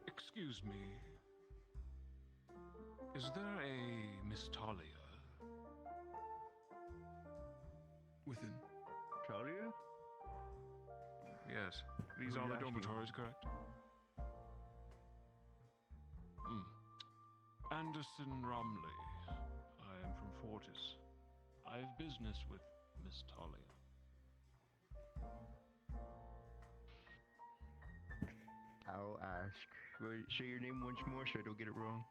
Excuse me. Is there a Miss Talia? Within. Talia? Yes. These Who are are you the asking? dormitories, correct? Anderson Romley. I am from Fortis. I have business with Miss Talia. I'll ask. Wait, say your name once more so I don't get it wrong.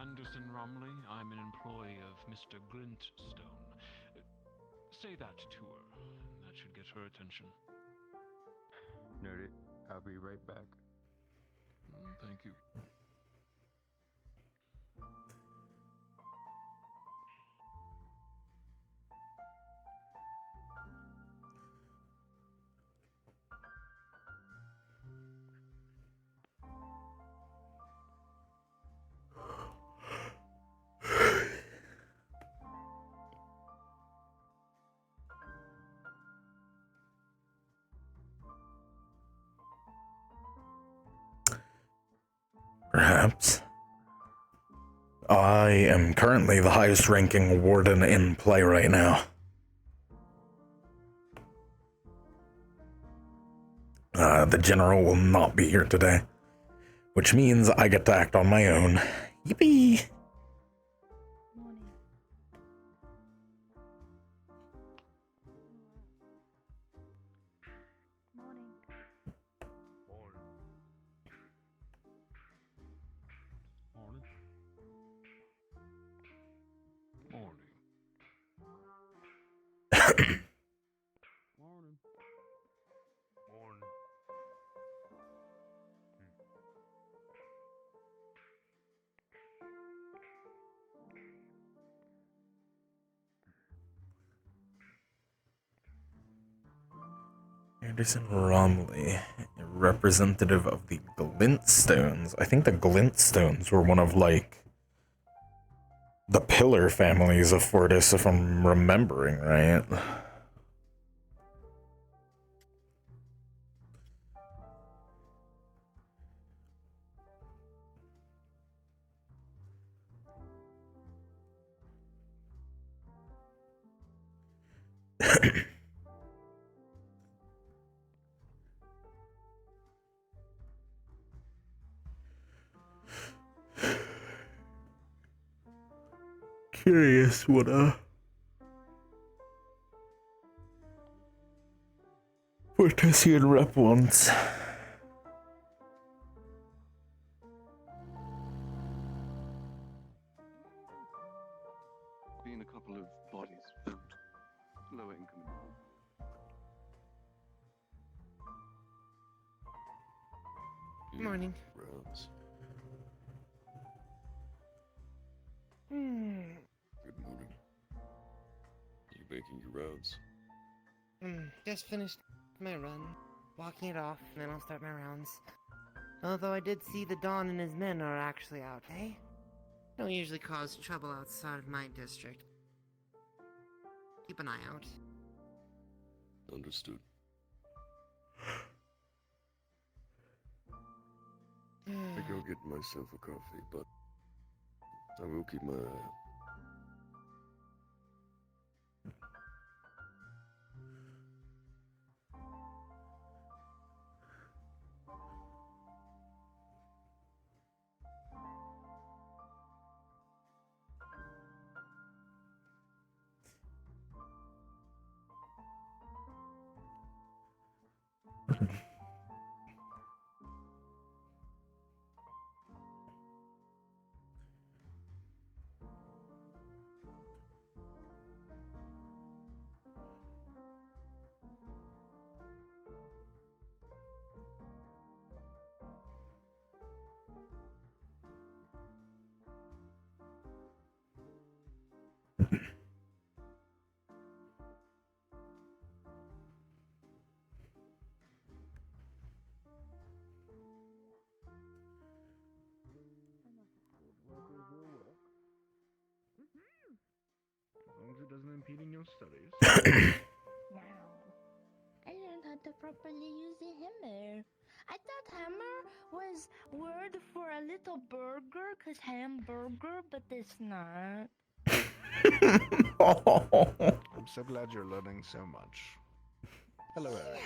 Anderson Romley. I'm an employee of Mr. Glintstone. Say that to her. That should get her attention. Noted. I'll be right back. Thank you. Perhaps. I am currently the highest ranking warden in play right now. The general will not be here today, which means I get to act on my own. Yippee! Morning. Morning. Morning. Morning. Morning. Morning. Anderson Romley, a representative of the Glintstones. I think the Glintstones were one of, like, the pillar families of Fortis, if I'm remembering right. Curious what Fortesian rep wants. Been a couple of bodies found. Lower income. Morning. Rounds. Good morning. You making your rounds? Just finished my run, walking it off, and then I'll start my rounds. Although I did see the Don and his men are actually out, eh? Don't usually cause trouble outside of my district. Keep an eye out. Understood. I go get myself a coffee, but I will keep my eye out. As long as it doesn't impede in your studies. Wow. I learned how to properly use the hammer. I thought hammer was word for a little burger, cause hamburger, but it's not. I'm so glad you're learning so much. Hello, Aries.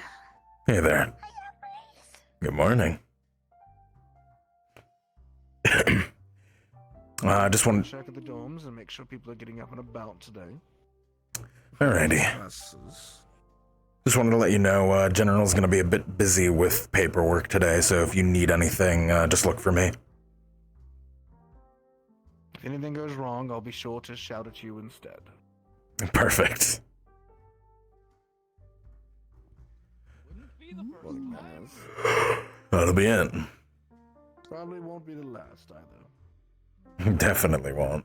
Hey there. Hi, Aries. Good morning. I just want to... Check at the dorms and make sure people are getting up and about today. Alrighty. Classes. Just wanted to let you know, General's gonna be a bit busy with paperwork today, so if you need anything, just look for me. If anything goes wrong, I'll be sure to shout at you instead. Perfect. Wouldn't be the first Morning, time. manners. That'll be it. Probably won't be the last either. Definitely won't.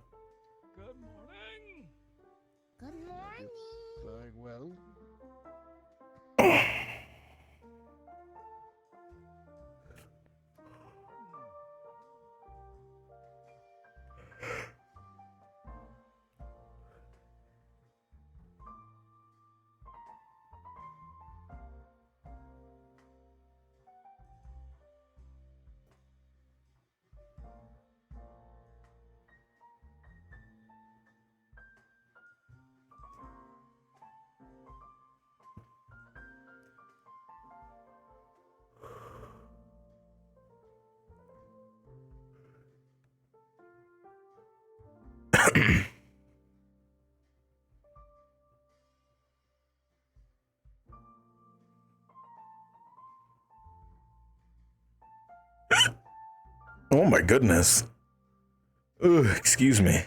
Good morning. Good morning. Very well. Oh my goodness. Ugh, excuse me.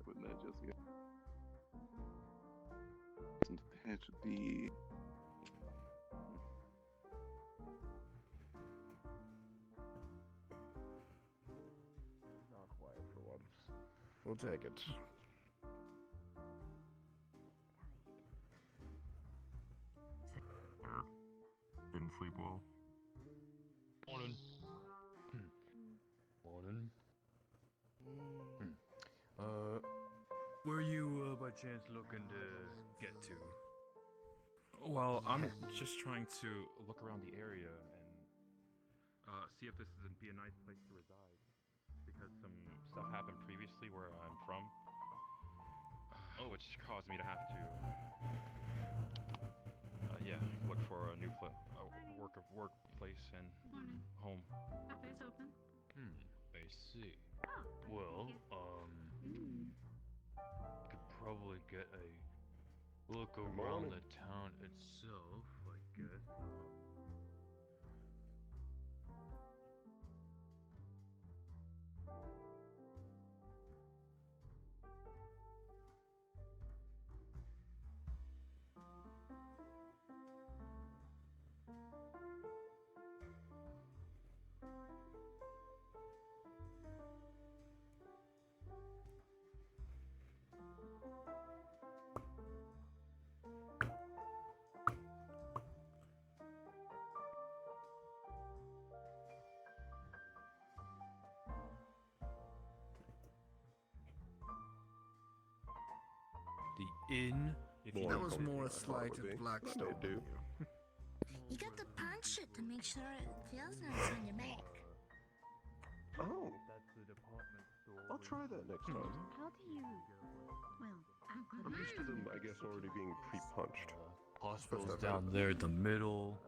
Wouldn't that Jessica? Isn't there to be? Not quiet for once. We'll take it. Didn't sleep well. Morning. Morning. Were you by chance looking to get to? Well, I'm just trying to look around the area and see if this would be a nice place to reside. Because some stuff happened previously where I'm from, which caused me to have to, look for a new workplace and home. Cafe's open. I see. Well, could probably get a look around the town itself, I guess. The inn. If you That know was anything more a about slight would be. at Blackstone. do. You got the punch it, to make sure it feels nice on your back. Oh, I'll try that next time. How do you? Well, I'm used to them, I guess, already being pre-punched. Hospital's First I've down had- there in the middle.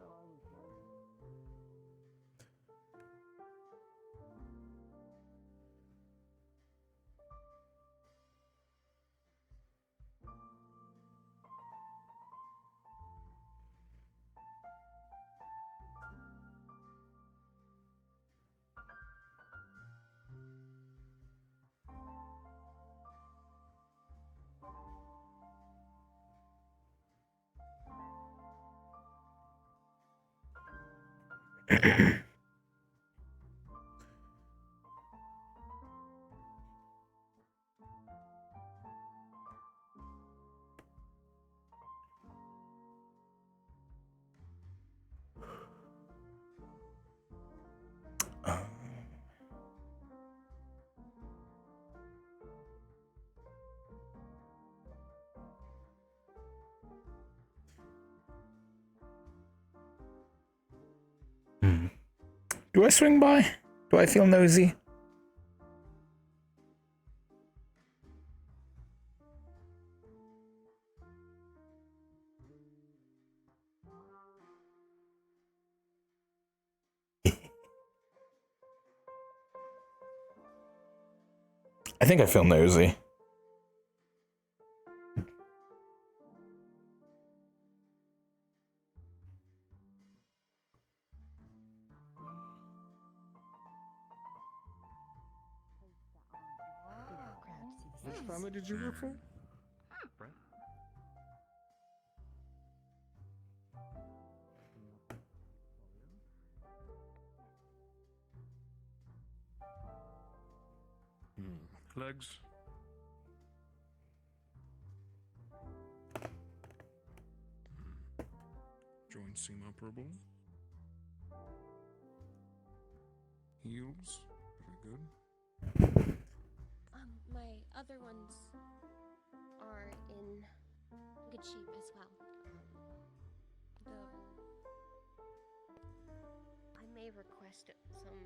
Do I swing by? Do I feel nosy? I think I feel nosy. Which family did you work for? Brent? Legs. Joints seem operable. Heels, very good. My other ones are in good shape as well. Though I may request some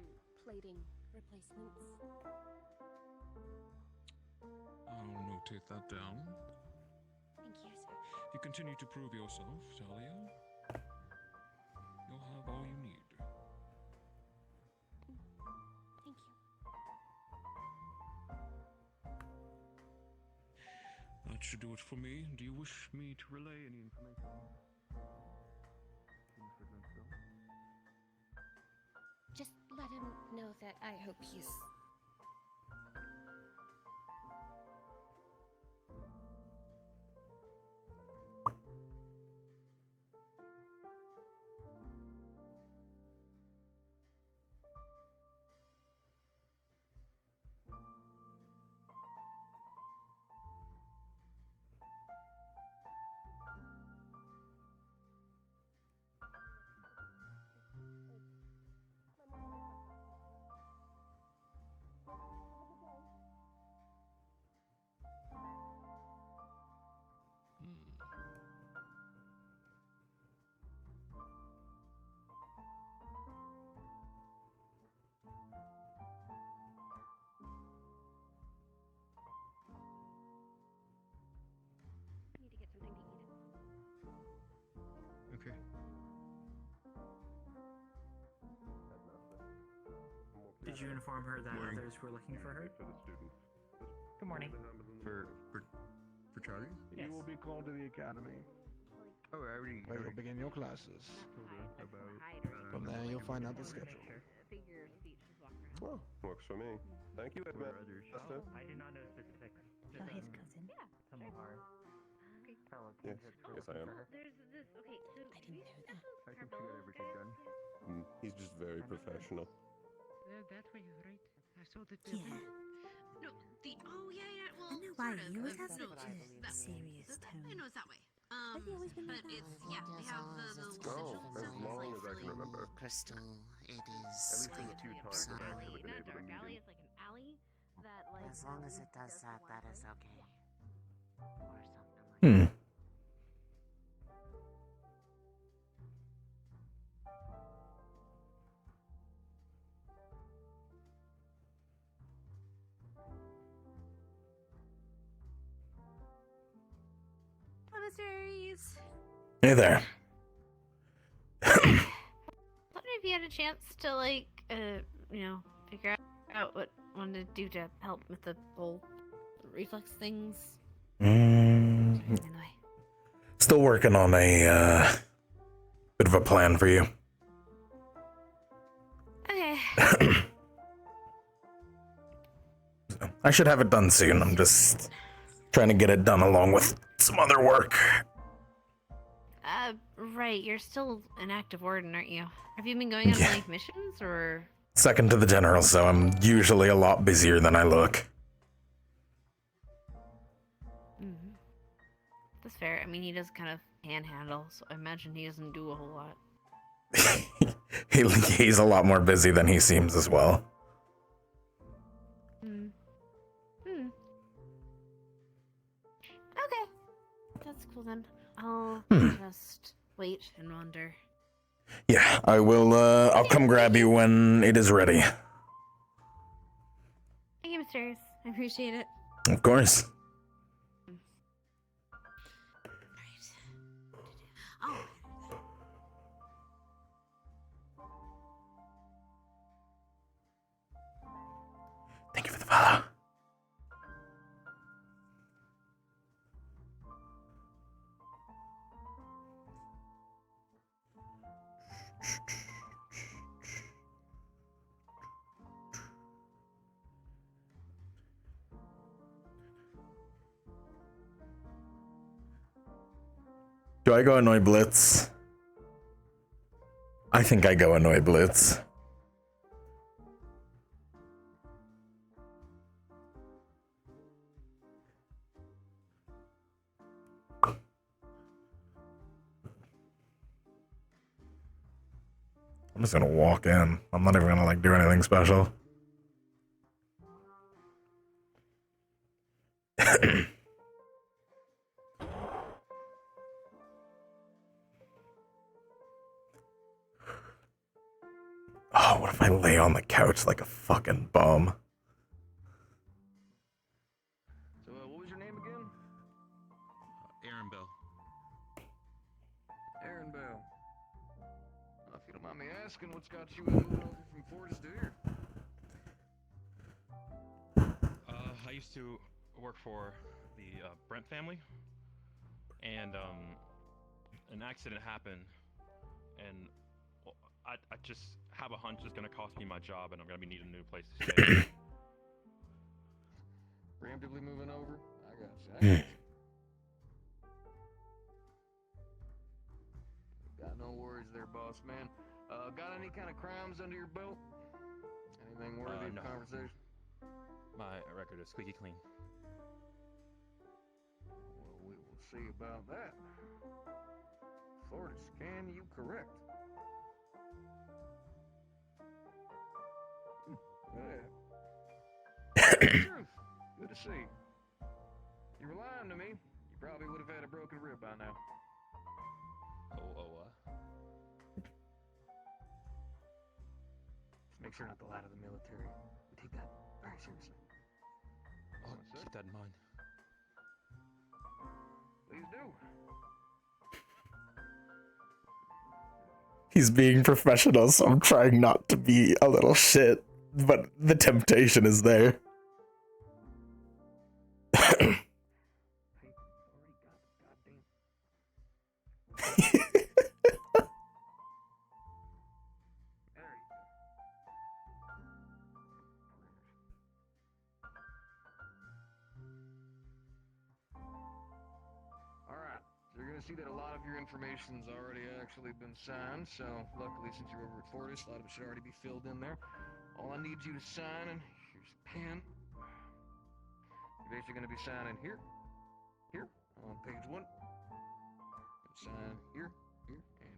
plating replacements. I'll notate that down. Thank you, sir. If you continue to prove yourself, Talia, you'll have all you need. Thank you. That should do it for me. Do you wish me to relay any information to Mr. Glenstone? Just let him know that I hope he's need to get something to eat. Okay. Did you inform her that Morning. others were looking for her? For the students. Good morning. For Charlie? Yes. You will be called to the academy, Oh, I already. where you'll begin your classes. From there, you'll find out the schedule. Well, works for me. Thank you, Edmund. I do not know specifics. Oh, his cousin. Tamahar. Fellow Yes, kids yes, I am. There's this. Okay, so I didn't know that. I think she got everything done. He's just very professional. That way, right? I saw the Yeah. No, the yeah. Well, I know why sort of. you would have no, such a that way. serious I tone. know it's that way. Have you always been But like that? it's they have the Oh, as long as I can really- remember. Crystal, it At is least in the good. few times I've Sorry. actually been able to meet him. It's like an alley that like. As long as it does that, that is okay. Or something like Hmm. that. guys. Hey there. Wonder if you had a chance to, like, figure out what one to do to help with the whole reflex things. Anyway. Still working on a bit of a plan for you. Okay. I should have it done soon. I'm just trying to get it done along with some other work. Right. You're still an active warden, aren't you? Have you been going on like missions or? Second to the general, so I'm usually a lot busier than I look. Mm-hmm. That's fair. I mean, he does kind of handle, so I imagine he doesn't do a whole lot. He's a lot more busy than he seems as well. Okay. That's cool then. I'll just wait and wonder. Yeah, I will, I'll come grab you when it is ready. Thank you, Mysterious. I appreciate it. Of course. Oh. Thank you for the follow. Do I go annoy Blitz? I think I go annoy Blitz. I'm just gonna walk in. I'm not even gonna like do anything special. Oh, what if I lay on the couch like a fucking bum? So, what was your name again? Aaron Bell. Aaron Bell. If you don't mind me asking, what's got you moving over from Fortis to here? I used to work for the Brent family, and an accident happened, and I just have a hunch it's gonna cost me my job, and I'm gonna be needing a new place to stay. Preemptively moving over? I got you. Got no worries there, boss man. Got any kind of crimes under your belt? Anything worthy No. of conversation? My record is squeaky clean. Well, we will see about that. Fortis, can you correct? Truth. Good to see. You were lying to me. You probably would have had a broken rib by now. Just make sure not to lie to the military. We take that very seriously. Oh, keep that in mind. Please do. He's being professional, so I'm trying not to be a little shit, but the temptation is there. Alright, so you're gonna see that a lot of your information's already actually been signed, so luckily since you're over at Fortis, a lot of it should already be filled in there. All I need you to sign, and here's a pen. You're basically gonna be signing here, here, on page 1. Sign here, here, and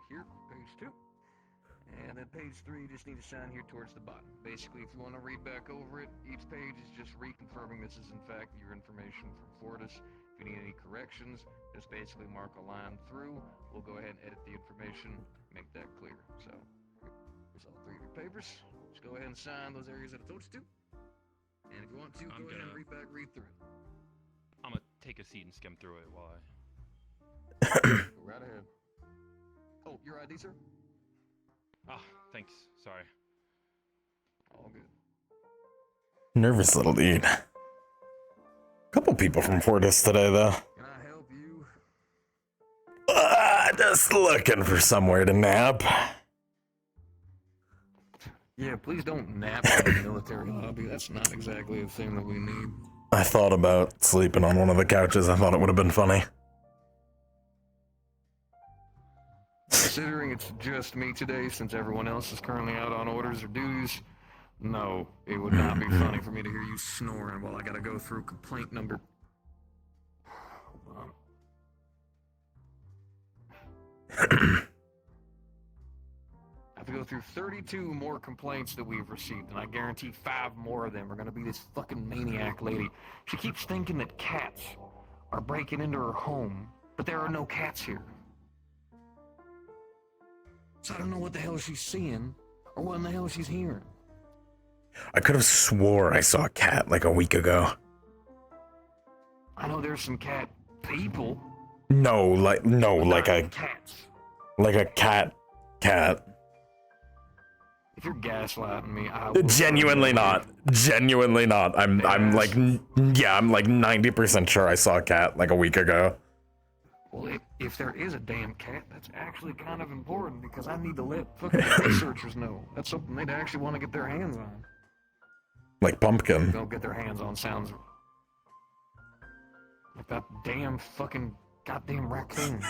here, page 2. And then page 3, you just need to sign here towards the bottom. Basically, if you want to read back over it, each page is just reconfirming this is in fact your information from Fortis. If you need any corrections, just basically mark a line through. We'll go ahead and edit the information, make that clear. So, here's all 3 of your papers. Just go ahead and sign those areas that I told you to. And if you want to, go ahead and read through it. I'm gonna take a seat and skim through it while I... Go right ahead. Oh, your ID, sir? Ah, thanks. Sorry. All good. Nervous little dude. Couple people from Fortis today, though. Can I help you? Just looking for somewhere to nap. Yeah, please don't nap in the military lobby. That's not exactly a thing that we need. I thought about sleeping on one of the couches. I thought it would have been funny. Considering it's just me today, since everyone else is currently out on orders or duties, no, it would not be funny for me to hear you snoring while I gotta go through complaint number. Hold on. I have to go through 32 more complaints that we've received, and I guarantee 5 more of them are gonna be this fucking maniac lady. She keeps thinking that cats are breaking into her home, but there are no cats here. So I don't know what the hell she's seeing, or what in the hell she's hearing. I could have swore I saw a cat like a week ago. I know there's some cat people. No, like a cats. Like a cat. If you're gaslighting me, I will. Genuinely not. Genuinely not. I'm like 90% sure I saw a cat like a week ago. Well, if there is a damn cat, that's actually kind of important because I need to let fucking researchers know. That's something they'd actually want to get their hands on. Like Pumpkin. Don't get their hands on sounds like that damn fucking goddamn raccoon.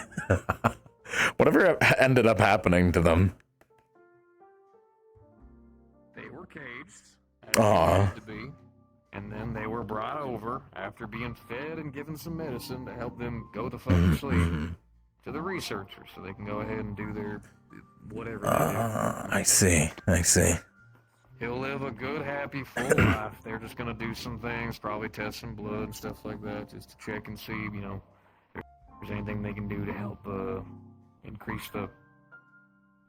Whatever ended up happening to them. They were caged, as Aw. they needed to be, and then they were brought over after being fed and given some medicine to help them go the fuck to sleep to the researchers so they can go ahead and do their whatever they do. I see. He'll live a good, happy, full life. They're just gonna do some things, probably test some blood and stuff like that, just to check and see, you know, if there's anything they can do to help increase the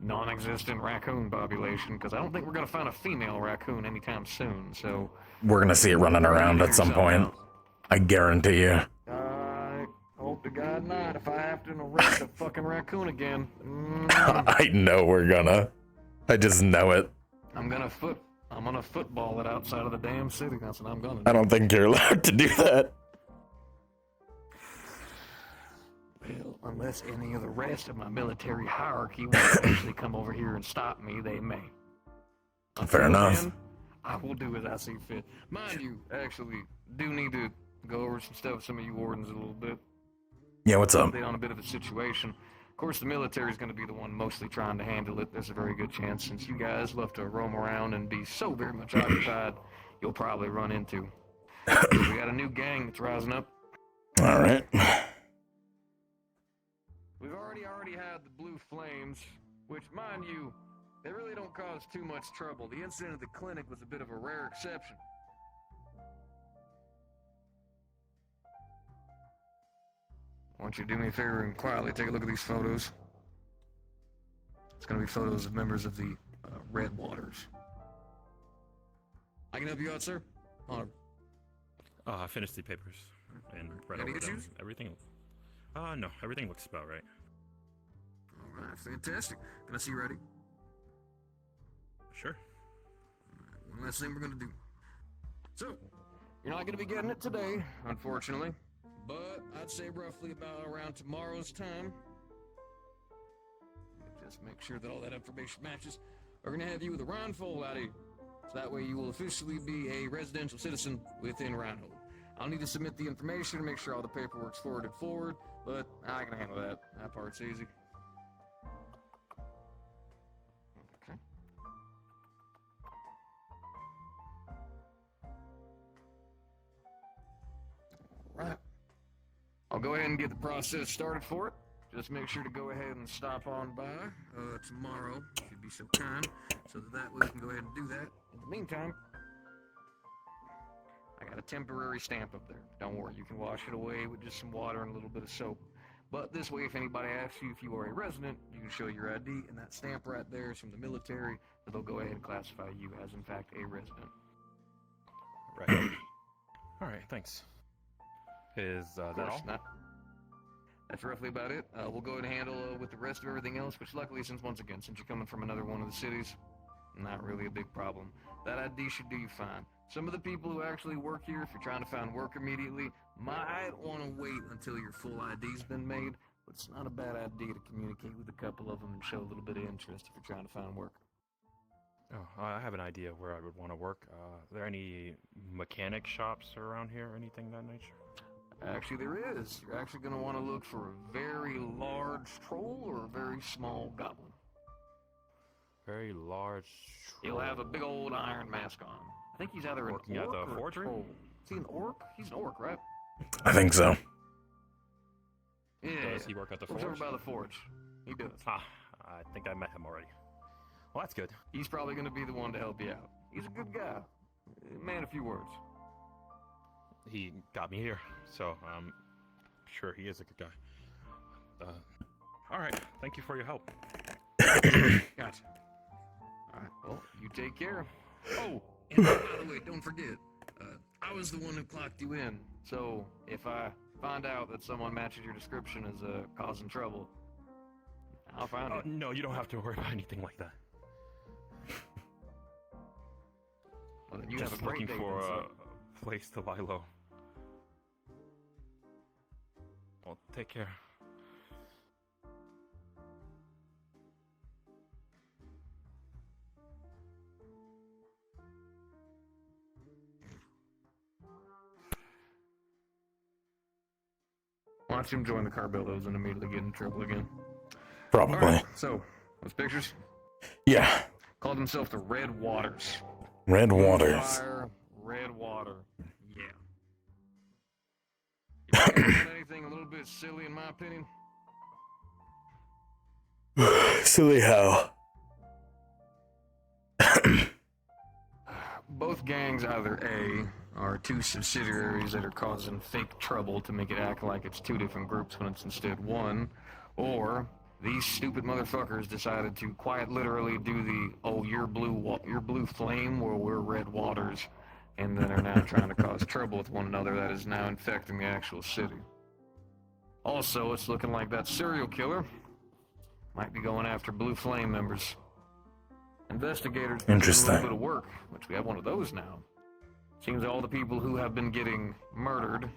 non-existent raccoon population. Because I don't think we're gonna find a female raccoon anytime soon. So We're gonna see it running around at some point. I guarantee you. I hope to God not. If I have to arrest a fucking raccoon again, I know we're gonna. I just know it. I'm gonna football it outside of the damn city. That's what I'm gonna do. I don't think you're allowed to do that. Well, unless any of the rest of my military hierarchy will actually come over here and stop me, they may. Fair enough. Then, I will do as I see fit. Mind you, actually, do need to go over some stuff with some of you wardens a little bit. Yeah, what's up? Update on a bit of the situation. Of course, the military is going to be the one mostly trying to handle it. There's a very good chance, since you guys love to roam around and be so very much occupied, you'll probably run into. We got a new gang that's rising up. All right. We've already had the Blue Flames, which, mind you, they really don't cause too much trouble. The incident at the clinic was a bit of a rare exception. I want you to do me a favor and quietly take a look at these photos. It's going to be photos of members of the Red Waters. I can help you out, sir? I finished the papers and read Any over them. issues? Everything. No, everything looks about right. All right, fantastic. Can I see you ready? Sure. One last thing we're going to do. So, you're not going to be getting it today, unfortunately. But I'd say roughly about around tomorrow's time. Just make sure that all that information matches. We're going to have you with a Rhinefold ID. So that way you will officially be a residential citizen within Rhinehold. I'll need to submit the information and make sure all the paperwork's forwarded forward, but I can handle that. That part's easy. Okay. Right. I'll go ahead and get the process started for it. Just make sure to go ahead and stop on by tomorrow, if you'd be so kind, so that way we can go ahead and do that. In the meantime, I got a temporary stamp up there. Don't worry, you can wash it away with just some water and a little bit of soap. But this way, if anybody asks you if you are a resident, you can show your ID, and that stamp right there is from the military, so they'll go ahead and classify you as, in fact, a resident. Right. All right, thanks. Is that all? Not. that's roughly about it. We'll go ahead and handle with the rest of everything else, which luckily, since you're coming from another one of the cities, not really a big problem. That ID should do you fine. Some of the people who actually work here, if you're trying to find work immediately, might want to wait until your full ID's been made, but it's not a bad idea to communicate with a couple of them and show a little bit of interest if you're trying to find work. Oh, I have an idea where I would want to work. Are there any mechanic shops around here or anything of that nature? Actually, there is. You're actually going to want to look for a very large troll or a very small goblin. Very large. He'll have a big old iron mask on. I think he's either an Working at orc the or a forgery? troll. Is he an orc? He's an orc, right? I think so. Yeah. Does he work at the Works forge? over by the forge. He does. Ah, I think I met him already. Well, that's good. He's probably going to be the one to help you out. He's a good guy. Man, a few words. He got me here, so I'm sure he is a good guy. All right, thank you for your help. Gotcha. All right, well, you take care. Oh, and by the way, don't forget, I was the one who clocked you in. So if I find out that someone matches your description as causing trouble, I'll find it. No, you don't have to worry about anything like that. Well, then you Just have a great looking day for then, son. a place to lie low. Well, take care. Watch him join the Carbillos and immediately get in trouble again. Probably. All right, so, those pictures? Yeah. Called himself the Red Waters. Red Waters. Fire, Red Water. Yeah. You might have done anything a little bit silly, in my opinion. Silly how? Both gangs either A are two subsidiaries that are causing fake trouble to make it act like it's two different groups when it's instead one, or these stupid motherfuckers decided to quite literally do the you're blue flame while we're red waters, and then are now trying to cause trouble with one another that is now infecting the actual city. Also, it's looking like that serial killer might be going after Blue Flame members. Investigators do a Interesting. little bit of work, which we have one of those now. Seems all the people who have been getting murdered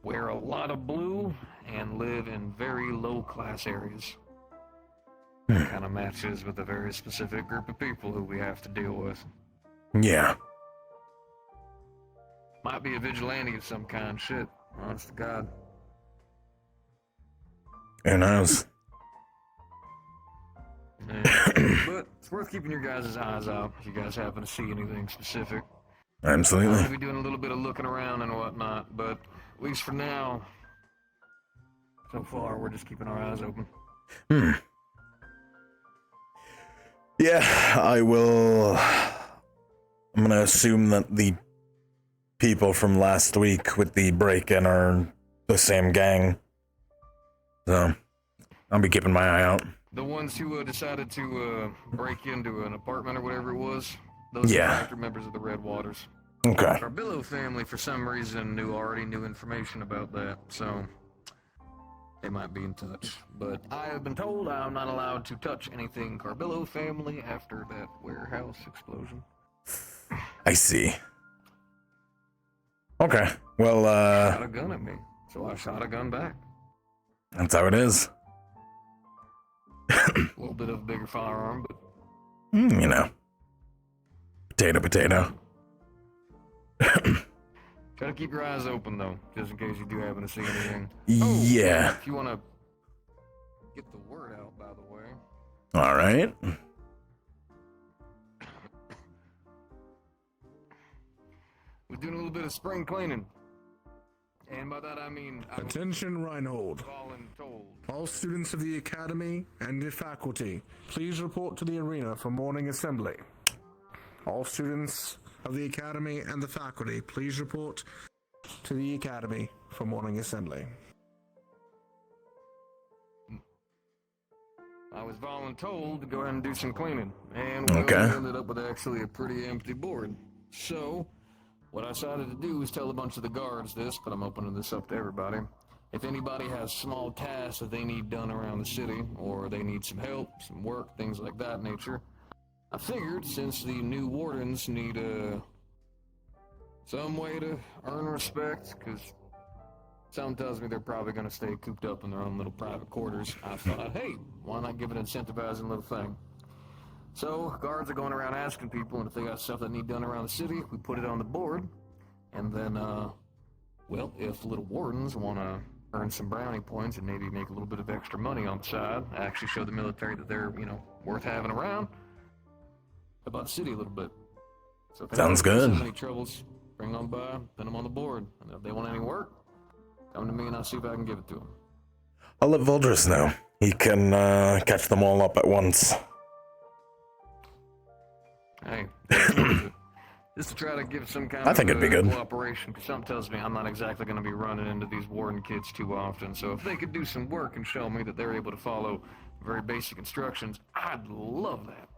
wear a lot of blue and live in very low-class areas. Kind of matches with a very specific group of people who we have to deal with. Yeah. Might be a vigilante of some kind. Shit, honest to God. Who knows? Yeah. But it's worth keeping your guys' eyes out if you guys happen to see anything specific. Absolutely. I'll be doing a little bit of looking around and whatnot, but at least for now, so far, we're just keeping our eyes open. Yeah, I will. I'm gonna assume that the people from last week with the break-in are the same gang. So, I'll be keeping my eye out. The ones who decided to break into an apartment or whatever it was, those are active members of the Red Waters. Okay. Our Billow family, for some reason, already knew information about that, so they might be in touch. But I have been told I'm not allowed to touch anything Carbillo family after that warehouse explosion. I see. Okay. Well, Shot a gun at me, so I shot a gun back. that's how it is. A little bit of a bigger firearm, but You know. Potato, potato. try to keep your eyes open, though, just in case you do happen to see anything. Yeah. If you want to get the word out, by the way. All right. We're doing a little bit of spring cleaning. And by that I mean... Attention, Reinhold. All students of the Academy and the faculty, please report to the arena for morning assembly. All students of the Academy and the faculty, please report to the Academy for morning assembly. I was voluntold to go ahead and do some cleaning. And we ended up with actually a pretty empty board. So, what I decided to do is tell a bunch of the guards this, but I'm opening this up to everybody. if anybody has small tasks that they need done around the city, or they need some help, some work, things like that nature, I figured since the new wardens need some way to earn respect, because something tells me they're probably going to stay cooped up in their own little private quarters, I thought, hey, why not give an incentivizing little thing? So, guards are going around asking people, and if they got stuff that need done around the city, we put it on the board, and then, well, if little wardens want to earn some brownie points and maybe make a little bit of extra money on the side, actually show the military that they're, worth having around, about the city a little bit. So if Sounds anybody good. has any troubles, bring on by, put them on the board, and if they want any work, come to me and I'll see if I can give it to them. I'll let Voldris know. He can catch them all up at once. Hey, it's worth it. Just to try to give some kind I think it'd be good. cooperation, because something tells me I'm not exactly going to be running into these warden kids too often, so if they could do some work and show me that they're able to follow very basic instructions, I'd love that.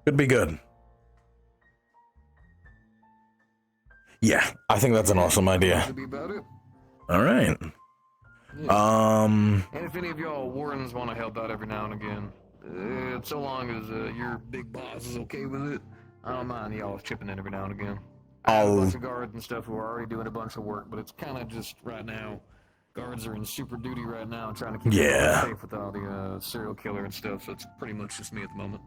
Could be good. Yeah, I think that's an awesome idea. That'd be about it. All right. Yeah. And if any of y'all wardens want to help out every now and again, so long as your big boss is okay with it, I don't mind y'all chipping in every now and again. I have a bunch of guards and stuff who are already doing a bunch of work, but it's kind of just right now. Guards are in super duty right now, trying to keep everyone safe with all the serial killer and stuff. So it's pretty much just me at the moment.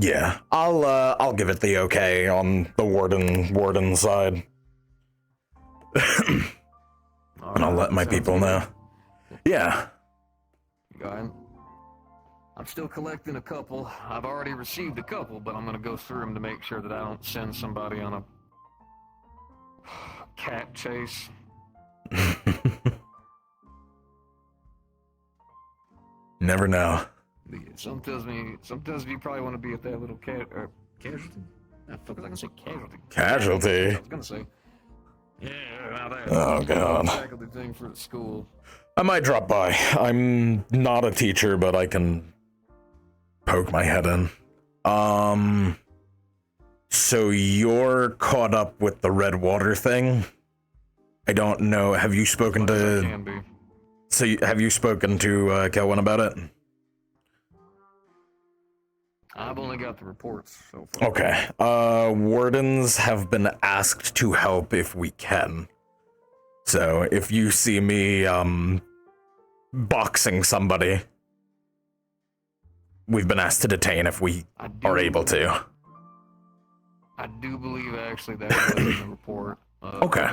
Yeah, I'll give it the okay on the warden side. And I'll let my people know. Yeah. I'm still collecting a couple. I've already received a couple, but I'm gonna go through them to make sure that I don't send somebody on a cat chase. Never know. Some tells me you probably want to be at that little casualty. The fuck was I gonna say casualty? Casualty? I was gonna say. Yeah, now that. Oh, God. Faculty thing for the school. I might drop by. I'm not a teacher, but I can poke my head in. So you're caught up with the red water thing? I don't know. Have you spoken to... Can be. So have you spoken to Kelwin about it? I've only got the reports so far. Okay. Wardens have been asked to help if we can. So if you see me boxing somebody, we've been asked to detain if we are able to. I do believe actually that was in the report. Okay.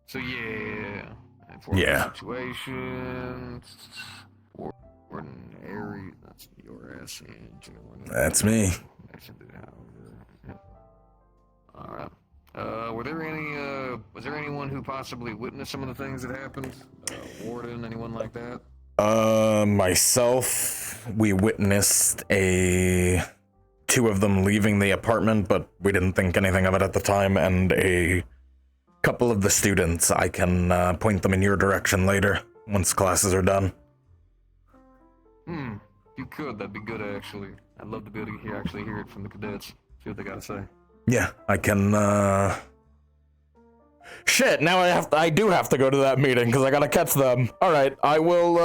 So yeah. Yeah. Situation. Venari, that's your ass. That's me. All right. Were there any? Was there anyone who possibly witnessed some of the things that happened? Warden, anyone like that? Myself, we witnessed two of them leaving the apartment, but we didn't think anything of it at the time, and a couple of the students. I can point them in your direction later, once classes are done. If you could, that'd be good, actually. I'd love to be able to hear it from the cadets, see what they gotta say. Yeah, I can, Shit, now I do have to go to that meeting, because I gotta catch them. Alright, I will,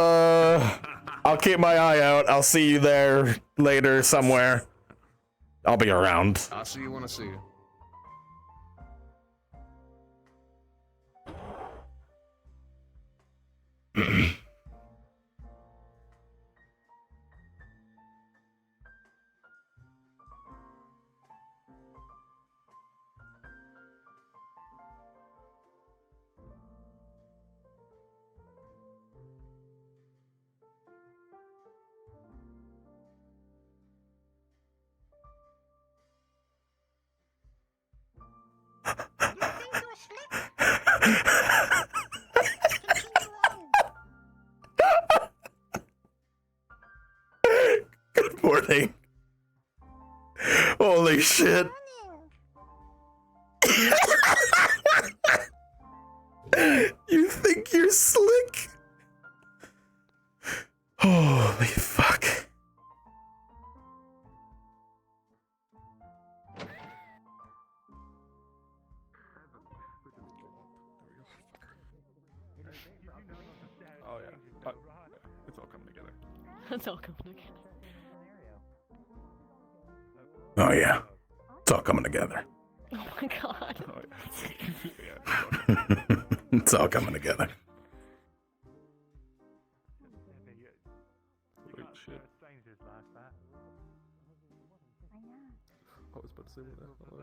I'll keep my eye out. I'll see you there later somewhere. I'll be around. I'll see you when I see you. Good morning. Holy shit. You think you're slick? Holy fuck. It's all coming together. Oh yeah, it's all coming together. Oh my god. It's all coming together. Wait, shit. I was about to say what the hell.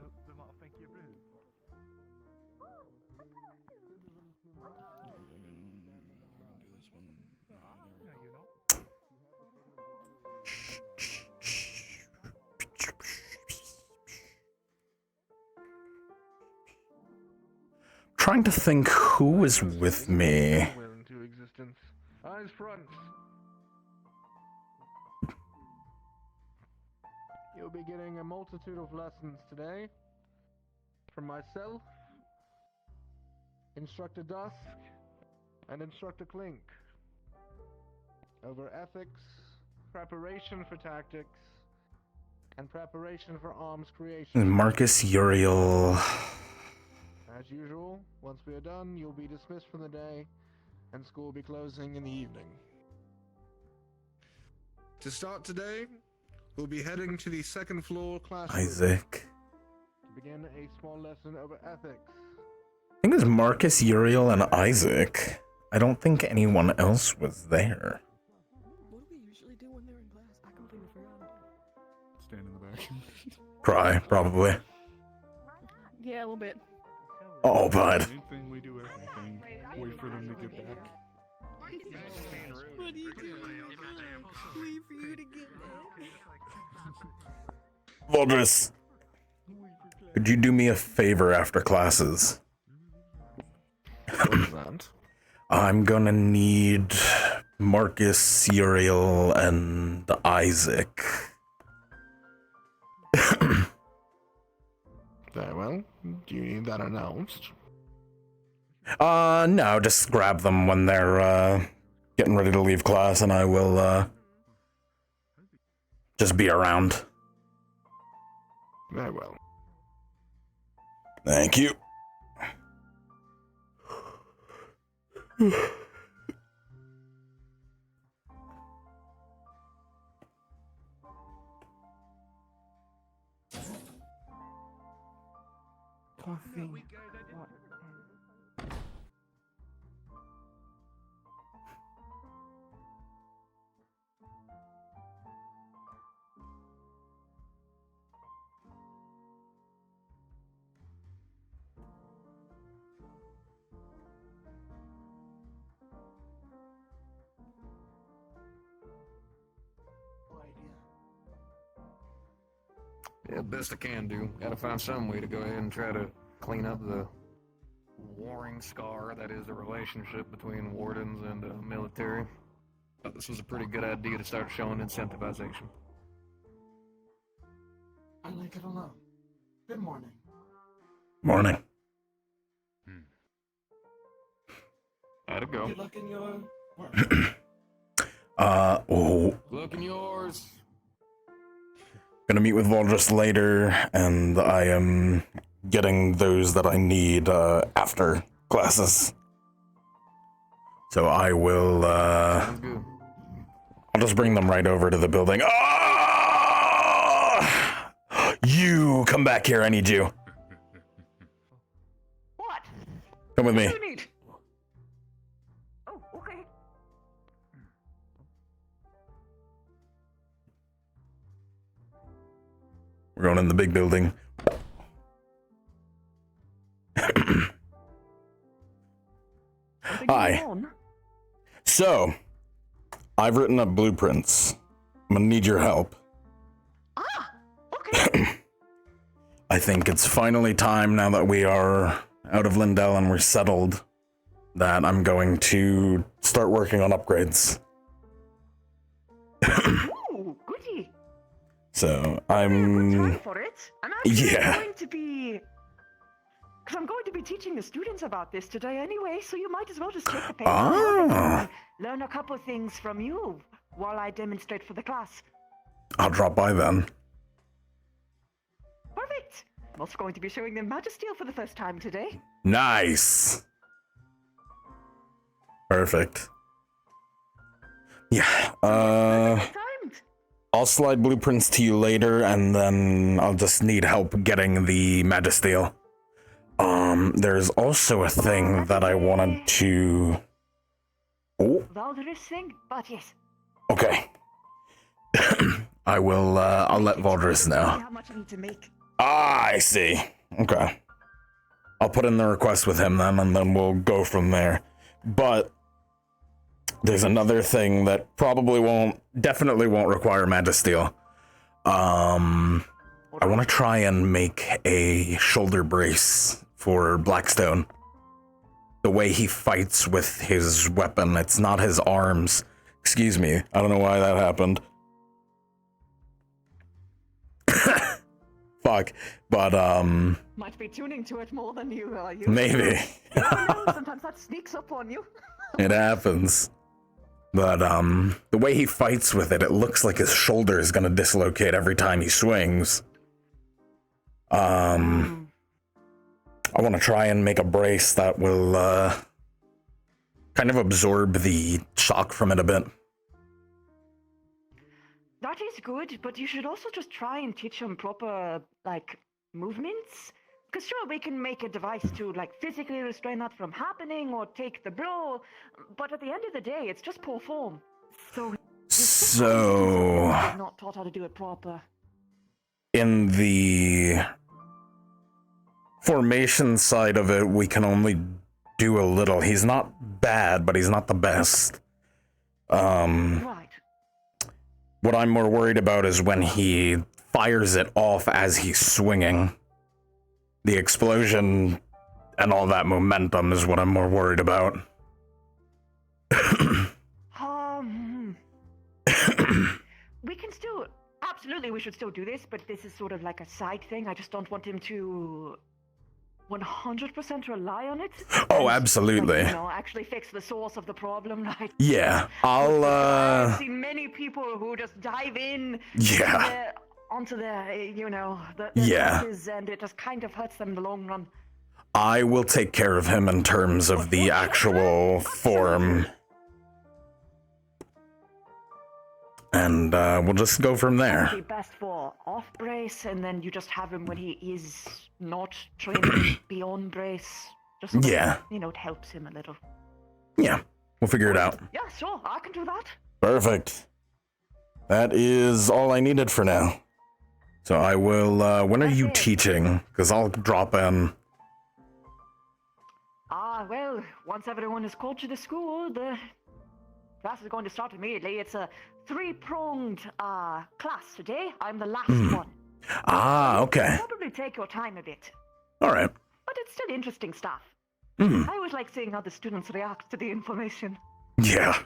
Trying to think who was with me. Will into existence. Eyes front. You'll be getting a multitude of lessons today. From myself, Instructor Dusk, and Instructor Clink. Over ethics, preparation for tactics, and preparation for arms creation. Marcus Uriel. As usual, once we are done, you'll be dismissed from the day, and school will be closing in the evening. To start today, we'll be heading to the second floor classroom. Isaac. To begin a small lesson over ethics. I think it was Marcus, Uriel, and Isaac. I don't think anyone else was there. What do we usually do when they're in class? I completely forgot. Stand in the back. Cry, probably. Yeah, a little bit. Oh, bud. Anything, we do everything. Wait for them to get back. What do you do? Wait for you to get back. Voldris, could you do me a favor after classes? What's that? I'm gonna need Marcus, Uriel, and Isaac. Very well. Do you need that announced? No, just grab them when they're, getting ready to leave class, and I will, just be around. Very well. Thank you. Coffee. Yeah, best I can do. Gotta find some way to go ahead and try to clean up the warring scar that is the relationship between wardens and military. Thought this was a pretty good idea to start showing incentivization. I like it a lot. Good morning. Morning. How'd it go? Good luck in your work. Look in yours. Gonna meet with Voldris later, and I am getting those that I need, after classes. So I will, Sounds good. I'll just bring them right over to the building. Ah! You, come back here, I need you. What? Come with me. What do you need? Oh, okay. We're going in the big building. Hi. So, I've written up blueprints. I'm gonna need your help. Okay. I think it's finally time, now that we are out of Lindell and we're settled, that I'm going to start working on upgrades. Ooh, goody. So, Good I'm... time for it. I'm actually Yeah. going to be... Because I'm going to be teaching the students about this today anyway, so you might as well just take the paper Ah. and learn a couple things from you while I demonstrate for the class. I'll drop by then. Perfect. I'm also going to be showing them Magisteel for the first time today. Nice. Perfect. Yeah. Timed. I'll slide blueprints to you later, and then I'll just need help getting the Magisteel. There's also a thing that I wanted to... Oh, Valderus thing, but yes. okay. I will, I'll let Valdris know. How much I need to make. Ah, I see. Okay. I'll put in the request with him then, and then we'll go from there. But there's another thing that definitely won't require Magisteel. I want to try and make a shoulder brace for Blackstone. The way he fights with his weapon, it's not his arms. Excuse me, I don't know why that happened. Fuck, but Might be tuning to it more than you are. maybe. You don't know, sometimes that sneaks up on you. It happens. But the way he fights with it, it looks like his shoulder is gonna dislocate every time he swings. I want to try and make a brace that will kind of absorb the shock from it a bit. That is good, but you should also just try and teach him proper, like, movements. Because sure, we can make a device to, like, physically restrain that from happening or take the blow, but at the end of the day, it's just poor form. So... He's not taught how to do it proper. In the formation side of it, we can only do a little. He's not bad, but he's not the best. Right. What I'm more worried about is when he fires it off as he's swinging. The explosion and all that momentum is what I'm more worried about. We can still... Absolutely, we should still do this, but this is sort of like a side thing. I just don't want him to 100% rely on it. Oh, absolutely. Like, actually fix the source of the problem, right? Yeah, I've seen many people who just dive in Yeah. onto the Yeah. messes, and it just kind of hurts them in the long run. I will take care of him in terms of the actual form. And we'll just go from there. It'd be best for off brace, and then you just have him when he is not trained beyond brace. Just so Yeah. that, it helps him a little. Yeah, we'll figure it out. Yeah, sure, I can do that. Perfect. That is all I needed for now. So I will, when are you teaching? Because I'll drop in. Well, once everyone is called to the school, the class is going to start immediately. It's a three-pronged class today. I'm the last one. Okay. It'll probably take your time a bit. All right. But it's still interesting stuff. Hmm. I always like seeing how the students react to the information. Yeah.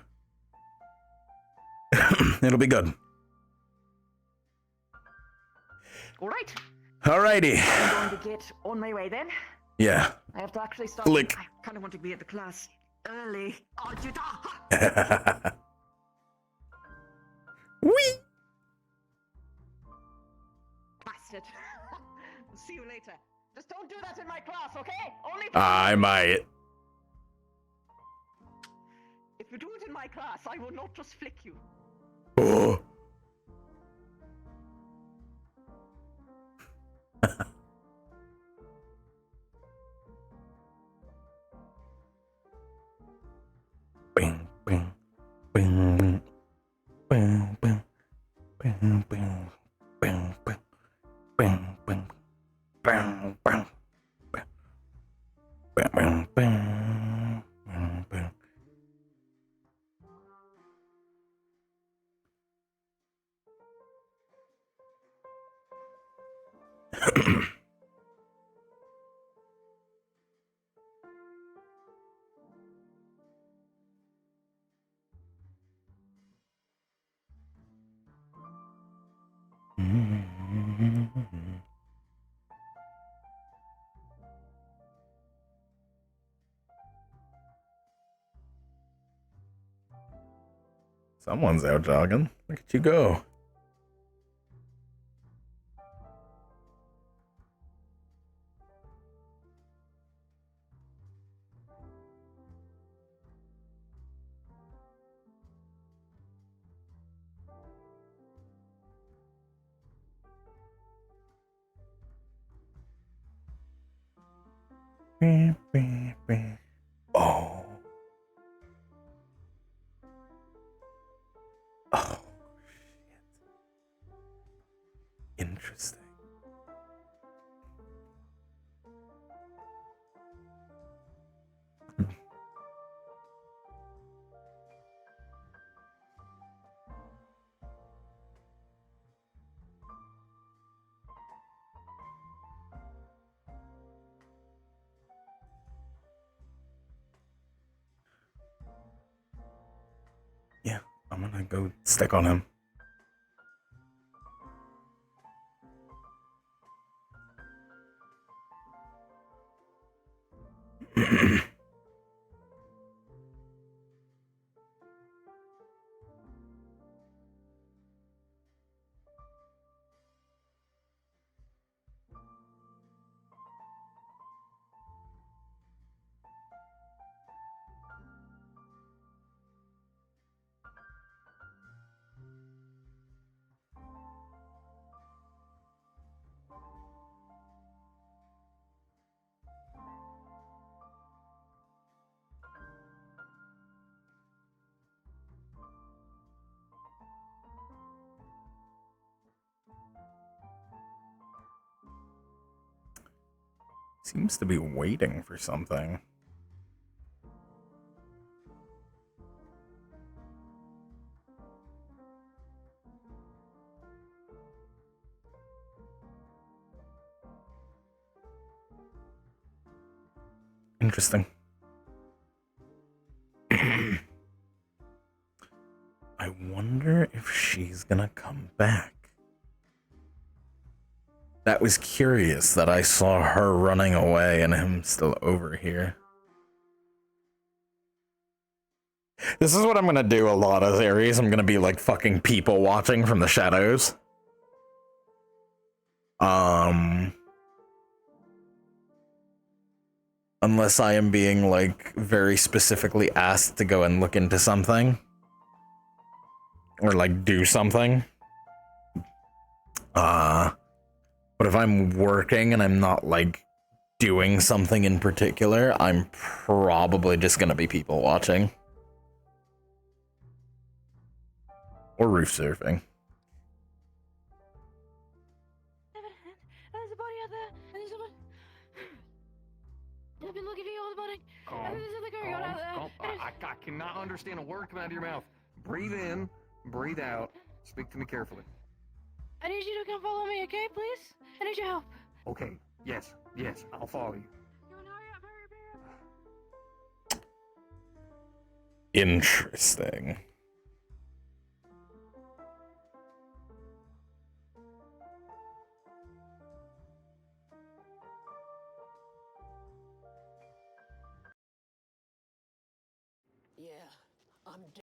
It'll be good. All right. Alrighty. I'm going to get on my way then. Yeah. I have to actually start. Lick. I kind of want to be at the class early. Whee! Bastard. See you later. Just don't do that in my class, okay? Only. I might. If you do it in my class, I will not just flick you. Oh. Bing, bing, bing, bing, bing, bing, bing, bing, bing, bing, bing, bing, bing, bing, bing, bing, bing. Someone's out jogging. Look at you go. Oh. Oh. Shit. Interesting. Yeah, I'm gonna go stick on him. Seems to be waiting for something. Interesting. I wonder if she's gonna come back. That was curious that I saw her running away and him still over here. This is what I'm gonna do a lot of Aries. I'm gonna be like fucking people watching from the shadows. Unless I am being like very specifically asked to go and look into something. Or like do something. But if I'm working and I'm not like doing something in particular, I'm probably just gonna be people watching. Or roof surfing. There's a body out there, and there's someone. I've been looking for you all the morning. And there's another girl out there. I cannot understand a word coming out of your mouth. Breathe in, breathe out. Speak to me carefully. I need you to come follow me, okay, please? I need your help. Okay, yes, I'll follow you. Interesting. Yeah, I'm dead.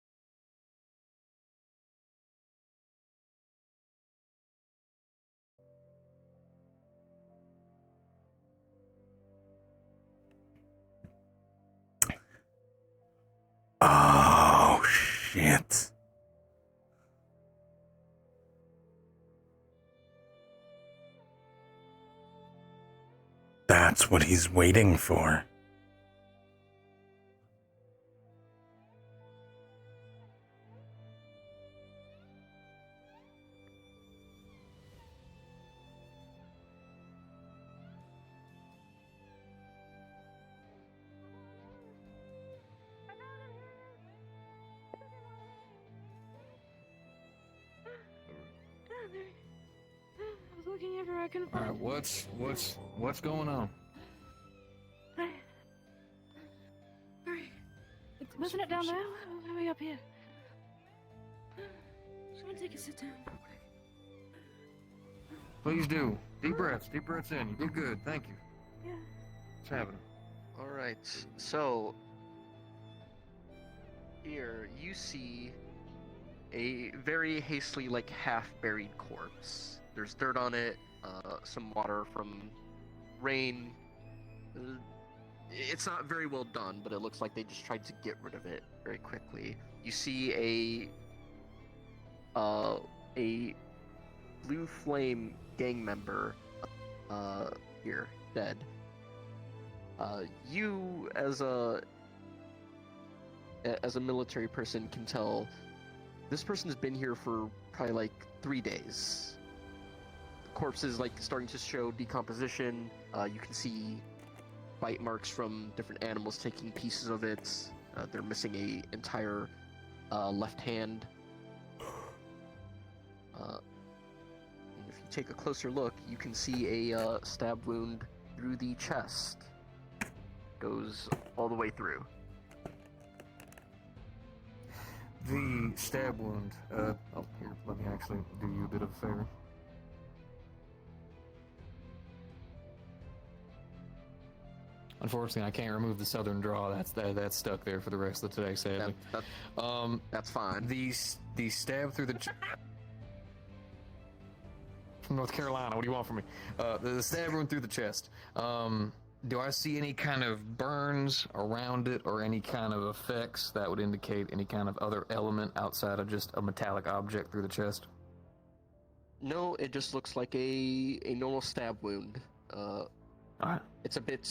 Oh, shit. That's what he's waiting for. I was looking everywhere, I couldn't All find right, what's going on? Wasn't it down there? Why are we up here? Someone take a sit down. Please do. Deep breaths in. You did good. Thank you. Yeah. What's happening? All right. So here you see a very hastily, like half-buried corpse. There's dirt on it, some water from rain. It's not very well done, but it looks like they just tried to get rid of it very quickly. You see a Blue Flame gang member here, dead. You, as a military person, can tell this person has been here for probably like 3 days. The corpse is like starting to show decomposition. You can see bite marks from different animals taking pieces of it. They're missing a entire left hand. If you take a closer look, you can see a stab wound through the chest. Goes all the way through. The stab wound. Here, let me actually do you a bit of a favor. Unfortunately, I can't remove the southern draw. That's stuck there for the rest of today, sadly. That's fine. The stab through the. From North Carolina. What do you want from me? The stab wound through the chest. Do I see any kind of burns around it or any kind of effects that would indicate any kind of other element outside of just a metallic object through the chest? No, it just looks like a normal stab wound. It's a bit,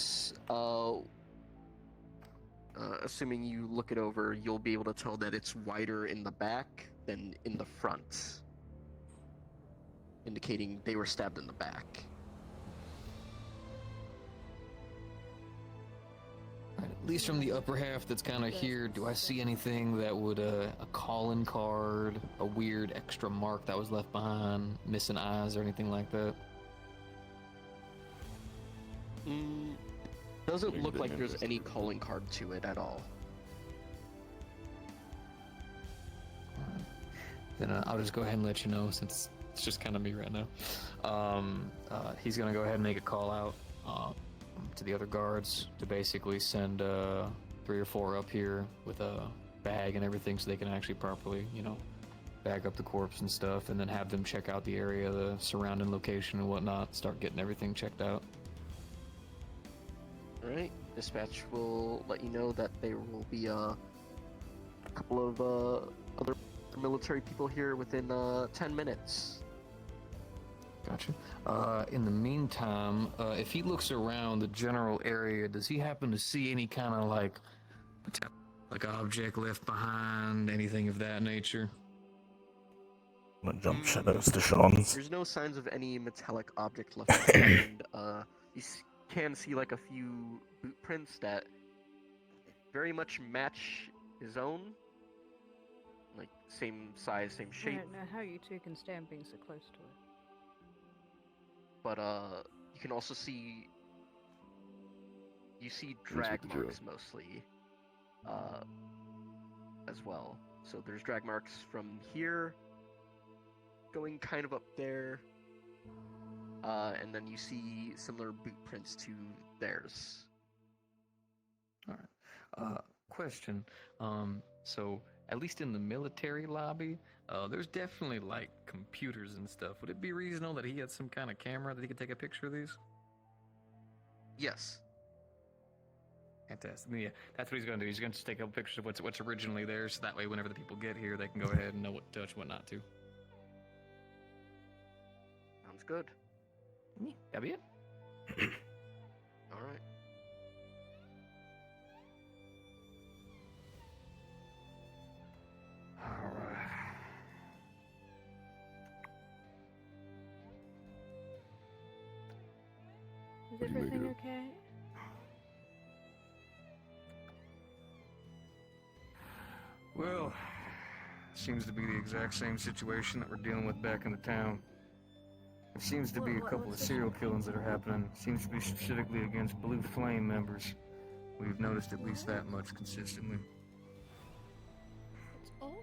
assuming you look it over, you'll be able to tell that it's wider in the back than in the front, indicating they were stabbed in the back. At least from the upper half that's kind of here, do I see anything that would, a calling card, a weird extra mark that was left behind, missing eyes or anything like that? Doesn't look like there's any calling card to it at all. Then I'll just go ahead and let you know, since it's just kind of me right now. He's gonna go ahead and make a call out to the other guards to basically send 3 or 4 up here with a bag and everything, so they can actually properly, bag up the corpse and stuff, and then have them check out the area, the surrounding location and whatnot, start getting everything checked out. Alright, dispatch will let you know that there will be a couple of other military people here within 10 minutes. Gotcha. In the meantime, if he looks around the general area, does he happen to see any kind of like object left behind, anything of that nature? I'm gonna jump shadows to Sean's. There's no signs of any metallic object left behind. You can see like a few boot prints that very much match his own. Like same size, same shape. I don't know how you two can stand being so close to it. But you can also see drag marks mostly as well. So there's drag marks from here going kind of up there, and then you see similar boot prints to theirs. All right. Question. So at least in the military lobby, there's definitely like computers and stuff. Would it be reasonable that he had some kind of camera that he could take a picture of these? Yes. Fantastic. Yeah, that's what he's going to do. He's going to take a picture of what's originally there, so that way whenever the people get here, they can go ahead and know what to touch, what not to. Sounds good. Yeah, that'd be it. All right. Is everything okay? Well, seems to be the exact same situation that we're dealing with back in the town. There seems to be a couple of serial killings that are happening. Seems to be specifically against Blue Flame members. We've noticed at least that much consistently. It's awful.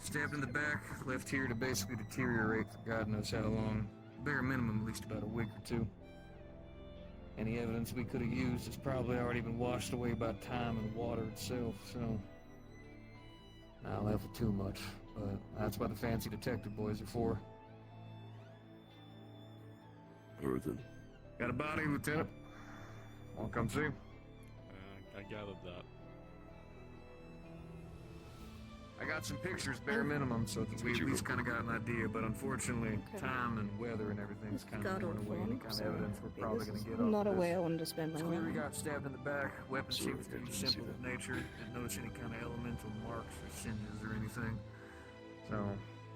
Stabbed in the back, left here to basically deteriorate for God knows how long. Bare minimum, at least about a week or 2. Any evidence we could have used has probably already been washed away by time and water itself, so... Not left with too much, but that's what the fancy detective boys are for. Everything. Got a body, Lieutenant? Want to come see? I gathered that. I got some pictures, bare minimum, so that we at least kind of got an idea. But unfortunately, time and weather and everything's kind of worn away. Any kind of evidence we're probably going to get off Not a of way this. I wanted to spend my It's clear he money. got stabbed in the back. Weapon Sorry, seems to I be didn't see simple that. in nature. Didn't notice any kind of elemental marks or singes or anything. So,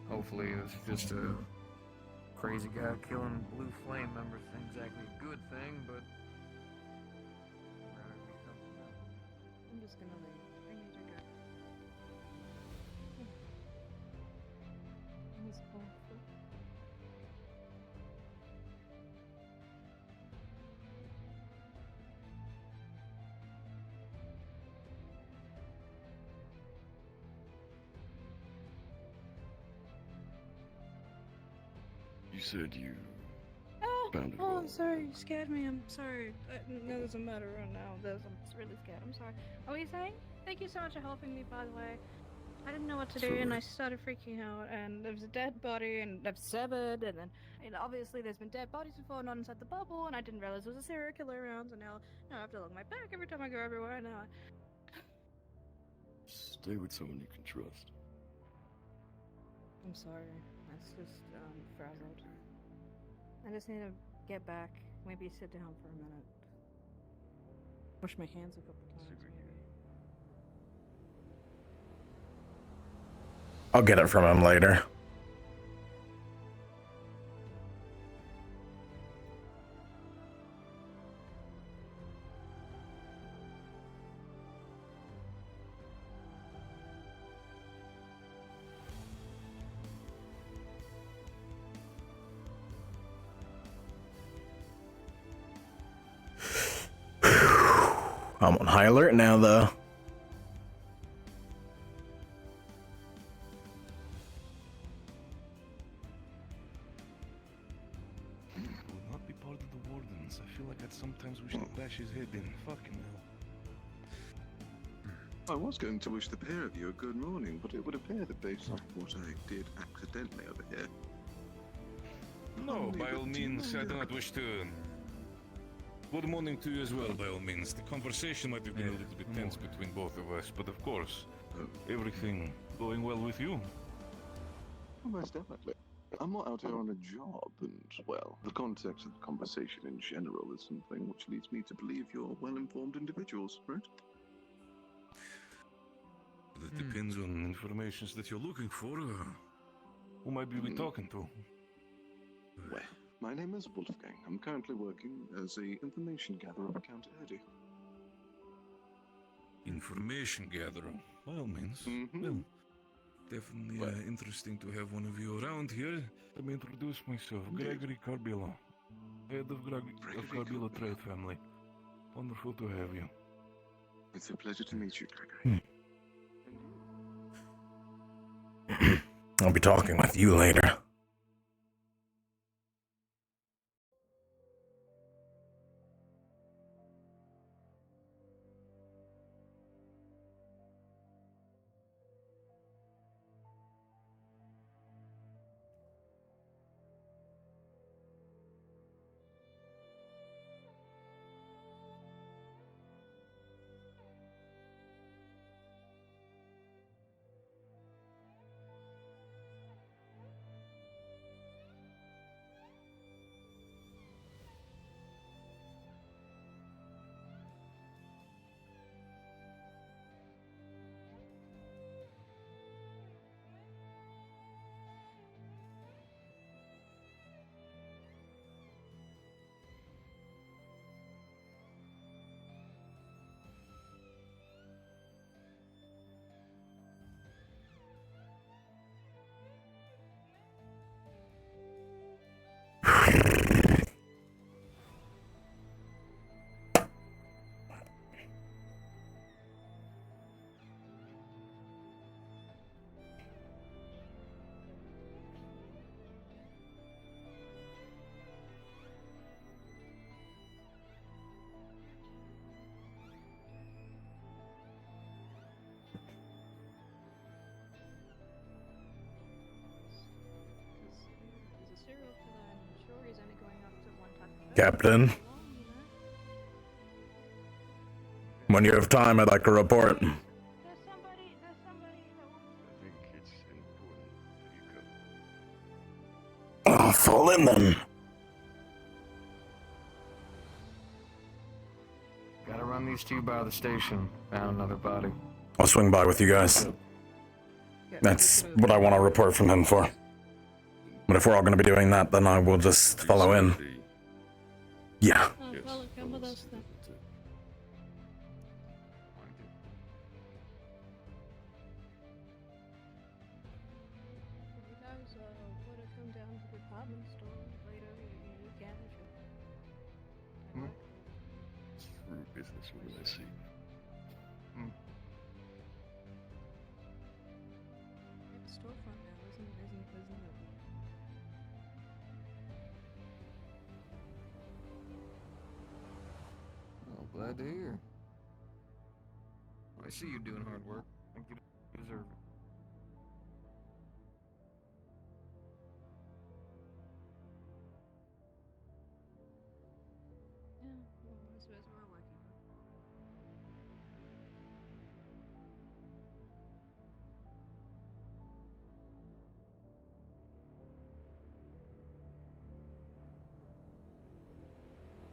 hopefully it's just a crazy guy killing blue flame members. Ain't exactly a good thing, but I'm just gonna leave. I need to go. He's awful. You said you Oh, found it oh, all. I'm sorry. You scared me. I'm sorry. No, doesn't matter right now. I'm really scared. I'm sorry. What were you saying? Thank you so much for helping me, by the way. I didn't know what to do, and I started freaking out, and there was a dead body, and I've severed, and then, obviously there's been dead bodies before, not inside the bubble, and I didn't realize there was a serial killer around, so now I have to look my back every time I go everywhere, now Stay with someone you can trust. I'm sorry. That's just, frazzled. I just need to get back, maybe sit down for a minute. Wash my hands a couple times, maybe. I'll get it from him later. I'm on high alert now, though. Will not be part of the wardens. I feel like I'd sometimes wish to bash his head in. Fucking hell. I was going to wish the pair of you a good morning, but it would appear that based on what I did accidentally over here. No, Only by all that you means, I and, do not wish to. Good morning to you as well, by all means. The conversation might have been a little bit tense between both of us, but of course, everything going well with you. Oh, most definitely. I'm not out here on a job, and, well, the context of the conversation in general is something which leads me to believe you're well-informed individuals, right? That depends on information that you're looking for. Who might we be talking to? Well, my name is Wolfgang. I'm currently working as a information gatherer for Count Erdi. Information gatherer, by all means. Well, definitely interesting to have one of you around here. Let me introduce myself, Gregory Carbillo, head of Carbillo Trade Family. Wonderful to have you. It's a pleasure to meet you, Gregory. I'll be talking with you later. Captain, when you have time, I'd like a report. run these two by the station. Found another body. I'll swing by with you guys. That's what I want to report from him for. But if we're all going to be doing that, then I will just follow in. Yeah. Oh, well, come with us then. If you guys want to come down to the department store later, you can if you. True businesswoman, I see. The storefront now isn't it? Oh, glad to hear. I see you doing hard work. I think you deserve it. Yeah, well, I suppose we're all working.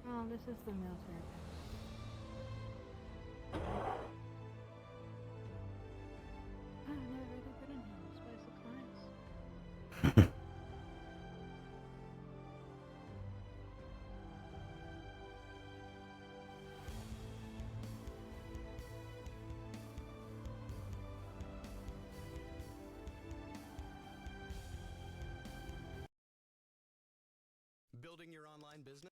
Oh, this is the military base. I've never really been in here. This place looks nice. Building your online business?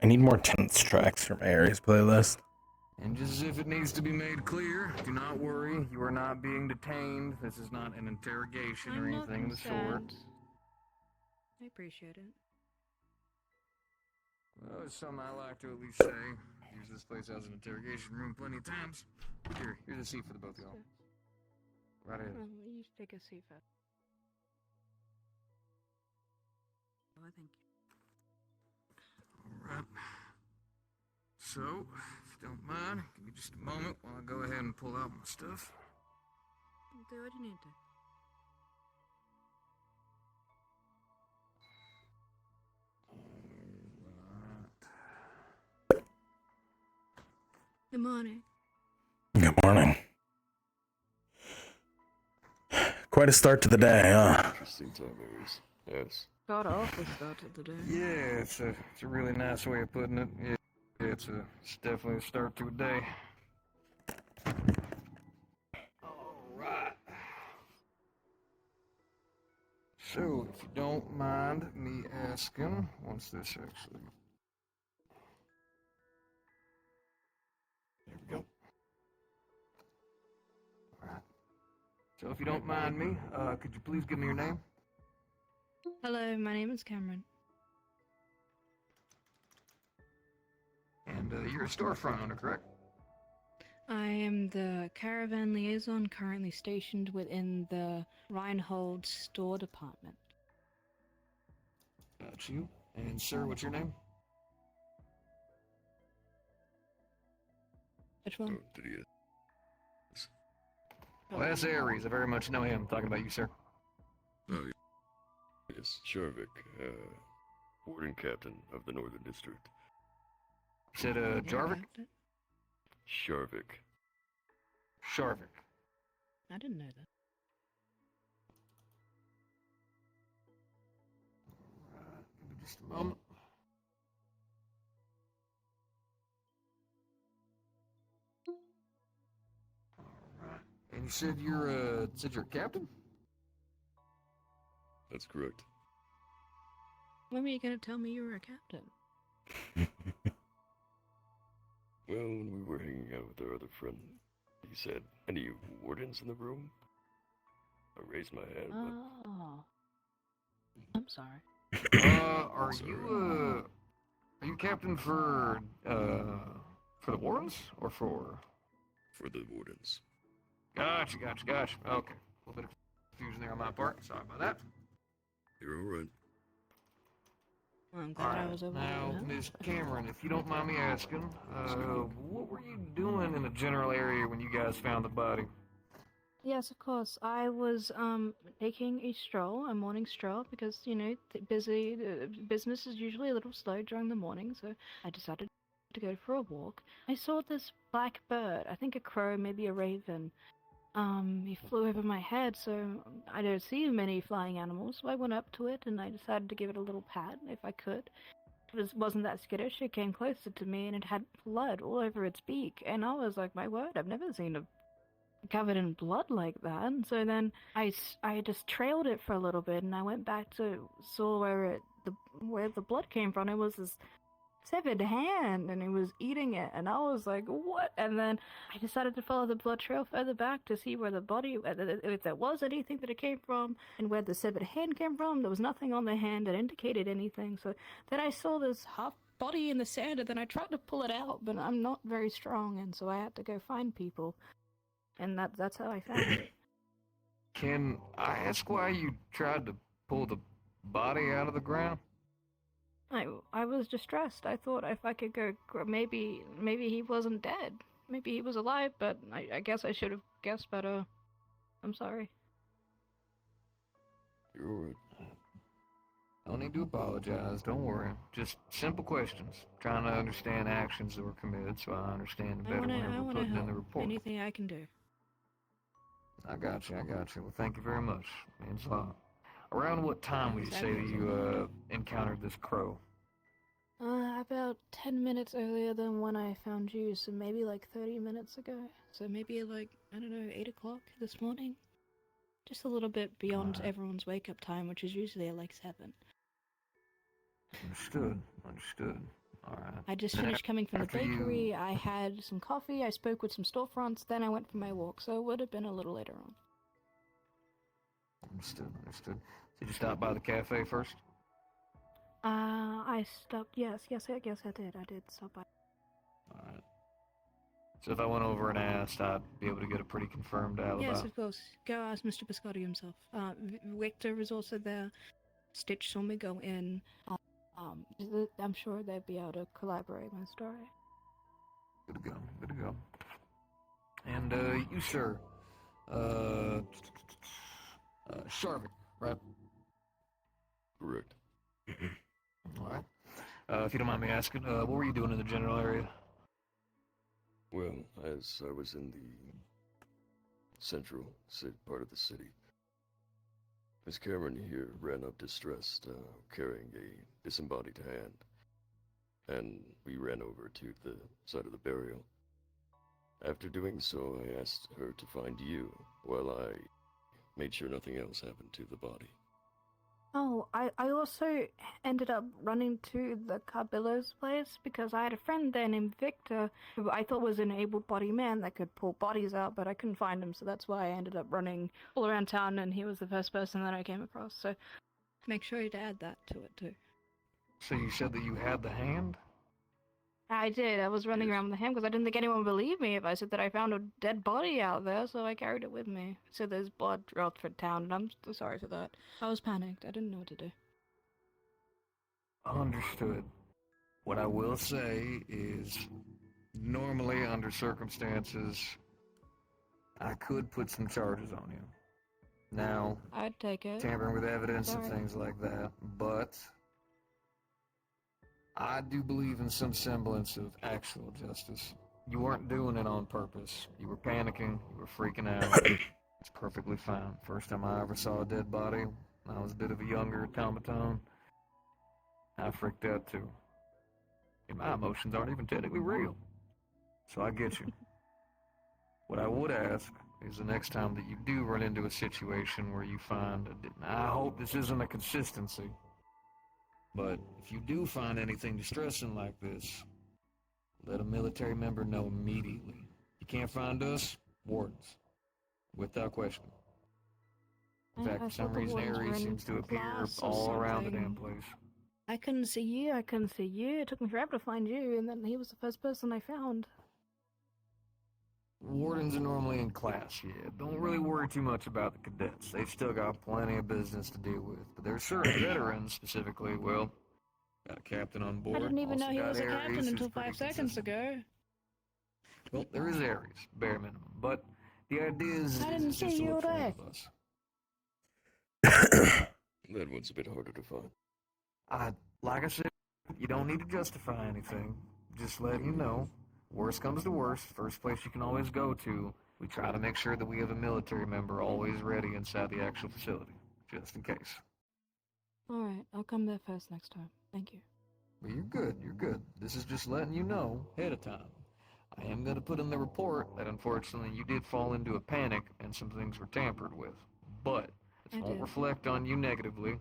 I need more tense tracks from Aries playlist. And just as if it needs to be made clear, do not worry, you are not being detained. This is not an interrogation or I'm not anything of the sort. concerned. I appreciate it. Well, it's something I like to at least say. Use this place as an interrogation room plenty of times. Here's a seat for the both of y'all. Right ahead. Oh, you take a seat first. Oh, thank you. Alright. So, if you don't mind, give me just a moment while I go ahead and pull out my stuff. Do what you need to. Good morning. Good morning. Quite a start to the day, huh? Interesting time, Aries. Yes. Got off the start of the day. Yeah, it's a really nice way of putting it. Yeah, it's definitely a start to a day. Alright. So, if you don't mind me asking, once this actually... There we go. Alright. So, if you don't mind me, could you please give me your name? Hello, my name is Cameron. And you're a storefront owner, correct? I am the caravan liaison currently stationed within the Reinhold store department. Got you. And sir, what's your name? Which one? Oh, did he? Well, that's Aries. I very much know him. Talking about you, sir. Oh, yes. Sharvik, warden captain of the Northern District. You said, Jarvik? Sharvik. Sharvik. I didn't know that. Give me just a moment. Alright. And you said you're a captain? That's correct. When were you gonna tell me you were a captain? Well, when we were hanging out with our other friend, he said, "Any wardens in the room?" I raised my hand, but... Oh. I'm sorry. Are you captain for the wardens, or for... For the wardens. Gotcha. Okay. A little bit of confusion there on my part. Sorry about that. You're alright. Well, I'm glad I was over Now, there. Miss Cameron, if you don't mind me asking, what were you doing doing in the general area when you guys found the body? Yes, of course. I was taking a stroll, a morning stroll, because business is usually a little slow during the morning, so I decided to go for a walk. I saw this black bird, I think a crow, maybe a raven. He flew over my head, so I don't see many flying animals, so I went up to it and I decided to give it a little pat if I could. It wasn't that skittish, it came closer to me and it had blood all over its beak, and I was like, my word, I've never seen a covered in blood like that. And so then I just trailed it for a little bit, and I went back to saw where the blood came from. It was this severed hand, and it was eating it, and I was like, what? And then I decided to follow the blood trail further back to see where the body, if there was anything that it came from, and where the severed hand came from. There was nothing on the hand that indicated anything. So then I saw this half body in the sand, and then I tried to pull it out, but I'm not very strong, and so I had to go find people. And that's how I found it. Can I ask why you tried to pull the body out of the ground? I was distressed. I thought if I could go, maybe he wasn't dead. Maybe he was alive, but I guess I should have guessed better. I'm sorry. You're right. No need to apologize, don't worry. Just simple questions. Trying to understand actions that were committed so I understand better whenever we're putting in the report. Anything I can do. I got you. Well, thank you very much. Means a lot. Around what time would you say that you encountered this crow? About 10 minutes earlier than when I found you, so maybe like 30 minutes ago. So maybe like, I don't know, 8 o'clock this morning? Just a little bit beyond everyone's wake-up time, which is usually at like 7. Understood. Alright. I just finished coming from the bakery, I had some coffee, I spoke with some storefronts, then I went for my walk, so it would have been a little later on. Understood. Did you stop by the cafe first? I stopped, yes, I guess I did. I did stop by. Alright. So if I went over and asked, I'd be able to get a pretty confirmed alibi? Yes, of course. Go ask Mr. Biscotti himself. Victor was also there. Stitch saw me go in. I'm sure they'd be able to collaborate my story. Good to go. And, you, sir, Sharvik, right? Correct. Alright. If you don't mind me asking, what were you doing in the general area? Well, as I was in the central part of the city, Miss Cameron here ran up distressed, carrying a disembodied hand, and we ran over to the site of the burial. After doing so, I asked her to find you, while I made sure nothing else happened to the body. Oh, I also ended up running to the Carbillo's place because I had a friend there named Victor who I thought was an able-bodied man that could pull bodies out, but I couldn't find him, so that's why I ended up running all around town, and he was the first person that I came across, so make sure to add that to it, too. So you said that you had the hand? I did. I was running around with him because I didn't think anyone would believe me if I said that I found a dead body out there, so I carried it with me. So there's blood throughout for town, and I'm so sorry for that. I was panicked. I didn't know what to do. Understood. What I will say is, normally under circumstances, I could put some charges on you. Now, I'd take it. Tampering with evidence and Sorry. things like that, but I do believe in some semblance of actual justice. You weren't doing it on purpose. You were panicking, you were freaking out. It's perfectly fine. First time I ever saw a dead body, I was a bit of a younger automaton. I freaked out too. And my emotions aren't even technically real. So I get you. What I would ask is the next time that you do run into a situation where you find I hope this isn't a consistency, but if you do find anything distressing like this, let a military member know immediately. You can't find us, wardens. Without question. In fact, for some reason, Ares seems to appear all around the damn place. I couldn't see you. It took me forever to find you, and then he was the first person I found. Wardens are normally in class, yeah. Don't really worry too much about the cadets. They've still got plenty of business to deal with. But there's certain veterans, specifically, well, got a captain on board. I didn't even know he was a Ares, captain who's until pretty 5 seconds consistent. ago. Well, there is areas, bare minimum. But the idea is, I didn't is just see to you look for one there. of us. That one's a bit harder to find. Like I said, you don't need to justify anything. Just letting you know. Worst comes to worst, first place you can always go to. We try to make sure that we have a military member always ready inside the actual facility, just in case. Alright, I'll come there first next time. Thank you. But you're good, you're good. This is just letting you know ahead of time. I am going to put in the report that unfortunately you did fall into a panic and some things were tampered with. But it won't reflect on you negatively.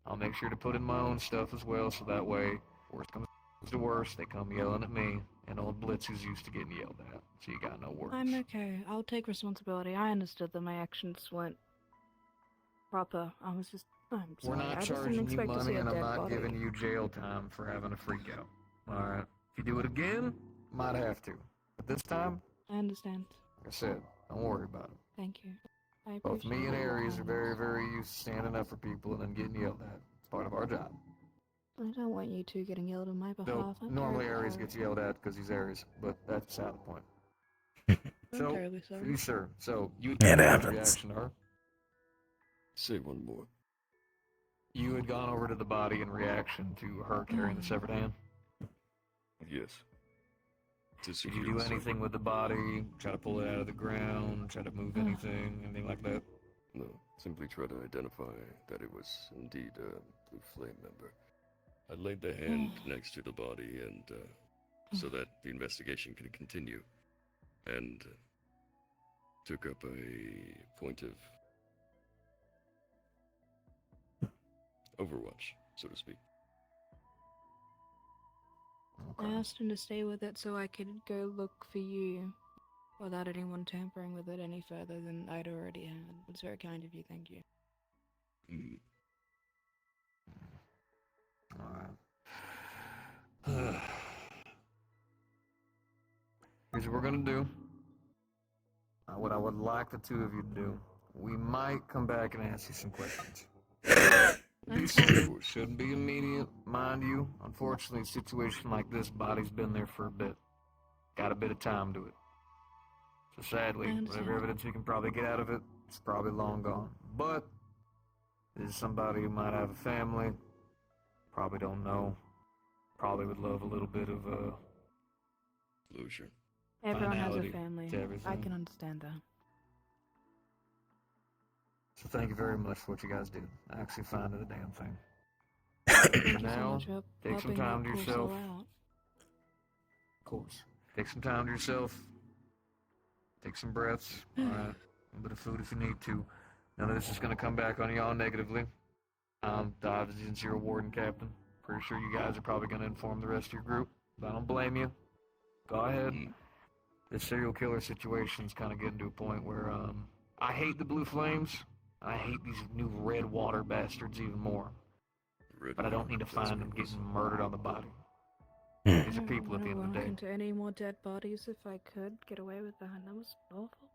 I'll make sure to put in my own stuff as well, so that way, worst comes to worst, they come yelling at me, and old Blitz is used to getting yelled at, so you got no worries. I'm okay. I'll take responsibility. I understood that my actions weren't proper. I'm sorry. We're not I just charging didn't you expect to see money, a and I'm dead not body. giving you jail time for having a freak out. Alright? If you do it again, might have to. But this time, I understand. like I said, don't worry about it. Thank you. I Both appreciate me and your Aries are kindness. very, very used to standing up for people and then getting yelled at. It's part of our job. I don't want you two getting yelled on my So, behalf. I'm normally terribly Aries sorry. gets yelled at because he's Aries, but that's beside the point. I'm terribly sorry. For you, sir, so you It had happens. reaction to her. Say one more. You had gone over to the body in reaction to her carrying the severed hand. Yes. Did you do anything with the body? Try to pull it out of the ground? Try to move anything like that? No, simply try to identify that it was indeed a Blue Flame member. I laid the hand next to the body and so that the investigation could continue, and took up a point of overwatch, so to speak. I asked him to stay with it so I could go look for you without anyone tampering with it any further than I'd already had. It's very kind of you, thank you. Alright. Here's what we're gonna do. What I would like the two of you to do. We might come back and ask you some questions. Shouldn't be immediate, mind you. Unfortunately, a situation like this, body's been there for a bit. Got a bit of time to it. So sadly, whatever evidence we can probably get out of it, it's probably long gone. But, this is somebody who might have a family, probably don't know, probably would love a little bit of, closure. Everyone has a finality family. to everything. I can understand that. So thank you very much for what you guys did. I actually found the damn thing. Thank you so Now, much for take some helping time to that poor yourself. soul out. Of course. Take some time to yourself. Take some breaths. Alright. A little bit of food if you need to. None of this is going to come back on y'all negatively. Dives your warden captain. Pretty sure you guys are probably going to inform the rest of your group. But I don't blame you. Go ahead. This serial killer situation's kind of getting to a point where, I hate the blue flames. I hate these new red water bastards even more. But I don't need to find them getting murdered on the body. These are people at the end of the day. Into any more dead bodies if I could get away with that. That was awful.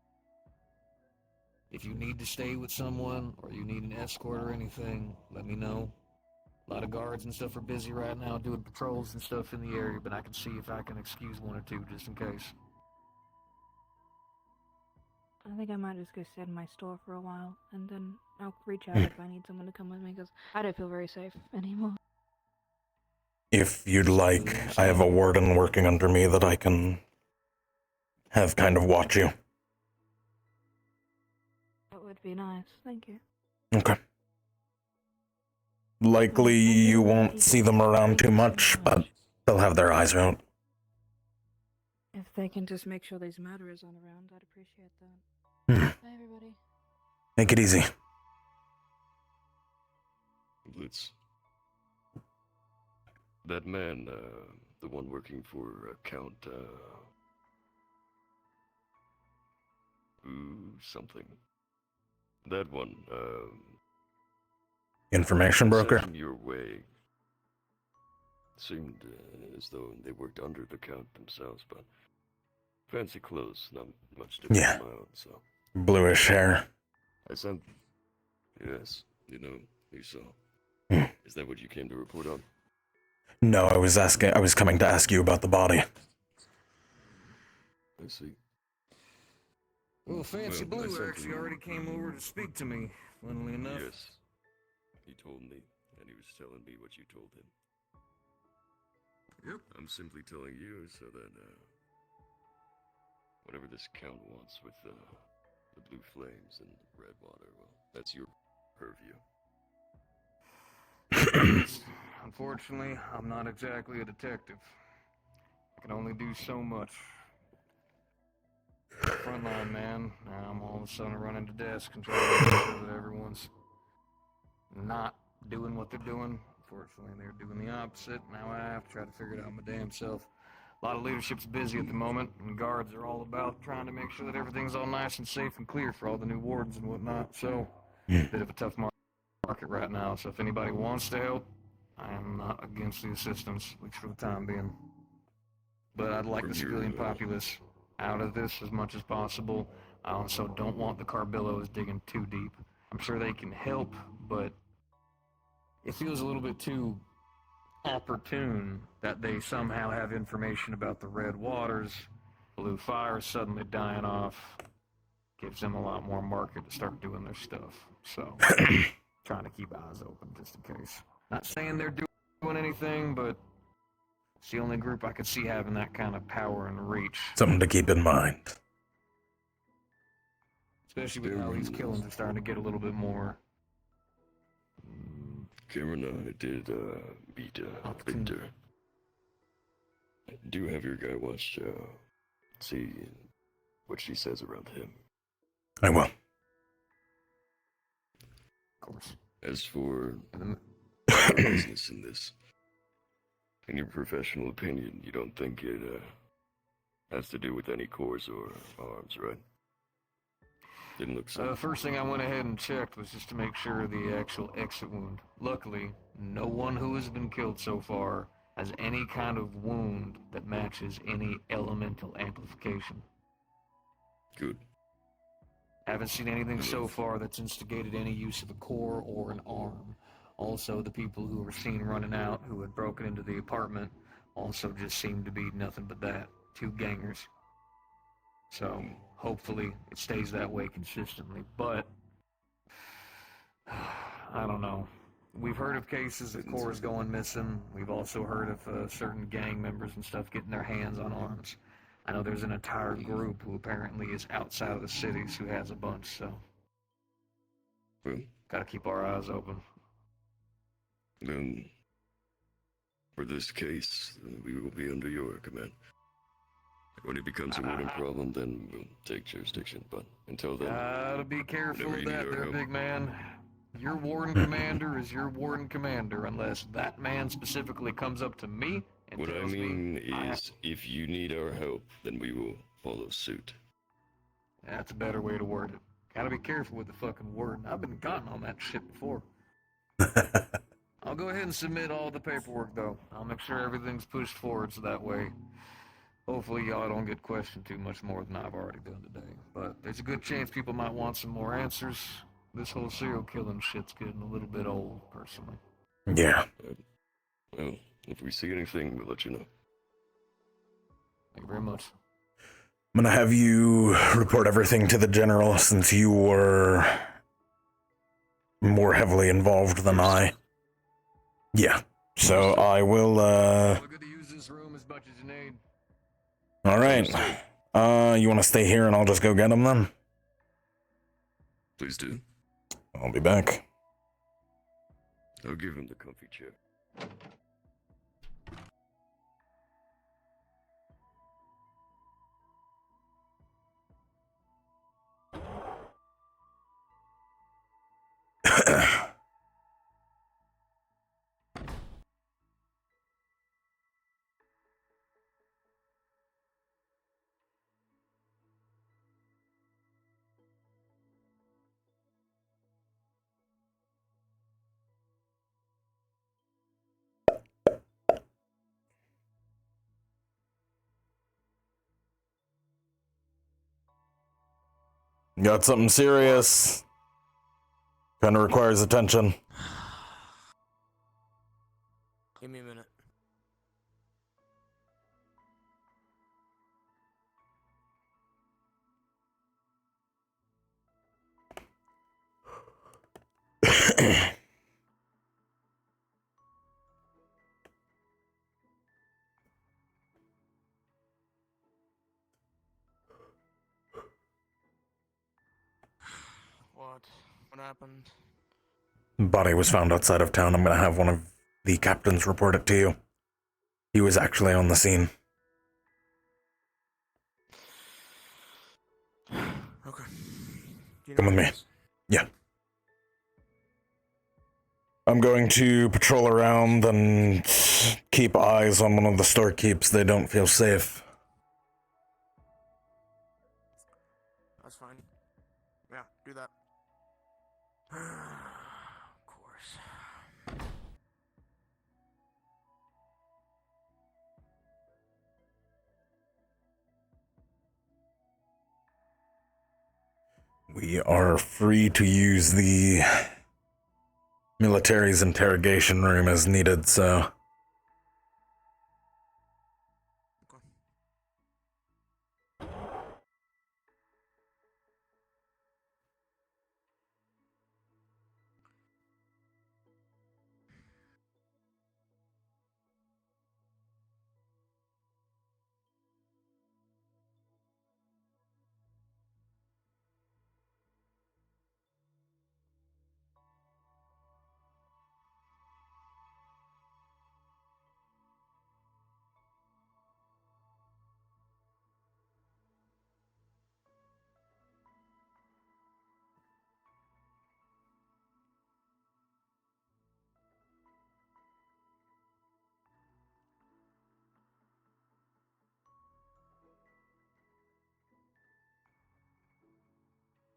If you need to stay with someone, or you need an escort or anything, let me know. A lot of guards and stuff are busy right now doing patrols and stuff in the area, but I can see if I can excuse one or two just in case. I think I might just go sit in my store for a while, and then I'll reach out if I need someone to come with me, because I don't feel very safe anymore. If you'd like, I have a warden working under me that I can have kind of watch you. That would be nice. Thank you. Okay. Likely you won't see them around too much, but they'll have their eyes out. If they can just make sure these murderers aren't around, I'd appreciate that. Bye, everybody. Make it easy. Blitz. That man, the one working for Count, something. That one, Information broker? sent him your way. Seemed as though they worked under the Count themselves, but fancy clothes, not much different Yeah. from my own, so. Bluish hair. I sent. Yes, you saw. Is that what you came to report on? No, I was coming to ask you about the body. I see. Well, Fancy Well, I Blue sent actually him- already came over to speak to me, funnily enough. Yes. He told me, and he was telling me what you told him. Yep. I'm simply telling you so that, whatever this count wants with, the blue flames and red water, well, that's your purview. Unfortunately, I'm not exactly a detective. I can only do so much. Frontline man, now I'm all of a sudden running to desk and trying to make sure that everyone's not doing what they're doing. Unfortunately, they're doing the opposite. Now I have to try to figure it out my damn self. A lot of leadership's busy at the moment, and guards are all about trying to make sure that everything's all nice and safe and clear for all the new wardens and whatnot. So, bit of a tough market right now. So if anybody wants to help, I am not against the assistance, at least for the time being. But I'd like the civilian populace out of this as much as possible. I also don't want the Carbillos digging too deep. I'm sure they can help, but it feels a little bit too opportune that they somehow have information about the red waters, blue fires suddenly dying off. Gives them a lot more market to start doing their stuff. So, trying to keep eyes open just in case. Not saying they're doing anything, but it's the only group I could see having that kind of power and reach. Something to keep in mind. Especially with how these killings are starting to get a little bit more. Cameron, I did, meet, Victor. Do have your guy watch, see what she says around him. I will. Of course. As for business in this, in your professional opinion, you don't think it, has to do with any cores or arms, right? Didn't look so. First thing I went ahead and checked was just to make sure the actual exit wound. Luckily, no one who has been killed so far has any kind of wound that matches any elemental amplification. Good. Haven't seen anything so far that's instigated any use of a core or an arm. Also, the people who were seen running out, who had broken into the apartment, also just seemed to be nothing but that. 2 gangers. So, hopefully, it stays that way consistently. But, I don't know. We've heard of cases of cores going missing. We've also heard of certain gang members and stuff getting their hands on arms. I know there's an entire group who apparently is outside of the cities who has a bunch, so gotta keep our eyes open. Then, for this case, we will be under your command. When it becomes a warning problem, then we'll take jurisdiction. But until then, Gotta be careful whenever of you need that our there, help. big man. Your warden commander is your warden commander, unless that man specifically comes up to me and What I tells mean me is, if you need our help, then we will follow suit. That's a better way to word it. Gotta be careful with the fucking word. I've been gotten on that shit before. I'll go ahead and submit all the paperwork, though. I'll make sure everything's pushed forward so that way, hopefully y'all don't get questioned too much more than I've already done today. But there's a good chance people might want some more answers. This whole serial killing shit's getting a little bit old, personally. Yeah. Well, if we see anything, we'll let you know. Thank you very much. I'm gonna have you report everything to the general since you were more heavily involved than I. Yeah. So I will, We're good to use this room as much as you need. Alright. You wanna stay here and I'll just go get him then? Please do. I'll be back. I'll give him the comfy chair. Got something serious. Kinda requires attention. Give me a minute. What? What happened? Body was found outside of town. I'm gonna have one of the captains report it to you. He was actually on the scene. Okay. Come with me. Yeah. I'm going to patrol around and keep eyes on one of the storekeeps. They don't feel safe. That's fine. Yeah, do that. Of course. We are free to use the military's interrogation room as needed, so...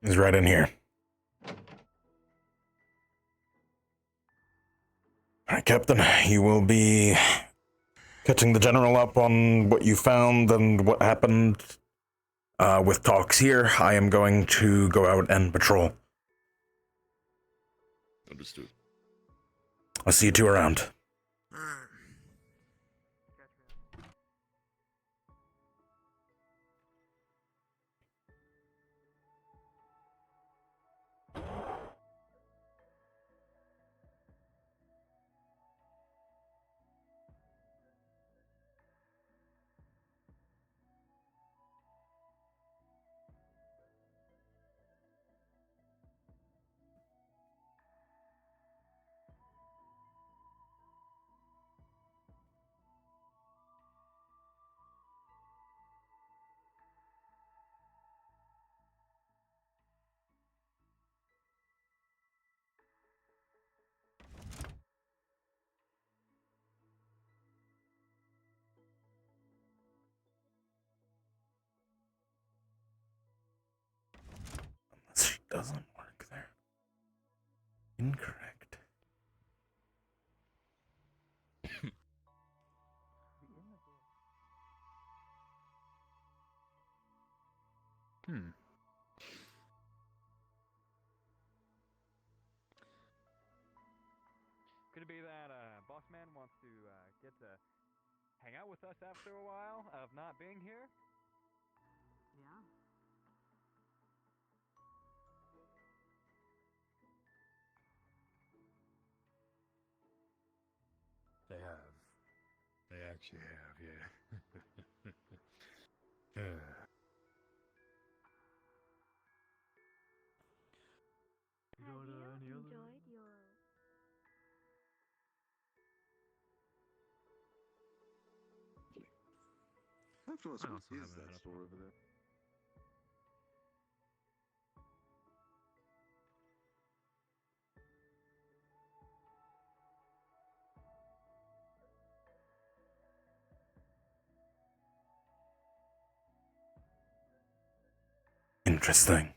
He's right in here. Alright, Captain, you will be catching the General up on what you found and what happened with talks here. I am going to go out and patrol. Understood. I'll see you two around. She doesn't work there. Incorrect. Could it be that boss man wants to get to hang out with us after a while of not being here? Yeah. They have. They actually have, yeah. You got any other? I have to ask, I what also is haven't that had a store over there? Interesting.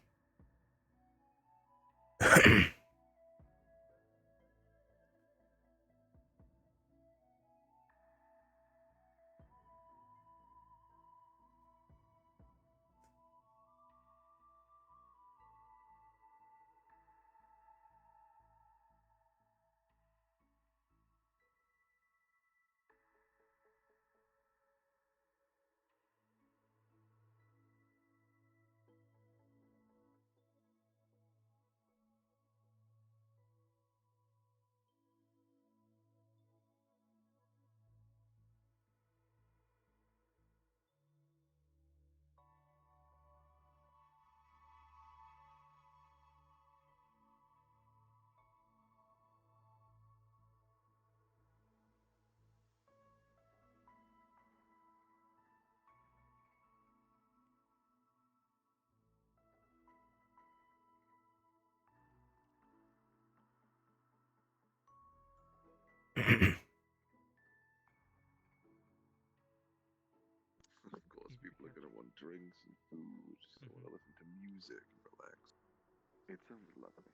Of course, people are gonna want drinks and food, just want to listen to music and relax. It sounds lovely.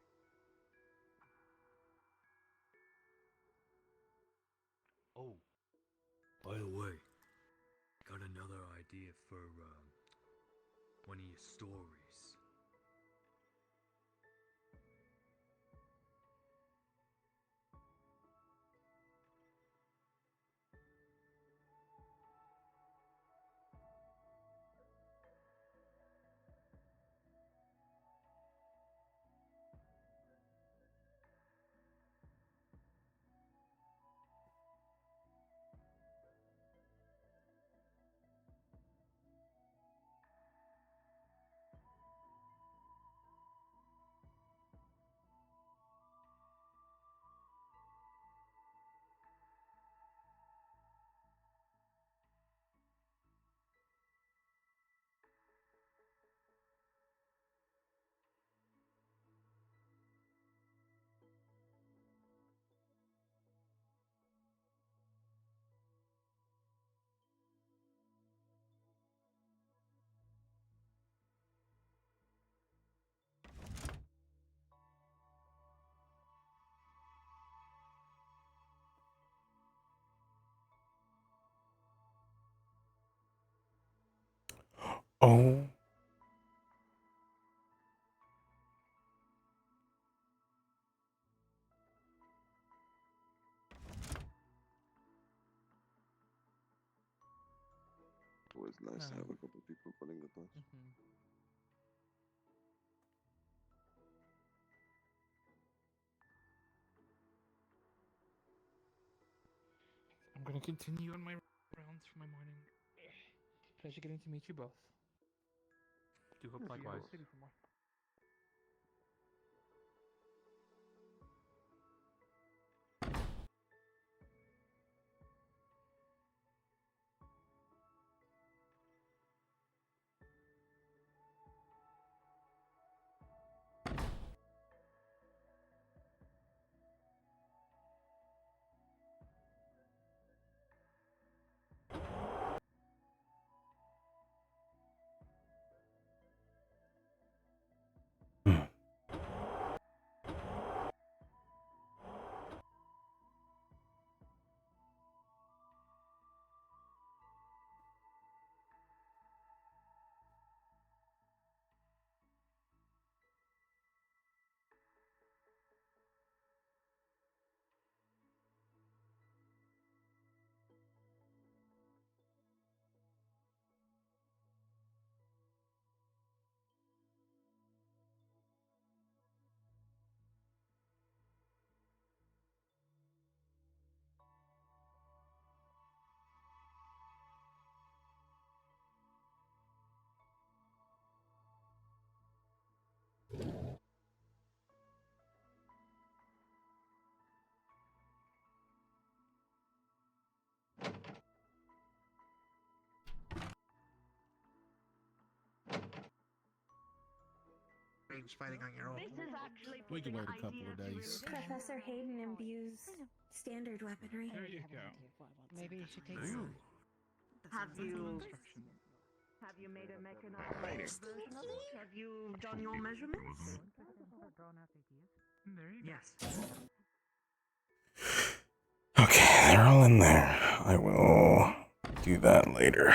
Oh, by the way, got another idea for one of your stories. Oh. Always nice to have a couple of people running the bus. I'm gonna continue on my rounds for my morning. Pleasure getting to meet you both. Do hope likewise. Fighting on your own. This is actually We can putting wait a couple of ideas days. really Professor Hayden imbues standard weaponry. There you go. Maybe you should take Damn. Have you made a mechanized version of it? Have you done your measurements? There you go. Yes. Okay, they're all in there. I will do that later.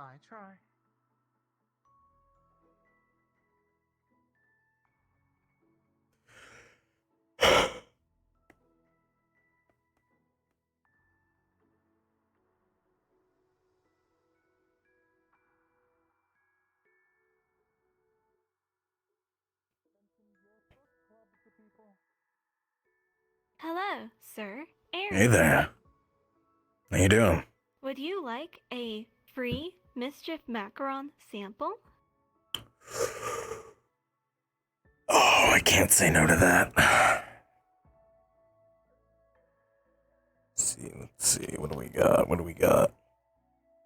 I try. Hello, sir. Aaron. Hey there. How you doing? Would you like a free Mischief Macaron sample? Oh, I can't say no to that. Let's see. What do we got? What do we got?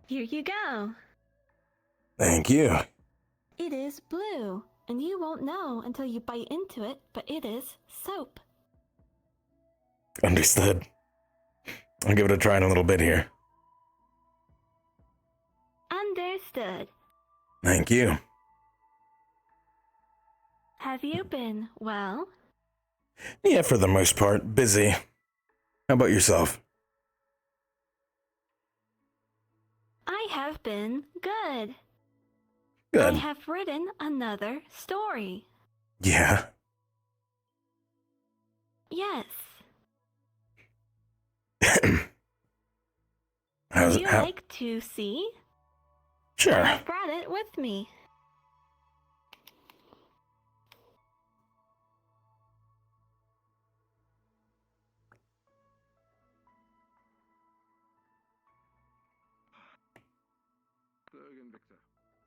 Here you go. Thank you. It is blue, and you won't know until you bite into it, but it is soap. Understood. I'll give it a try in a little bit here. Understood. Thank you. Have you been well? Yeah, for the most part. Busy. How about yourself? I have been good. Good. I have written another story. Yeah. Yes. How's Would you how? like to see? Sure. I've brought it with me.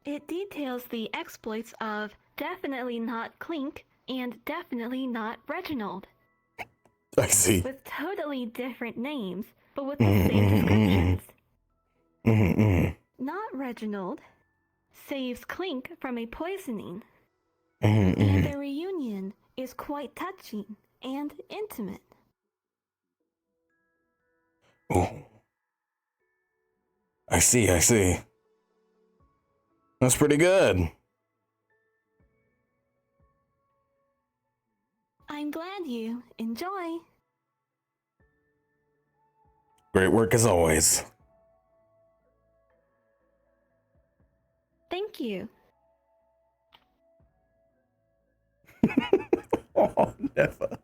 It details the exploits of Definitely Not Clink and Definitely Not Reginald. I see. With totally different names, but with the same descriptions. Not Reginald saves Clink from a poisoning, and their reunion is quite touching and intimate. Oh. I see, I see. That's pretty good. I'm glad you enjoy. Great work as always. Thank you. Oh, never.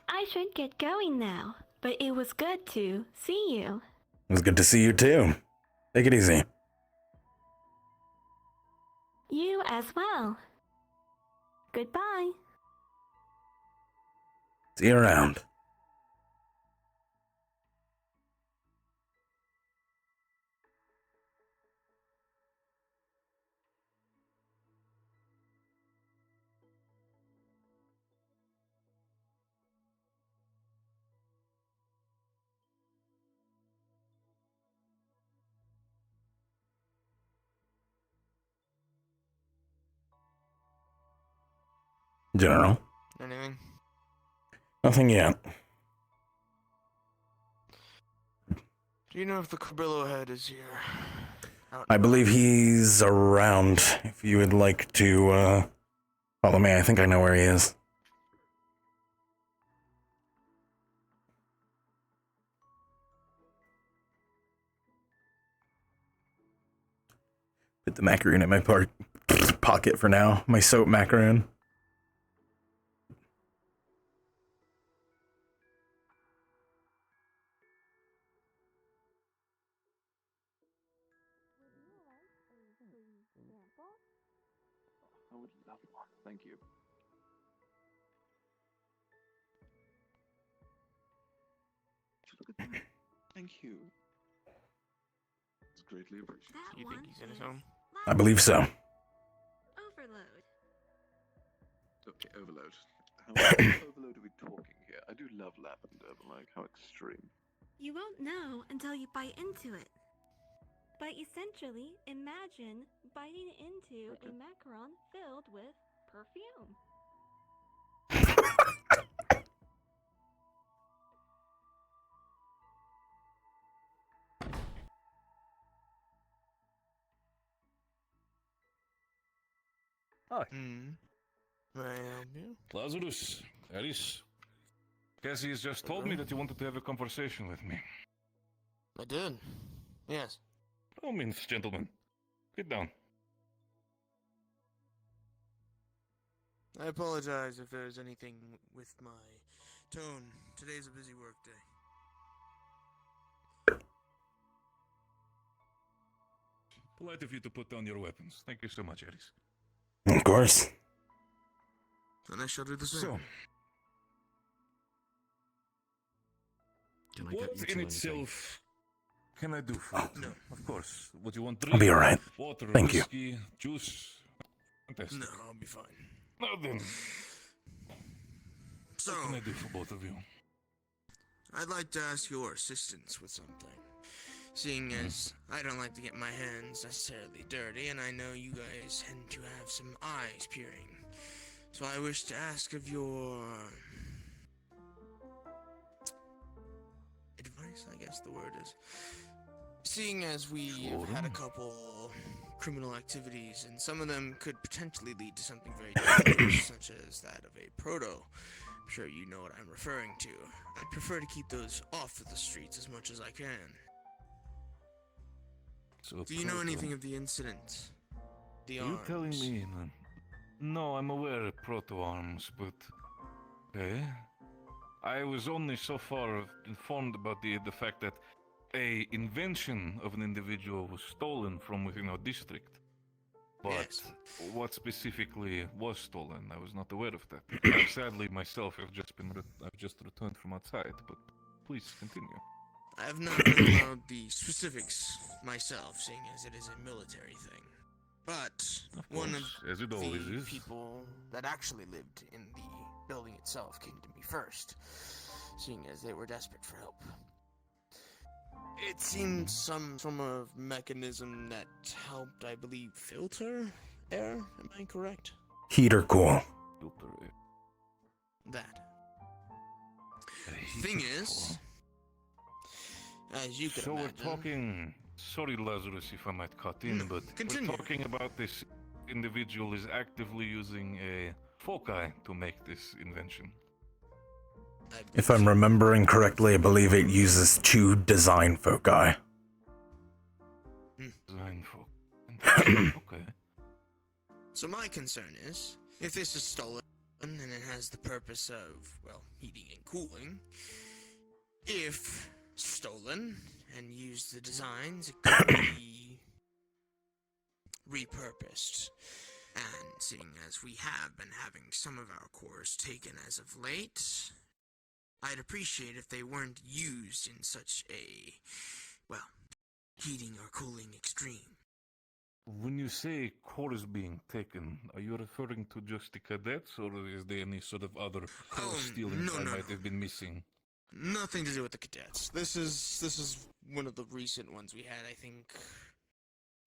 I should get going now, but it was good to see you. It was good to see you too. Take it easy. You as well. Goodbye. See you around. General. Anything? Nothing yet. Do you know if the Carbillo head is here? I believe he's around. If you would like to follow me, I think I know where he is. Put the macaroon in my pocket for now. My soap macaroon. I would love one. Thank you. Look at that. Thank you. It's greatly appreciated. Do you think he's in his home? I believe so. Overload. Okay, overload. How much overload are we talking here? I do love lavender, but like, how extreme. You won't know until you bite into it. But essentially, imagine biting into a macaron filled with perfume. Oh. May I help you? Lazarus, Aris. Cassie has just told me that you wanted to have a conversation with me. I did. Yes. all means, gentlemen, get down. I apologize if there's anything with my tone. Today's a busy work day. Polite of you to put down your weapons. Thank you so much, Ares. Of course. And I shall do the same. So, Can I what get you to in anything? itself can I do for you? No. Of course. Would you want I'll drink? be alright. Water, Thank you. whiskey, juice? Fantastic. No, I'll be fine. Now then, So, what can I do for both of you? I'd like to ask your assistance with something. Seeing as I don't like to get my hands necessarily dirty, and I know you guys tend to have some eyes peering. So I wish to ask of your advice, I guess the word is. Seeing as we've had a couple criminal activities, and some of them could potentially lead to something very dangerous, such as that of a proto. I'm sure you know what I'm referring to. I'd prefer to keep those off of the streets as much as I can. So Do you know proto. anything of the incident? The Are you arms? telling me? No, I'm aware of proto arms, but okay. I was only so far informed about the fact that a invention of an individual was stolen from within our district. But Yes. what specifically was stolen? I was not aware of that. Sadly, myself, I've just returned from outside. But please continue. I have not known about the specifics myself, seeing as it is a military thing. But one of As it always the is. people that actually lived in the building itself came to me first, seeing as they were desperate for help. It seemed some form of mechanism that helped, I believe, filter air. Am I correct? Heater cool. Filter air. That. Thing is, as you can So imagine, we're talking. Sorry, Lazarus, if I might cut in, No, but continue. we're talking about this individual is actively using a foci to make this invention. If I'm remembering correctly, I believe it uses 2 design foci. Design foci. Okay. So my concern is, if this is stolen and it has the purpose of, well, heating and cooling, if stolen and used the designs, it could be repurposed. And seeing as we have been having some of our cores taken as of late, I'd appreciate if they weren't used in such a, well, heating or cooling extreme. When you say core is being taken, are you referring to just the cadets, or is there any sort of other core stealing no, I no, might have been missing? Nothing to do with the cadets. This is one of the recent ones we had, I think.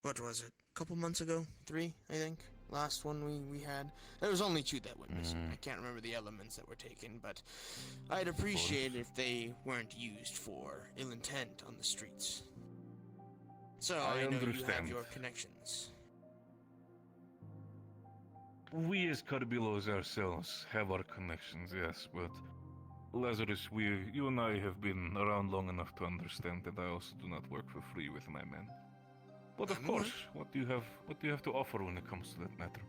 What was it? A couple months ago? 3, I think. Last one we had. There was only 2 that went missing. I can't remember the elements that were taken, but I'd appreciate if they weren't used for ill intent on the streets. So I know you have understand. your connections. We as Carbillos ourselves have our connections, yes, but Lazarus, you and I have been around long enough to understand that I also do not work for free with my men. But of course, what do you have to offer when it comes to that matter?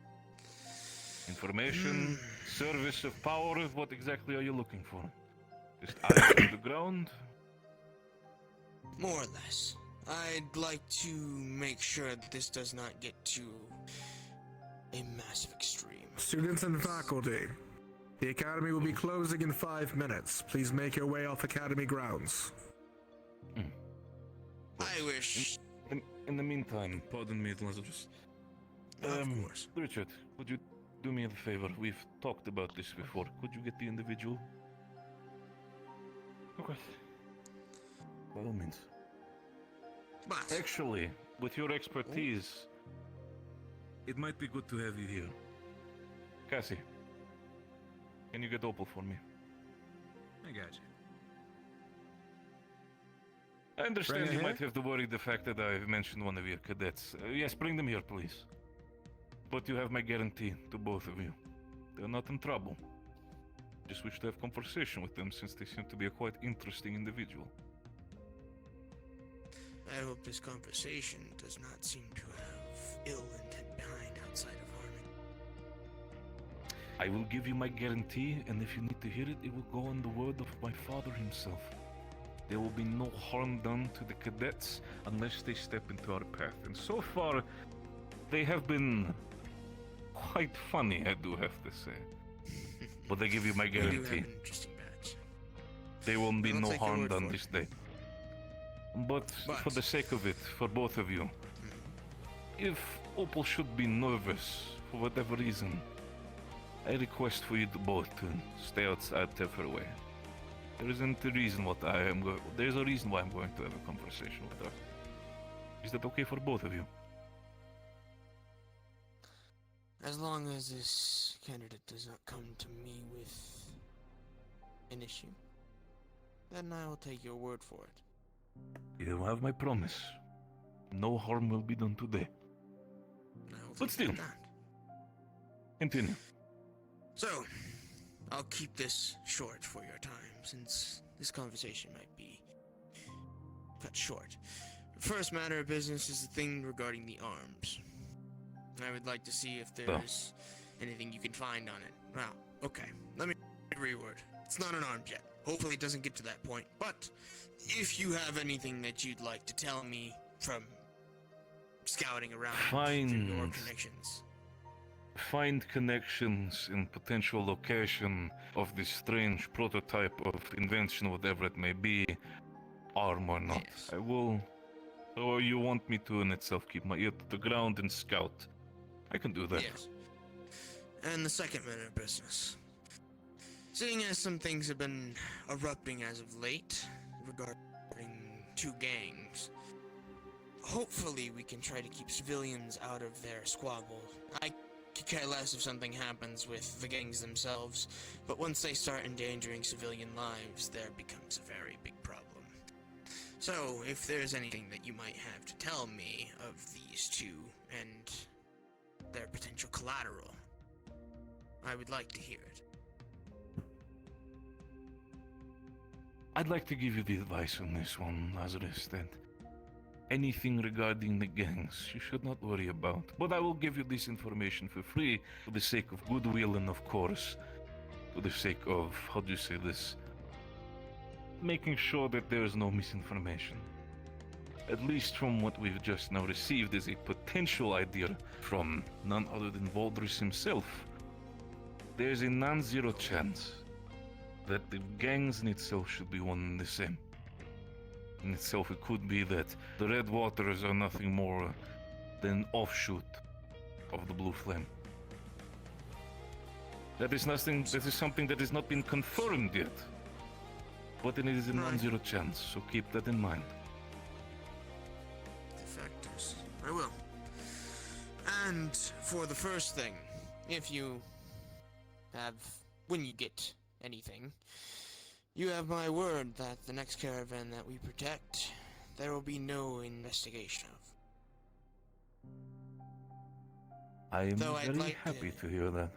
Information, service of power, what exactly are you looking for? Just eyes on the ground? More or less. I'd like to make sure that this does not get to a massive extreme. Students and faculty, the academy will be closing in 5 minutes. Please make your way off academy grounds. I wish. In the meantime, pardon me, Lazarus. Of course. Richard, would you do me a favor? We've talked about this before. Could you get the individual? Okay. By all means. But actually, with your expertise, it might be good to have you here. Cassie, can you get Opal for me? I got you. I understand Bring you her might here? have to worry the fact that I've mentioned one of your cadets. Yes, bring them here, please. But you have my guarantee to both of you. They're not in trouble. Just wish to have conversation with them since they seem to be a quite interesting individual. I hope this conversation does not seem to have ill intent behind outside of harming. I will give you my guarantee, and if you need to hear it, it will go on the word of my father himself. There will be no harm done to the cadets unless they step into our path. And so far, they have been quite funny, I do have to say. But I give you my We do have guarantee. an interesting badge. There will be I'll no take your harm word done for this it. day. But for the sake of it, for both of you, if Opal should be nervous for whatever reason, I request for you to both to stay outside Teffer Way. There isn't a reason there's a reason why I'm going to have a conversation with her. Is that okay for both of you? As long as this candidate does not come to me with an issue, then I will take your word for it. You have my promise. No harm will be done today. But still, continue. So, I'll keep this short for your time, since this conversation might be cut short. The first matter of business is the thing regarding the arms. I would like to see if there's anything you can find on it. Well, okay, let me reword. It's not unarmed yet. Hopefully it doesn't get to that point. But if you have anything that you'd like to tell me from scouting around through your connections. Find connections in potential location of this strange prototype of invention, whatever it may be, arm or not. Yes. I will. Or you want me to in itself keep my ear to the ground and scout? I can do that. Yes. And the second matter of business. Seeing as some things have been erupting as of late regarding two gangs, hopefully we can try to keep civilians out of their squabble. I could care less if something happens with the gangs themselves, but once they start endangering civilian lives, there becomes a very big problem. So, if there's anything that you might have to tell me of these two and their potential collateral, I would like to hear it. I'd like to give you the advice on this one, Lazarus, that anything regarding the gangs you should not worry about. But I will give you this information for free for the sake of goodwill and, of course, for the sake of, how do you say this, making sure that there is no misinformation. At least from what we've just now received is a potential idea from none other than Voldris himself. There's a non-zero chance that the gangs in itself should be one and the same. In itself, it could be that the Red Waters are nothing more than an offshoot of the Blue Flame. That is something that has not been confirmed yet. But it is a non-zero chance, so keep that in mind. The factors. I will. And for the first thing, if you have, when you get anything, you have my word that the next caravan that we protect, there will be no investigation of. I am Though I'd very like happy to hear that.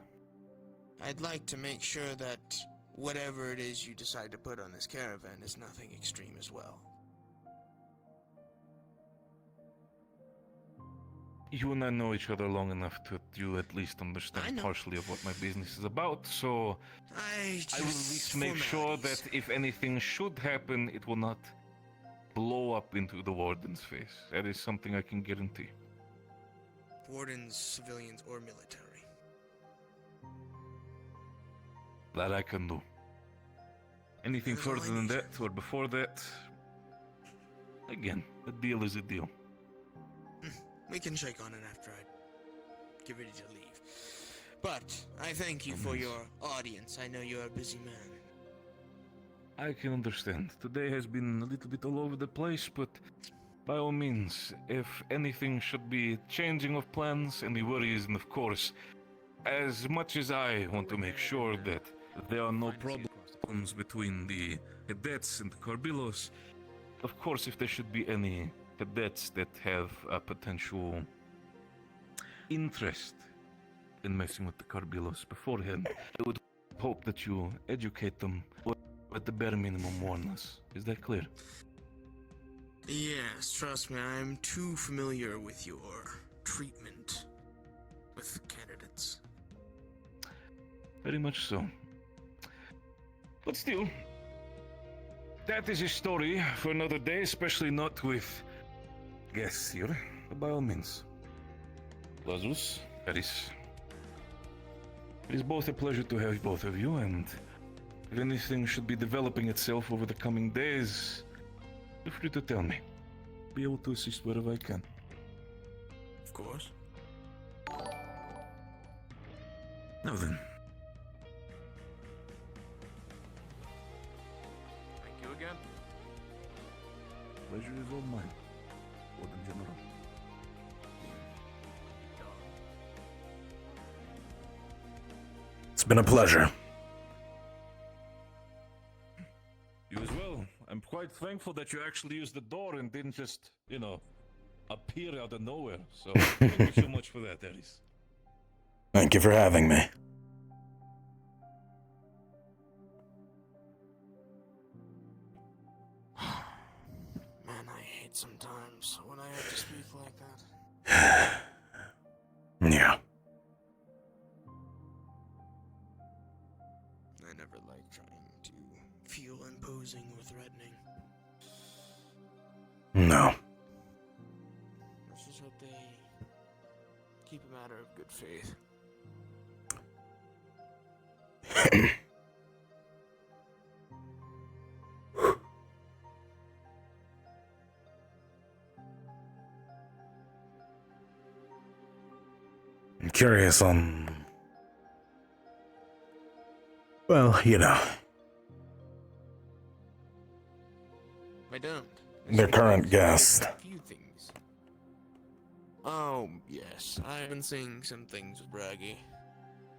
I'd like to make sure that whatever it is you decide to put on this caravan is nothing extreme as well. You and I know each other long enough to you at least understand partially of what my business is about, so I will at least make sure that if anything should happen, it will not blow up into the warden's face. That is something I can guarantee. Wardens, civilians, or military. That I can do. Anything further than that or before that, again, a deal is a deal. We can shake on it after I get ready to leave. But I thank you for your audience. I know you're a busy man. I can understand. Today has been a little bit all over the place, but by all means, if anything should be changing of plans, any worries, and of course, as much as I want to make sure that there are no problems between the cadets and the Carbilos, of course, if there should be any cadets that have a potential interest in messing with the Carbilos beforehand, I would hope that you educate them, or at the bare minimum warn us. Is that clear? Yes, trust me, I'm too familiar with your treatment with candidates. Very much so. But still, that is a story for another day, especially not with guests here. By all means. Lazarus, Harris. It is both a pleasure to have both of you, and if anything should be developing itself over the coming days, feel free to tell me. Be able to assist wherever I can. Of course. Now then. Thank you again. Pleasure is all mine, Warden General. It's been a pleasure. You as well. I'm quite thankful that you actually used the door and didn't just, appear out of nowhere. So, thank you so much for that, Aries. Thank you for having me. Man, I hate sometimes when I have to speak like that. Yeah. I never like trying to feel imposing or threatening. No. Let's just hope they keep a matter of good faith. I'm curious on... Well, I don't. their current guest. A few things. Oh, yes. I've been seeing some things with Braggy.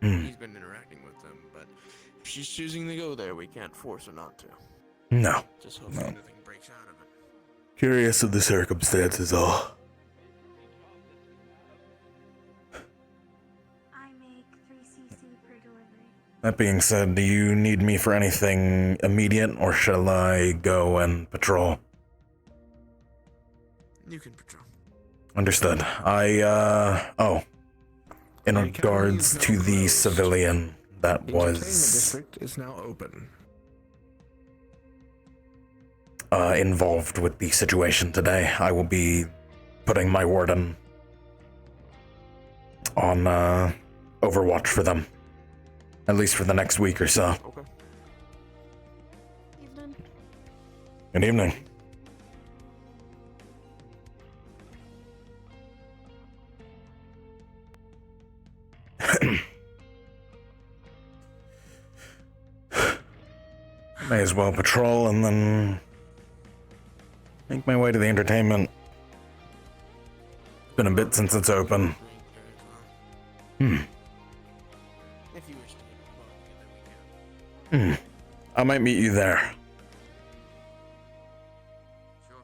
He's been interacting with them, but if she's choosing to go there, we can't force her not to. No. Just hopefully nothing breaks out of it. Curious of the circumstances, all. I make 3cc per delivery. That being said, do you need me for anything immediate, or shall I go and patrol? You can patrol. Understood. In regards to the civilian that Entertainment was district is now open. Involved with the situation today, I will be putting my warden on overwatch for them. At least for the next week or so. Okay. Evening. Good evening. May as well patrol and then make my way to the entertainment. Been a bit since it's open. If you wish to get involved together, we can. I might meet you there. Sure.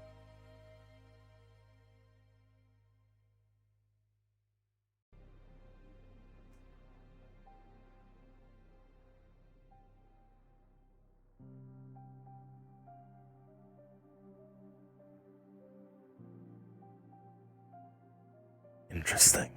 Interesting.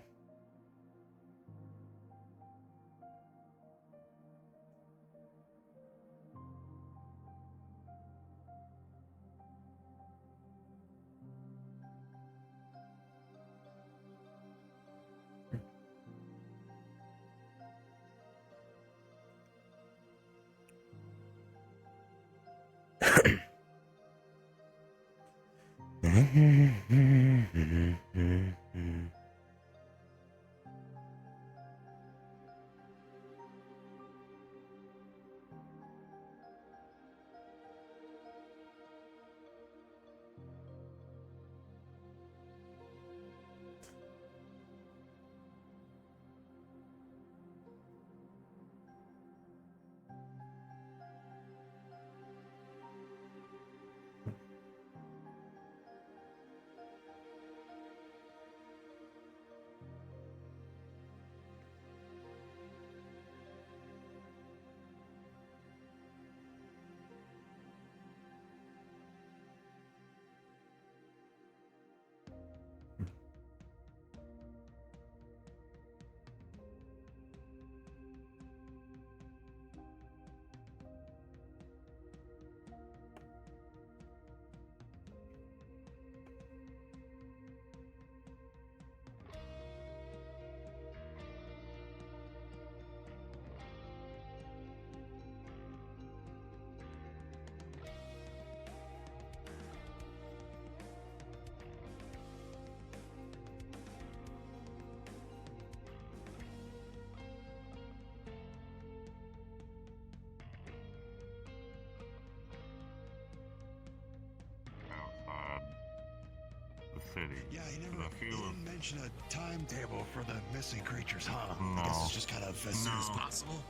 the city. Yeah, he never If you- didn't mention a timetable for the missing creatures, huh? No. I guess it's just kind of as soon as possible.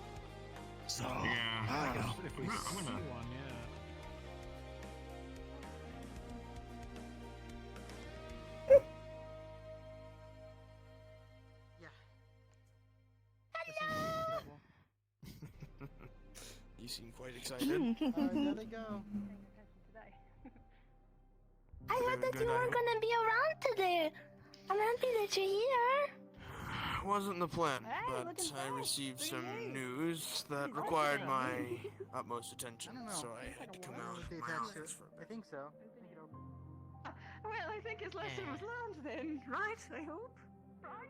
So, Yeah. I don't know. If we I'm see gonna- one, yeah. You seem quite excited. There they go. I heard that you weren't gonna be around today. I'm happy that you're here. Wasn't the plan, Hey, but looking I fresh. received Pretty some neat. news that Pretty required nice. my utmost attention, I don't know. so I had to come out of my office for a I think so. Well, I think his lesson was learned then, right? I hope. Right?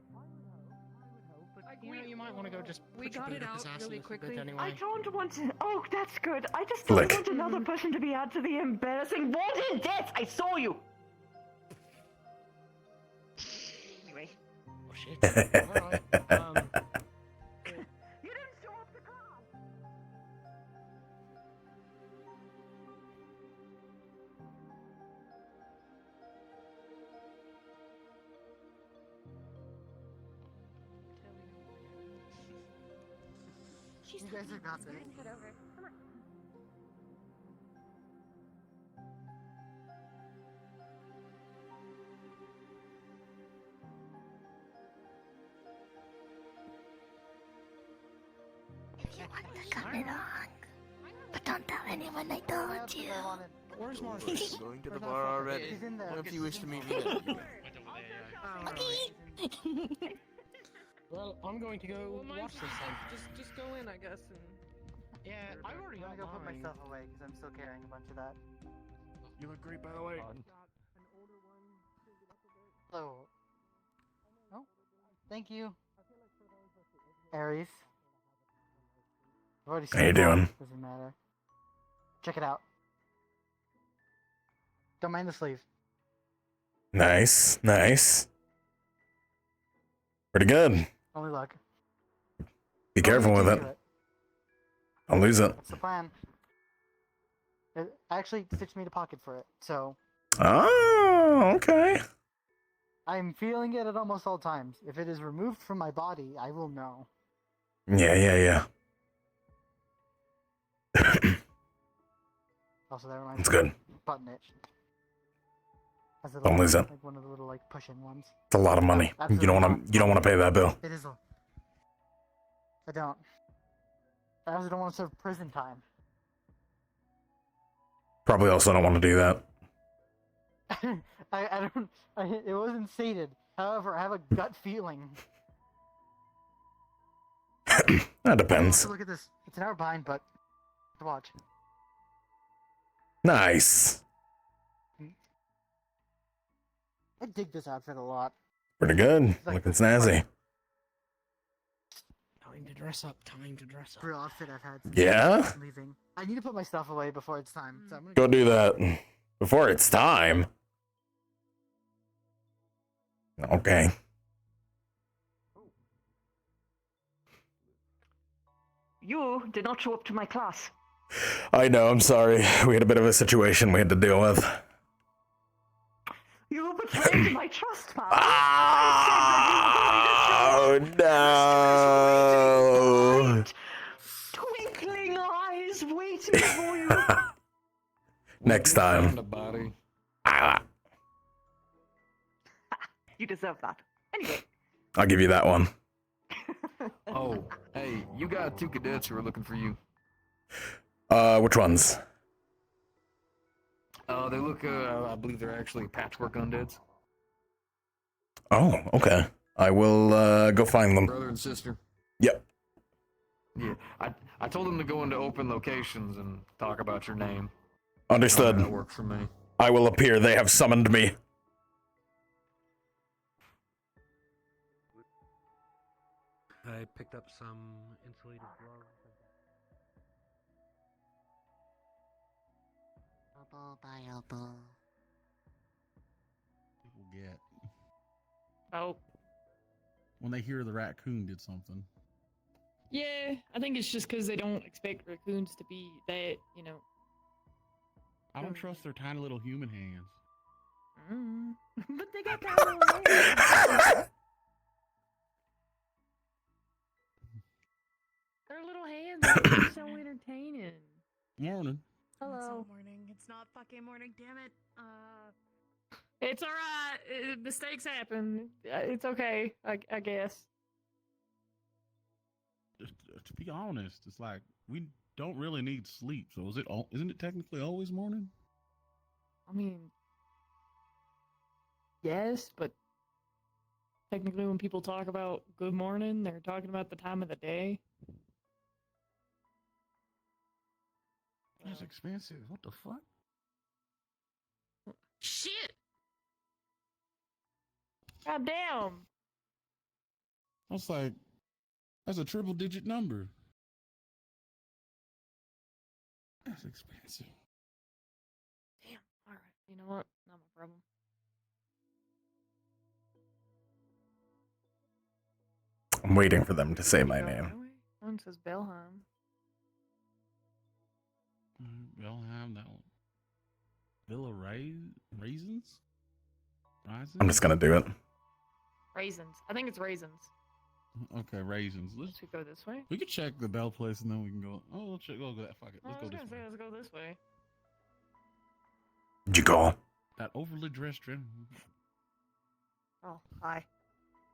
You know, you might want to go just we put your got boot it up his out ass a really little quickly. bit anyway. I don't want to. Oh, that's good. I just Flick. don't want another person to be added to the embarrassing wanted death. I saw you. Anyway. Oh shit. Alright. You didn't show up to class. She's You guys are not there. Get over. Come on. If you want to come along, but don't tell anyone I told you. Where's Marcus? We're going to the bar already. He's in there. If you wish to meet me there. Well, I'm going to go watch this then. Just go in, I guess. And... Yeah, I've already got I'm gonna go put mine. myself away because I'm still carrying a bunch of that. You look great, by the way. Hello. Oh, thank you. Aries. I've already How you seen it all. doing? Doesn't matter. Check it out. Don't mind the sleeve. Nice, nice. Pretty good. Only luck. Be careful with it. I'll lose it. That's the plan. It actually stitched me to pocket for it, so Oh, okay. I'm feeling it at almost all times. If it is removed from my body, I will know. Yeah. Also, that reminds That's me. good. Button itch. Has a Don't little- lose it. Like one of the little like push-in ones. It's a lot of money. You don't want to. You don't want to pay that bill. It is. I don't. I also don't want to serve prison time. Probably also don't want to do that. I don't. It wasn't stated. However, I have a gut feeling. That depends. Look at this. It's an hour behind, but to watch. Nice. I dig this outfit a lot. Pretty good. Looking snazzy. Time to dress up. Time to dress up. Real outfit I've had. Since Yeah? Leaving. I need to put my stuff away before it's time. So I'm gonna Go do that before it's time. Okay. You did not show up to my class. I know. I'm sorry. We had a bit of a situation we had to deal with. You betrayed my trust, man. Oh no! Twinkling eyes waiting for you. Next time. The body. You deserve that. Anyway. I'll give you that one. Oh, hey, you got 2 cadets who are looking for you. Which ones? They look, I believe they're actually patchwork undeads. Oh, okay. I will go find them. Brother and sister. Yep. Yeah, I told them to go into open locations and talk about your name. Understood. That worked for me. I will appear. They have summoned me. I picked up some insulated gloves. People get Oh. when they hear the raccoon did something. Yeah, I think it's just because they don't expect raccoons to be that, you know. I don't trust their tiny little human hands. But to get that little hair. Their little hands are so entertaining. Morning. It's Hello. not morning. It's not fucking morning. Damn it. It's alright. Mistakes happen. It's okay, I guess. To be honest, it's like we don't really need sleep. So isn't it technically always morning? I mean, yes, but technically when people talk about good morning, they're talking about the time of the day. That's expensive. What the fuck? Shit! God damn! That's a triple digit number. That's expensive. Damn. Alright. You know what? Not my problem. I'm waiting for them to say my name. One says Belheim. Belheim, that one. Villa Raisins? I'm just gonna do it. Raisins. I think it's raisins. Okay, raisins. Let's go this way. We could check the Bell place and then we can go. Oh, let's check. Go that. Fuck it. Let's go this way. Let's go this way. Did you call? That overly dressed gentleman. Oh, hi.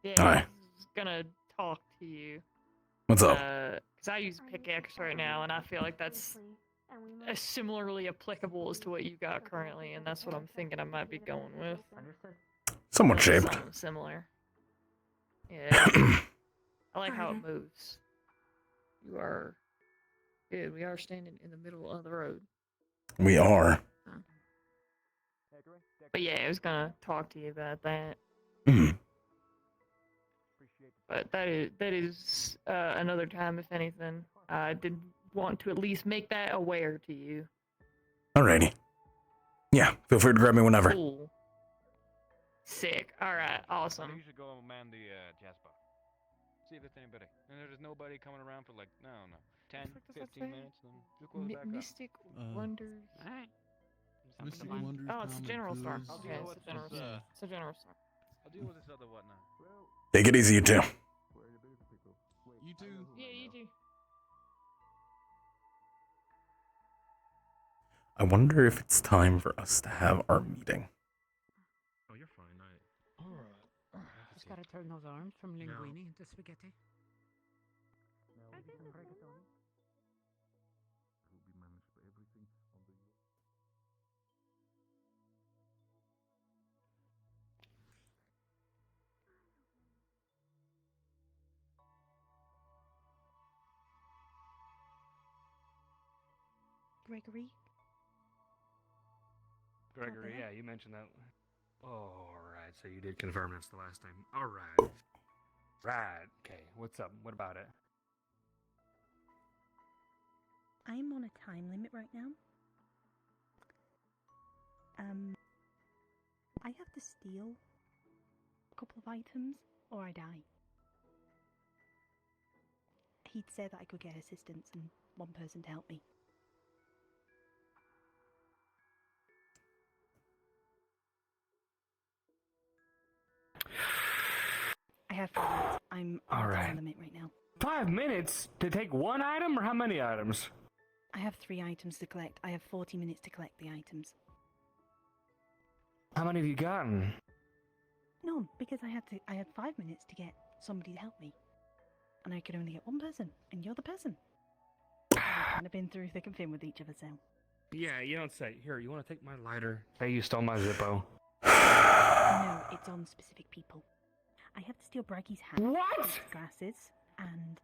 Yeah, Hi. I was gonna talk to you. What's up? Because I use pickaxe right now, and I feel like that's similarly applicable as to what you got currently, and that's what I'm thinking I might be going with. Somewhat shaped. Something similar. Yeah. I like how it moves. You are good. We are standing in the middle of the road. We are. But yeah, I was gonna talk to you about that. Mhm. But that is another time, if anything. I did want to at least make that aware to you. Alrighty. Yeah, feel free to grab me whenever. Cool. Sick. Alright, awesome. You should go man the jazz bar. See if there's anybody. And there's nobody coming around for like, no, 10, 15 minutes, then you'll close back up. Mystic Wonders. Alright. Mystic Wonders. Oh, it's a general store. I'll Okay, deal it's a with general this, store. It's a general store. I'll deal with this other whatnot. Take it easy, you two. You too. Yeah, you do. I wonder if it's time for us to have our meeting. Oh, you're fine. Alright. Just gotta turn those arms from linguine into spaghetti. Gregory? Gregory, yeah, you mentioned that. Oh, alright, so you did confirm this the last time. Alright. Right. Okay, what's up? What about it? I'm on a time limit right now. I have to steal a couple of items or I die. He'd said that I could get assistance and one person to help me. I have 5 minutes. I'm on a time limit right now. 5 minutes to take one item, or how many items? I have 3 items to collect. I have 40 minutes to collect the items. How many have you gotten? No, because I had 5 minutes to get somebody to help me. And I could only get one person, and you're the person. We've kind of been through thick and thin with each other, so. Yeah, you don't say. Here, you want to take my lighter? Hey, you stole my Zippo. No, it's on specific people. I have to steal Braggy's hat. What? His glasses, and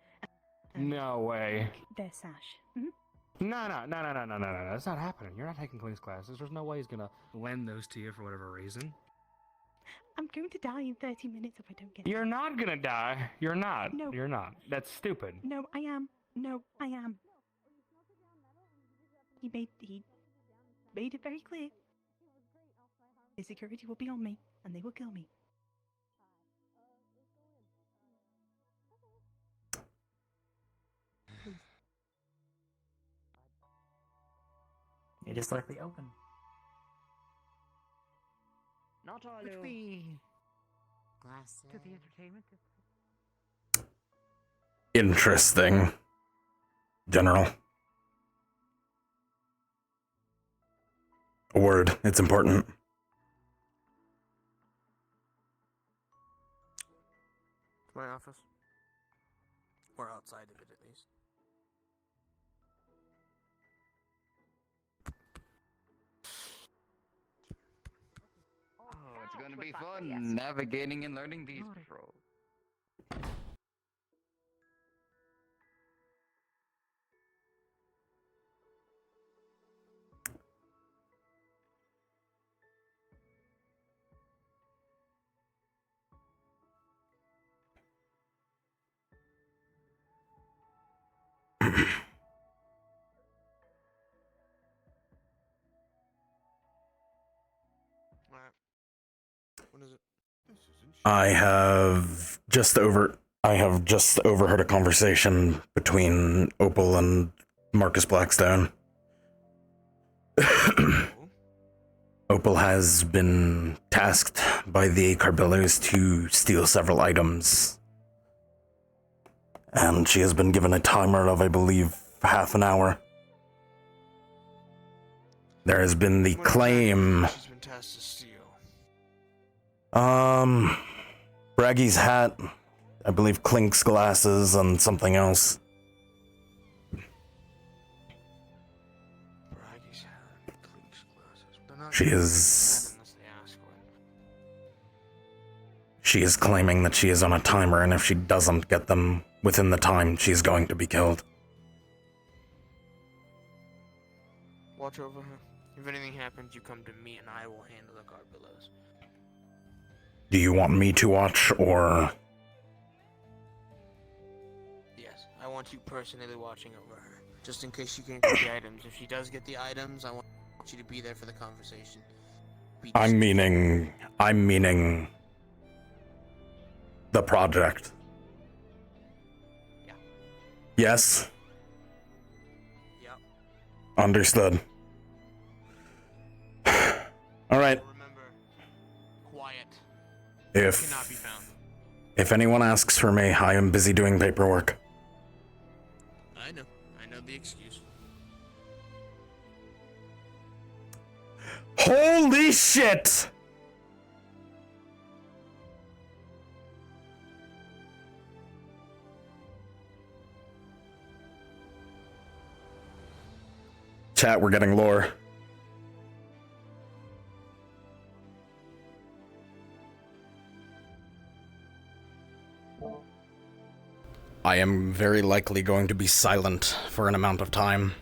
No way. their sash. Mhm. No. That's not happening. You're not taking Clint's classes. There's no way he's gonna lend those to you for whatever reason. I'm going to die in 30 minutes if I don't get You're not gonna die. You're not. No. You're not. That's stupid. No, I am. No, I am. He made it very clear. His security will be on me, and they will kill me. It is likely open. Not all Which you. we Glasses. to the entertainment. Interesting. General. A word. It's important. My office. Or outside of it, at least. Oh, it's gonna be fun navigating and learning these controls. Alright. What is it? I have just overheard a conversation between Opal and Marcus Blackstone. Opal has been tasked by the Carbillos to steal several items. And she has been given a timer of, I believe, half an hour. There has been the claim... She's been tasked to steal. Braggy's hat, I believe Clink's glasses, and something else. Braggy's hat, Clink's glasses. They're not She gonna is... get unless they ask for it. She is claiming that she is on a timer, and if she doesn't get them within the time, she's going to be killed. Watch over her. If anything happens, you come to me and I will handle the Carbillos. Do you want me to watch, or... Yes, I want you personally watching over her. Just in case she can't get the items. If she does get the items, I want you to be there for the conversation. I'm meaning the project. Yeah. Yes? Yep. Understood. Alright. Remember, quiet. If Cannot be found. If anyone asks for me, I am busy doing paperwork. I know the excuse. Holy shit! Chat, we're getting lore. I am very likely going to be silent for an amount of time.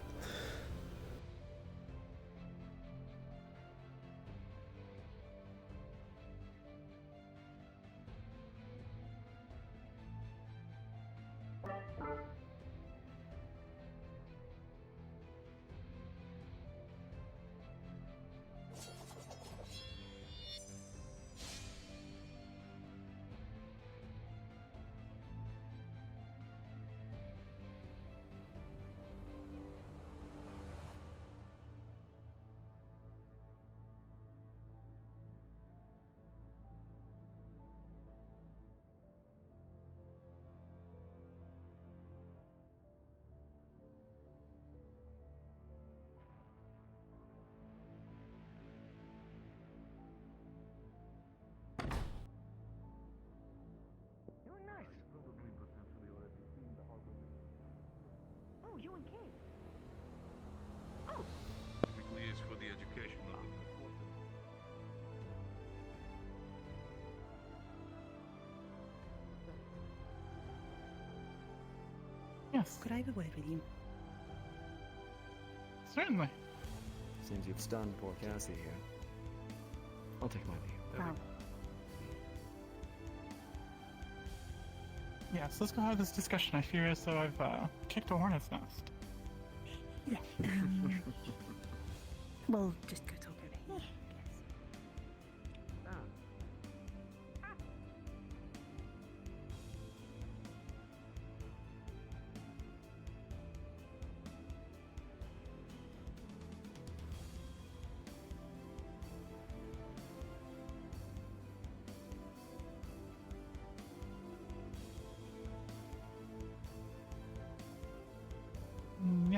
Oh, you and Kate. Typically is for the education of the Yes. Could I have a word with you? Certainly. Seems you've stunned poor Cassie here. I'll take my leave. Wow. Yes, let's go have this discussion. I fear as though I've kicked a hornet's nest. Yeah. Well, just go talk over here.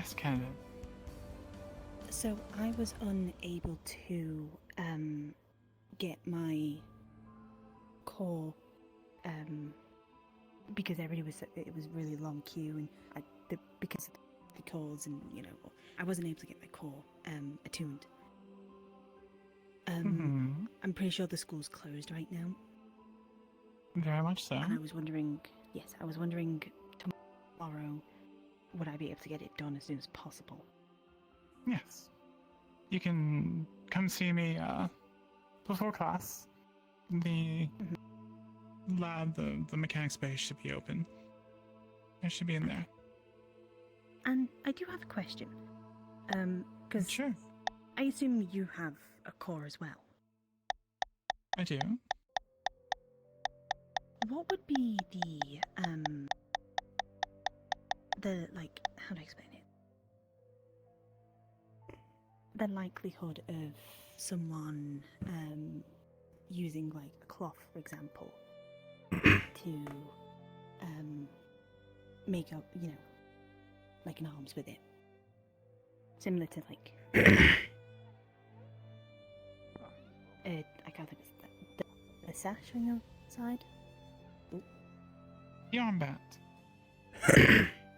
Yes, candidate. So I was unable to get my core because it was really long queue, and because of the calls, and I wasn't able to get my core attuned. I'm pretty sure the school's closed right now. Very much so. And I was wondering tomorrow would I be able to get it done as soon as possible? Yes. You can come see me before class. The lab, the mechanics space should be open. I should be in there. And I do have a question. Because sure. I assume you have a core as well. I do. What would be the like, how do I explain it? The likelihood of someone using like a cloth, for example, to make up, like an arms with it, similar to like I can't think of the sash on your side. The armband.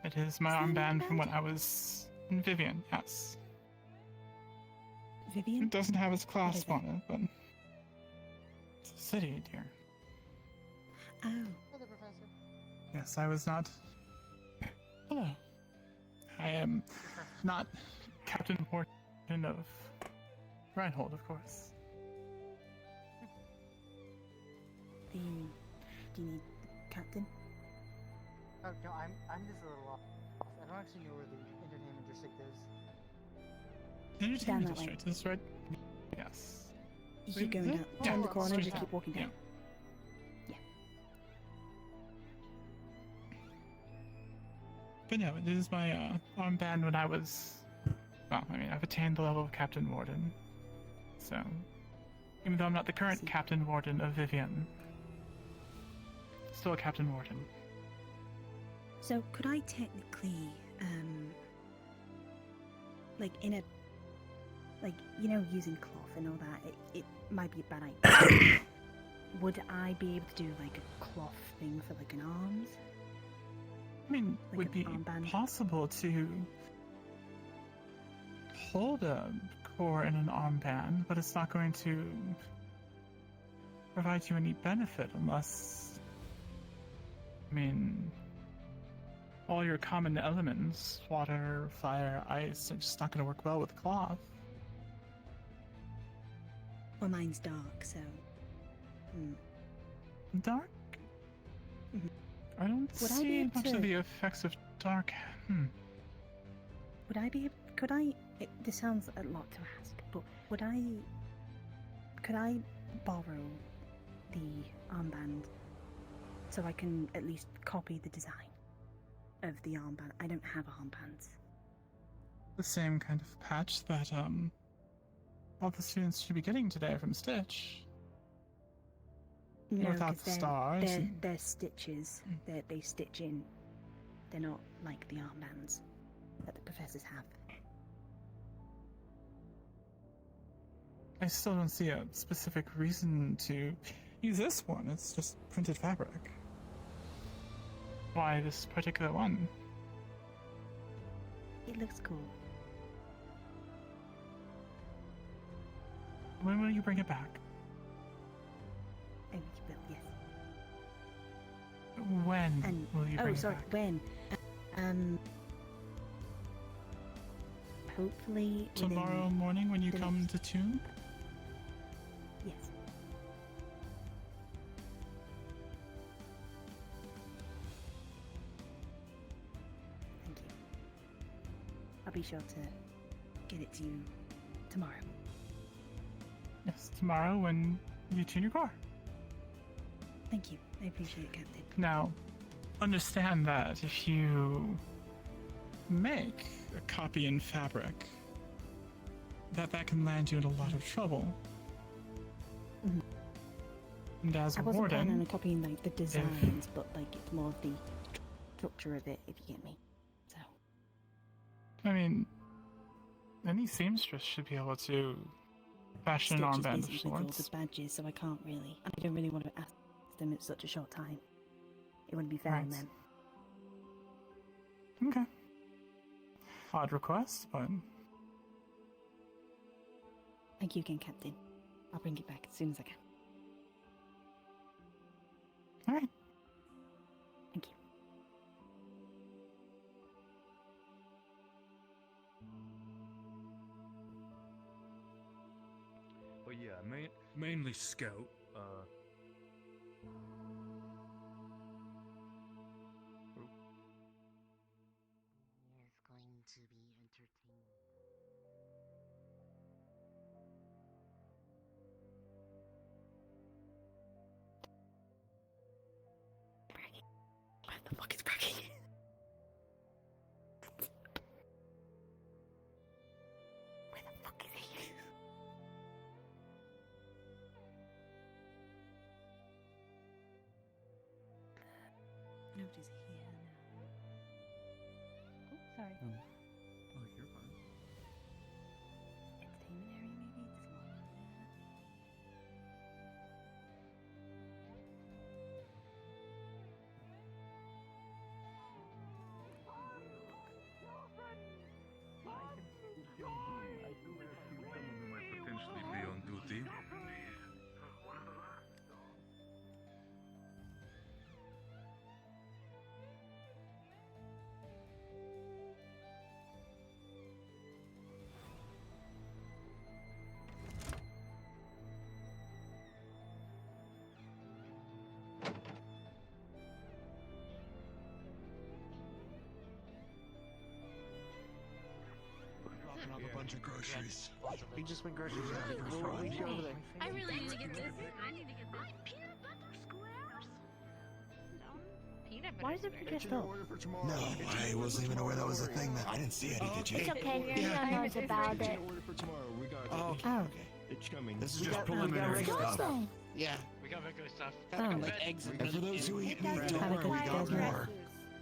It is my armband from when I was in Vivian, yes. Vivian? It doesn't have its clasp on it, but it's a city, dear. Oh. Hello, Professor. Yes, I was not. Hello. I am not Captain Morton of Reinhold, of course. Do you need Captain? Oh, no, I'm just a little off. I don't actually know where the entertainment district is. Entertainment Down that way. district is right. Yes. You keep going down, turn the corner, straight just down. keep walking down. Yeah. But no, it is my armband when I was. Well, I mean, I've attained the level of Captain Warden. So, even though I'm not the current Captain Warden of Vivian, still a Captain Warden. So could I technically, like in a, like, using cloth and all that, it might be a bad idea. Would I be able to do like a cloth thing for like an arms? I mean, Like would an be armband? possible to hold a core in an armband, but it's not going to provide you any benefit unless, I mean, all your common elements, water, fire, ice, are just not going to work well with cloth. Well, mine's dark, so. Dark? Mhm. I don't Would I be see able much to- of the effects of dark. Would I be? Could I? This sounds a lot to ask, but could I borrow the armband so I can at least copy the design of the armband? I don't have armbands. The same kind of patch that all the students should be getting today from Stitch. No, Without 'cause the stars. They're stitches that they stitch in. They're not like the armbands that the professors have. I still don't see a specific reason to use this one. It's just printed fabric. Why this particular one? It looks cool. When will you bring it back? Oh, you will, yes. When And will you bring it sorry, back? when? Hopefully Tomorrow within morning when you the come next- to tune? Yes. Thank you. I'll be sure to get it to you tomorrow. Yes, tomorrow when you tune your car. Thank you. I appreciate it, Captain. Now, understand that if you make a copy in fabric, that can land you in a lot of trouble. Mhm. And as I a wasn't planning warden, on copying like the designs, but like it's more of the structure of it, if you get me. So I mean, any seamstress should be able to fashion an Stitch is armband busy of with all sorts. the badges, so I can't really. I don't really want to ask them in such a short time. It wouldn't be fair on Right. them. Okay. Odd request, but Thank you again, Captain. I'll bring it back as soon as I can. alright. Thank you. But yeah, mainly scout. Here's going to be entertaining. Where the fuck is Braggy? Where the fuck is he? Nobody's here now. Oh, sorry. Oh, you're fine. Entertainment area, maybe? There's a lot in there. Someone might potentially be on duty. Dropping off a bunch of groceries. We just went grocery shopping. We'll meet you over there. I really need to get this. I need to get this. Peanut butter squares. No. Peanut butter Why is it squares. dressed up? No, I wasn't even aware that was a thing. I didn't see any, did you? It's okay, Granny knows about it. Oh, Oh. it's coming. This is We just got- preliminary we got stuff. regular Yeah. We got regular stuff. Oh. Like eggs and And for those who eat meat, Have don't a worry, good we got day, more.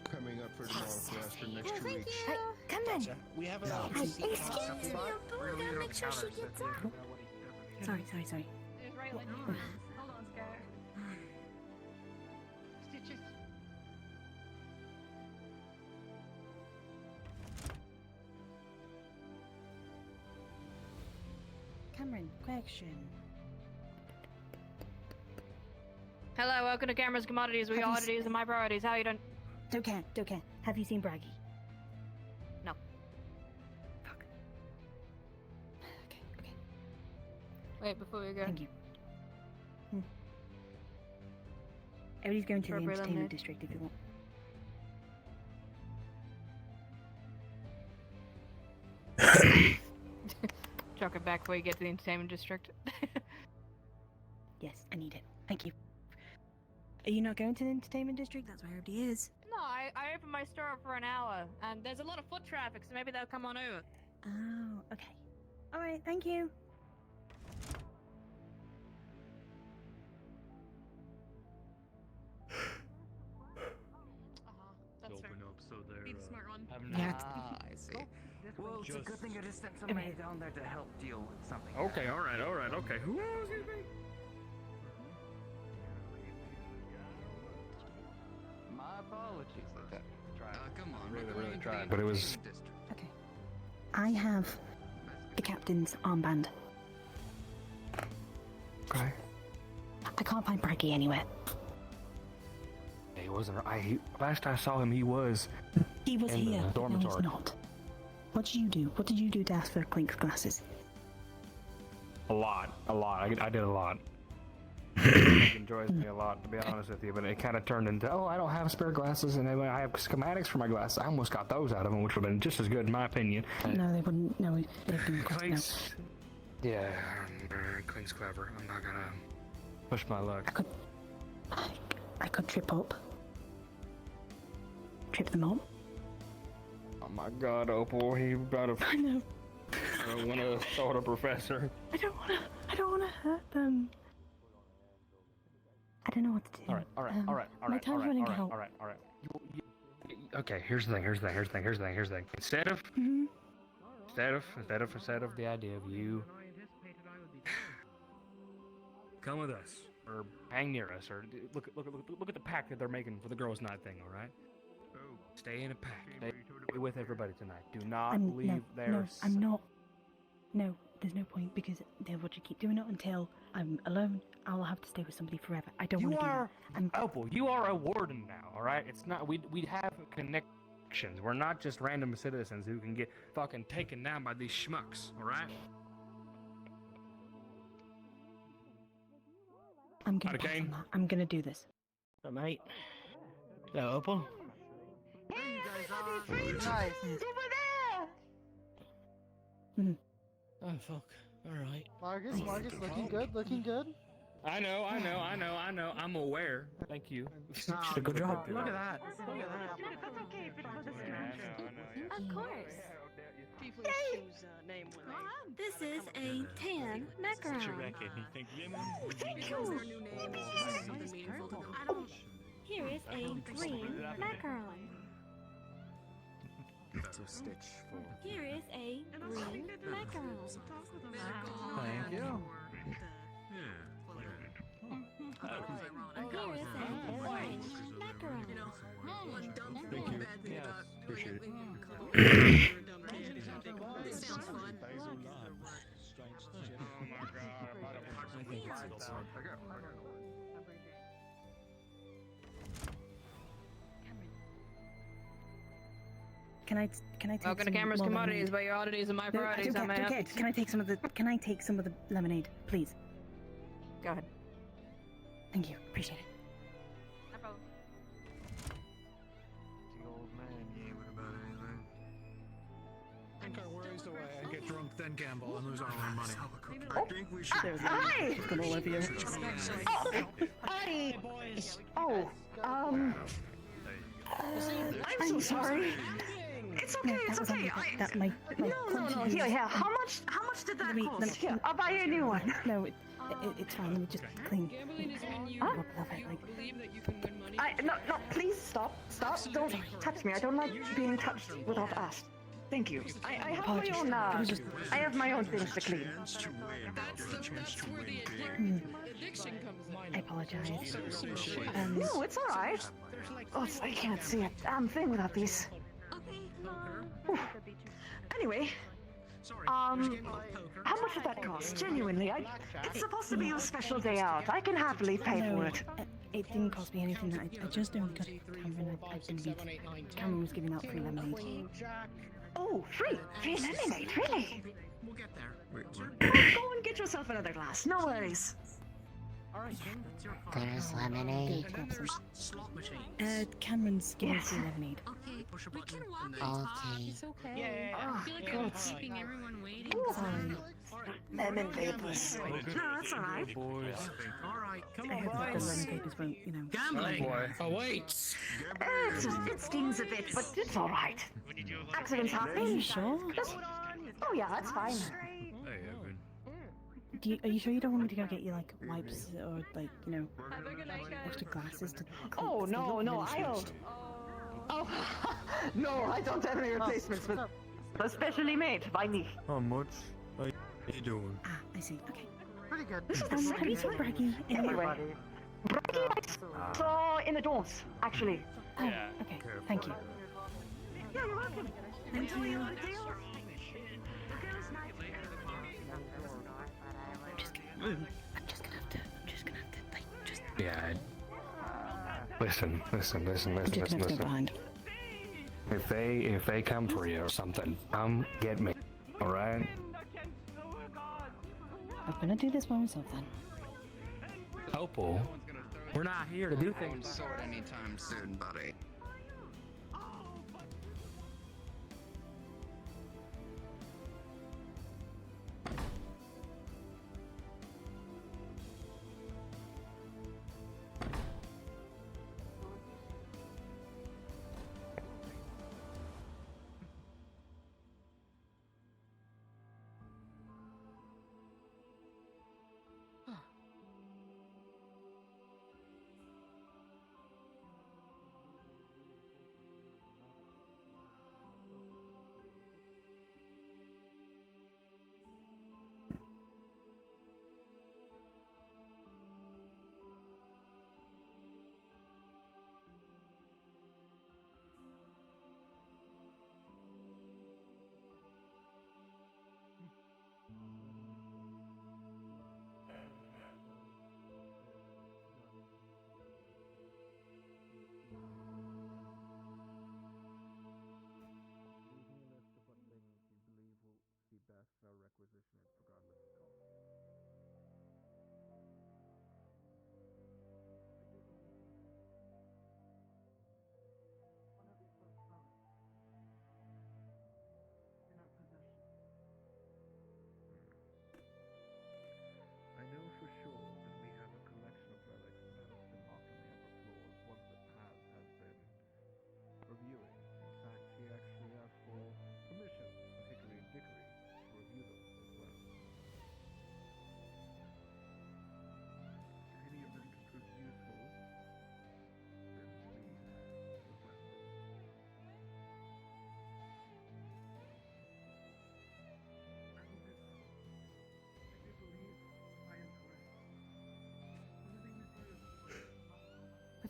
Coming up for tomorrow class for next 2 weeks. Hey, come on. We have a Yeah. Excuse me, Uncle. We gotta make sure she gets out. Sorry. It's right like Hold on, Sky. Stitches. Cameron, question. Hello, welcome to Cameron's Commodities. We Have got you oddities and my priorities. How you doing? Don't care. Have you seen Braggy? No. Fuck. Okay. Wait, before we go. Thank you. Everybody's going to the Appropriate entertainment lemonade. district if you want. Chuck it back before you get to the entertainment district. Yes, I need it. Thank you. Are you not going to the entertainment district? That's where everybody is. No, I opened my store up for an hour, and there's a lot of foot traffic, so maybe they'll come on over. Oh, okay. All right, thank you. That's fair. Open up so they're. Be the smart one. Ah, I see. Well, it's a good thing I just sent somebody down there to help deal with something. Okay, alright, okay. Who else is it? My apologies. Come on, Really we're tried, but it was. Okay. I have the captain's armband. Okay. I can't find Braggy anywhere. He wasn't. Last I saw him, he was. He was in the here, but now he's dormitory. not. What did you do? What did you do to ask for Clink's glasses? A lot. I did a lot. It enjoys me a lot, to be honest with you, but it kind of turned into, oh, I don't have spare glasses, and then I have schematics for my glasses. I almost got those out of him, which would have been just as good, in my opinion. No, they wouldn't. No, they've been no. Clink's. Yeah, Clink's clever. I'm not gonna push my luck. I could trip up. Trip them up. Oh my god, Opal, he about to. I know. I don't want to throw at a professor. I don't wanna hurt them. I don't know what to do. All right. My time's running out. All right. Okay, here's the thing. Instead of the idea of you come with us or hang near us or look at the pack that they're making for the girls' night thing. All right, stay in a pack. Stay with everybody tonight. Do not leave there. No, I'm not. No, there's no point because they'll just keep doing it until I'm alone. I'll have to stay with somebody forever. I don't want to do that. Opal, you are a warden now. All right, it's not. We have connections. We're not just random citizens who can get fucking taken down by these schmucks. All right. I'm gonna pass on that. I'm gonna do this. Oh, mate. Hello, Opal. Nice. Oh fuck. All right. Marcus, looking good. I know. I'm aware. Thank you. Good job. Look at that. That's okay because it's Of course. This is a tan macaron. Here is a green macaron. To stitch for. Here is a green macaron. Thank you. And here is a orange macaron. Thank you. Yes, appreciate it. Oh my god. I think it's Can I take Welcome to some Cameron's more Commodities, lemonade? but your oddities and my No, varieties. I don't care. Can I take some of the? Can I take some of the lemonade, please? Go ahead. Thank you. Appreciate it. No problem. The old man gaming about anything. I think our worries away. I get drunk, then gamble, and lose all our money. I think we should. Hi! Good Olivia. Hi! Oh, I'm sorry. It's okay, it's okay. No. Here. How much did that cost? Here, I'll buy you a new one. No, it's fine. Let me just clean. Gambling is when you Huh? believe that you can win money. No, please stop. Don't touch me. I don't like being touched without asked. Thank you. I have my own, I have my own things to clean. That's where the addiction comes in. I apologize. No, it's alright. Oh, I can't see a damn thing without these. Whew. Anyway, how much did that cost? Genuinely, it's supposed to be a special day out. I can happily pay for it. It didn't cost me anything. I just only got Cameron. Cameron was giving out free lemonade. Oh, free lemonade, really? We'll get there. Wait, Go and get yourself another glass. No worries. Alright, King, that's your call. There's lemonade. Slot machine. Cameron's giving free lemonade. Okay, Push a we button can walk and and then- talk. Okay. It's okay. Yeah. I feel like Oh, I'm God. keeping everyone waiting. Sorry. Lemon vapors. No, that's alright. Alright, come I on, hope the boys. lemon papers won't, Gambling. Oh wait. It stings a bit, but it's alright. Accidents happen. Are you sure? Oh yeah, that's fine. Hey, Evan. Are you sure you don't want me to go get you like wipes or like extra glasses to? Oh no, I'll. Oh no, I don't have any replacements, but specially made by me. How much are you doing? Ah, I see. Okay. Pretty good. This is the Have you second seen Braggy Anyway, anywhere? Braggy I saw in the dorms, actually. Oh, okay. Thank you. Yeah, you're welcome. Thank you. I'm just gonna have to like just. Yeah. Listen. I'm just gonna have to go behind. If they come for you or something, come get me. All right. I'm gonna do this by myself then. Opal, we're not here to do things. Sword anytime soon, buddy.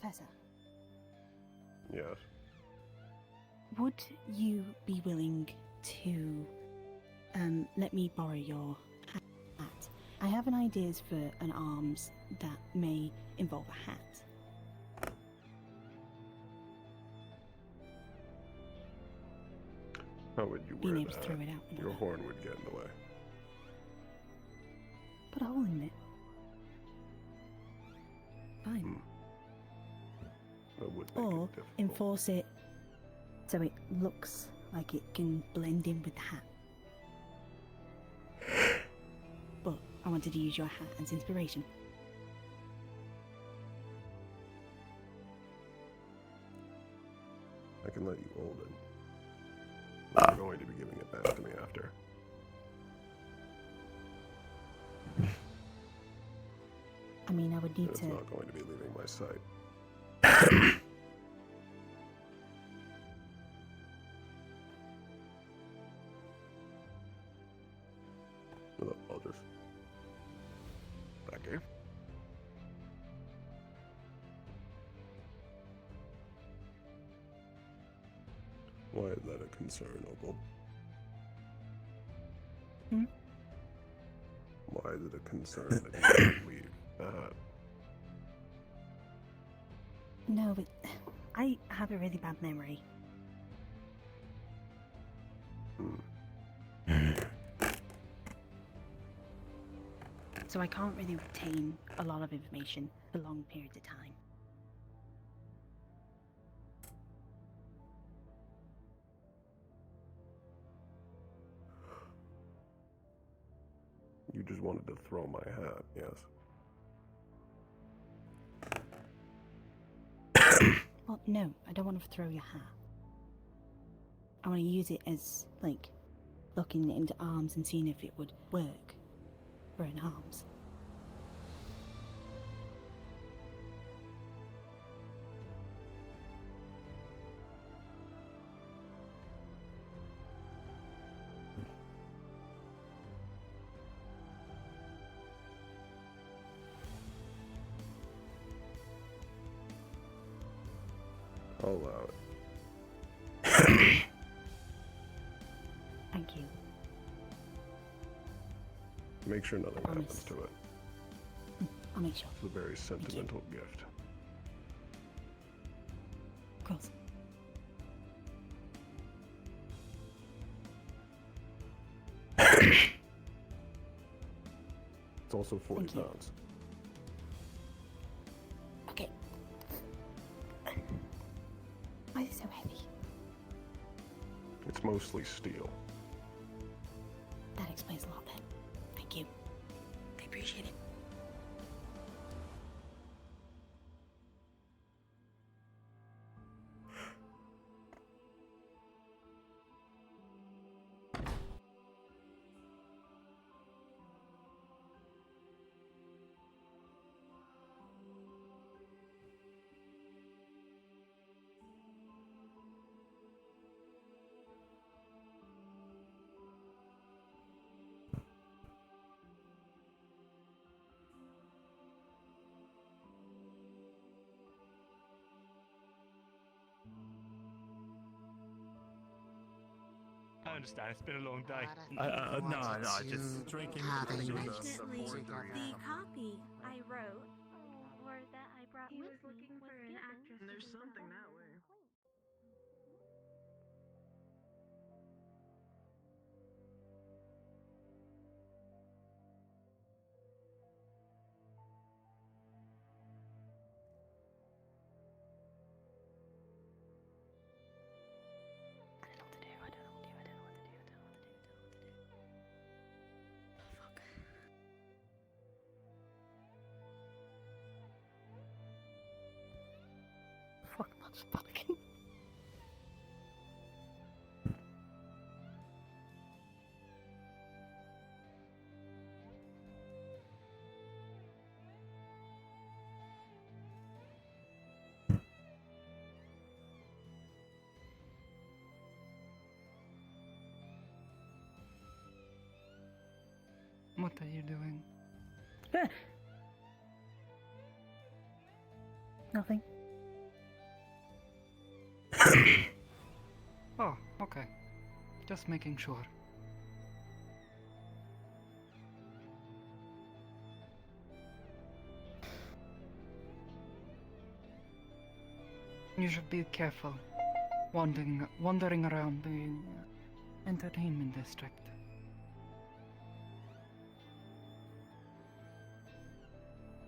Professor, Yes. would you be willing to let me borrow your hat? I have an ideas for an arms that may involve a hat. How would you Being wear able to that? throw it out in the Your horn would get in the way. Put a hole in it. Fine. That would make Or it difficult. enforce it so it looks like it can blend in with the hat. But I wanted to use your hat as inspiration. I can let you hold it. But you're going to be giving it back to me after. I mean, I would need It's to. not going to be leaving my sight. Look, I'll just... Back here. Why is that a concern, Opal? Hmm? Why is it a concern that you can't leave the hat? No, but I have a really bad memory. So I can't really retain a lot of information for long periods of time. You just wanted to throw my hat, yes? Well, no, I don't want to throw your hat. I want to use it as, like, looking into arms and seeing if it would work for an arms. I'll allow it. Thank you. Make sure nothing Promise. happens to it. I'll make sure. It's a very sentimental gift. Of course. It's also 40 Thank you. pounds. Okay. Why is it so heavy? It's mostly steel. That explains a lot then. Thank you. I appreciate it. I understand. It's been a long day. No, just drinking. Unfortunately, the copy I wrote, Or that I brought he with was looking me for was an given. actress. There's something that way. Fuck, that's fucking. What are you doing? Nothing. Oh, okay. Just making sure. You should be careful wandering around the entertainment district.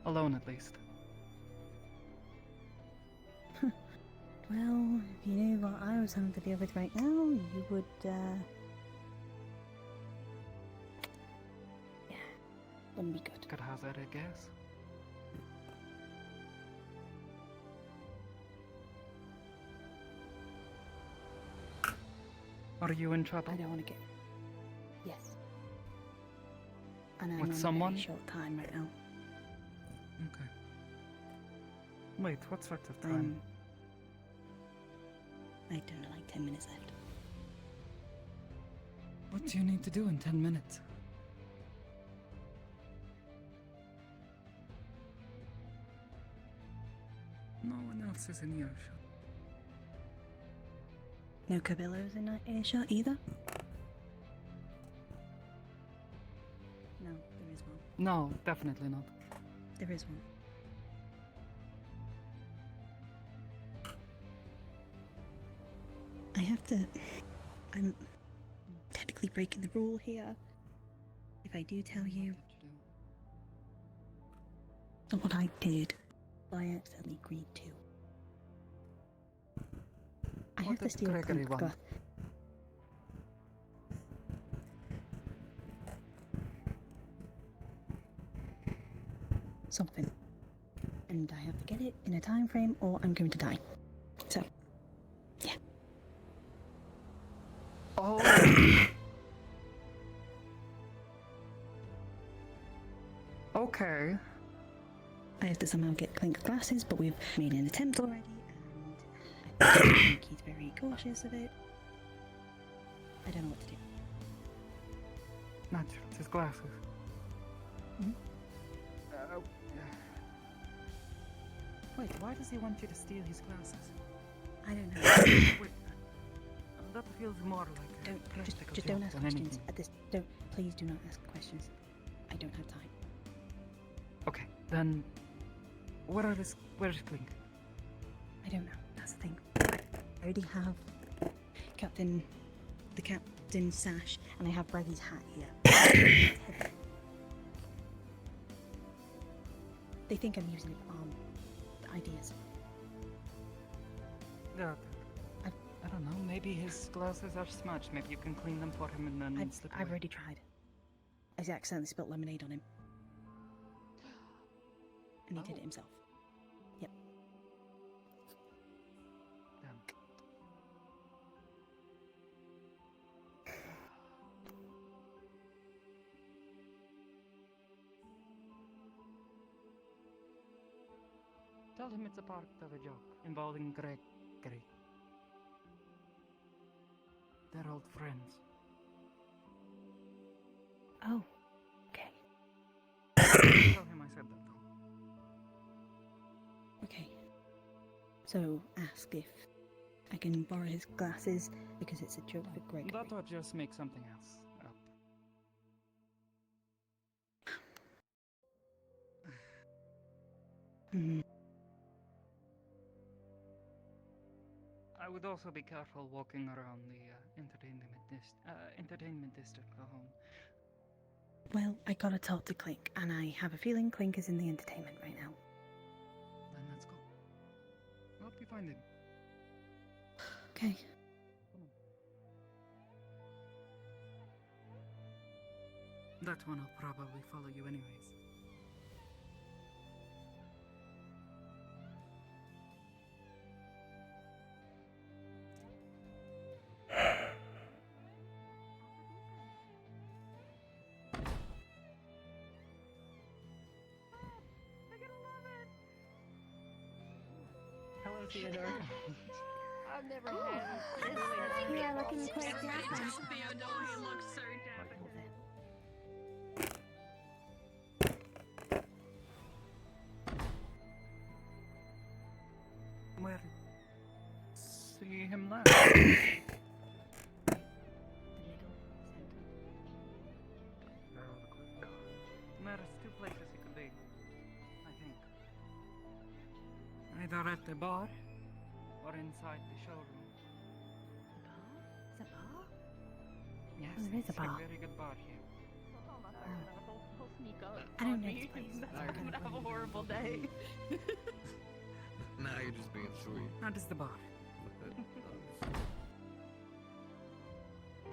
Alone, at least. Well, if you knew what I was having to deal with right now, you would, yeah, wouldn't be good. Could hazard a guess. Are you in trouble? I don't want to get... Yes. And I'm With on someone? a very short time right now. Okay. Wait, what sort of time? I don't know, like 10 minutes left. What do you need to do in 10 minutes? No one else is in earshot. No Cabillos in earshot either? No, there is one. No, definitely not. There is one. I have to... I'm technically breaking the rule here. If I do tell you what I did, I accidentally agreed to. I have to steal a Gregory clink want? glass. Something. And I have to get it in a time frame or I'm going to die. So, yeah. Oh. Okay. I have to somehow get Clink glasses, but we've made an attempt already, and I think he's very cautious of it. I don't know what to do. Not just his glasses. Mhm. Wait, why does he want you to steal his glasses? I don't know. Wait, that feels more like a Just practical don't joke ask than questions. anything. At this, please do not ask questions. I don't have time. Okay, then where's Clink? I don't know. That's the thing. I already have the captain sash, and I have Brady's hat here. They think I'm using it for ideas. Yeah, I don't know. Maybe his glasses are smudged. Maybe you can clean them for him and then slip I've away. already tried. I accidentally spilled lemonade on him. And he did it himself. Yep. Damn. Tell him it's a part of a joke involving Gregory. They're old friends. Oh, okay. Tell him I said that though. Okay. So ask if I can borrow his glasses because it's a joke for Gregory. That or just make something else up. Hmm. I would also be careful walking around the entertainment district alone. Well, I gotta talk to Clink, and I have a feeling Clink is in the entertainment right now. Then let's go. I'll help you find him. Okay. That one will probably follow you anyways. Hello, Theodore. I've never had Yeah, looking quite different. Theodore, he looks so dapper. Where? See see him last? There's two places he could be, I think. Either at the bar or inside the showroom. The bar? Is a bar? Yes, Oh, there is a it's bar. a very good bar here. I don't know this place. I'm gonna have a horrible day. Now you're just being sweet. How does the bar?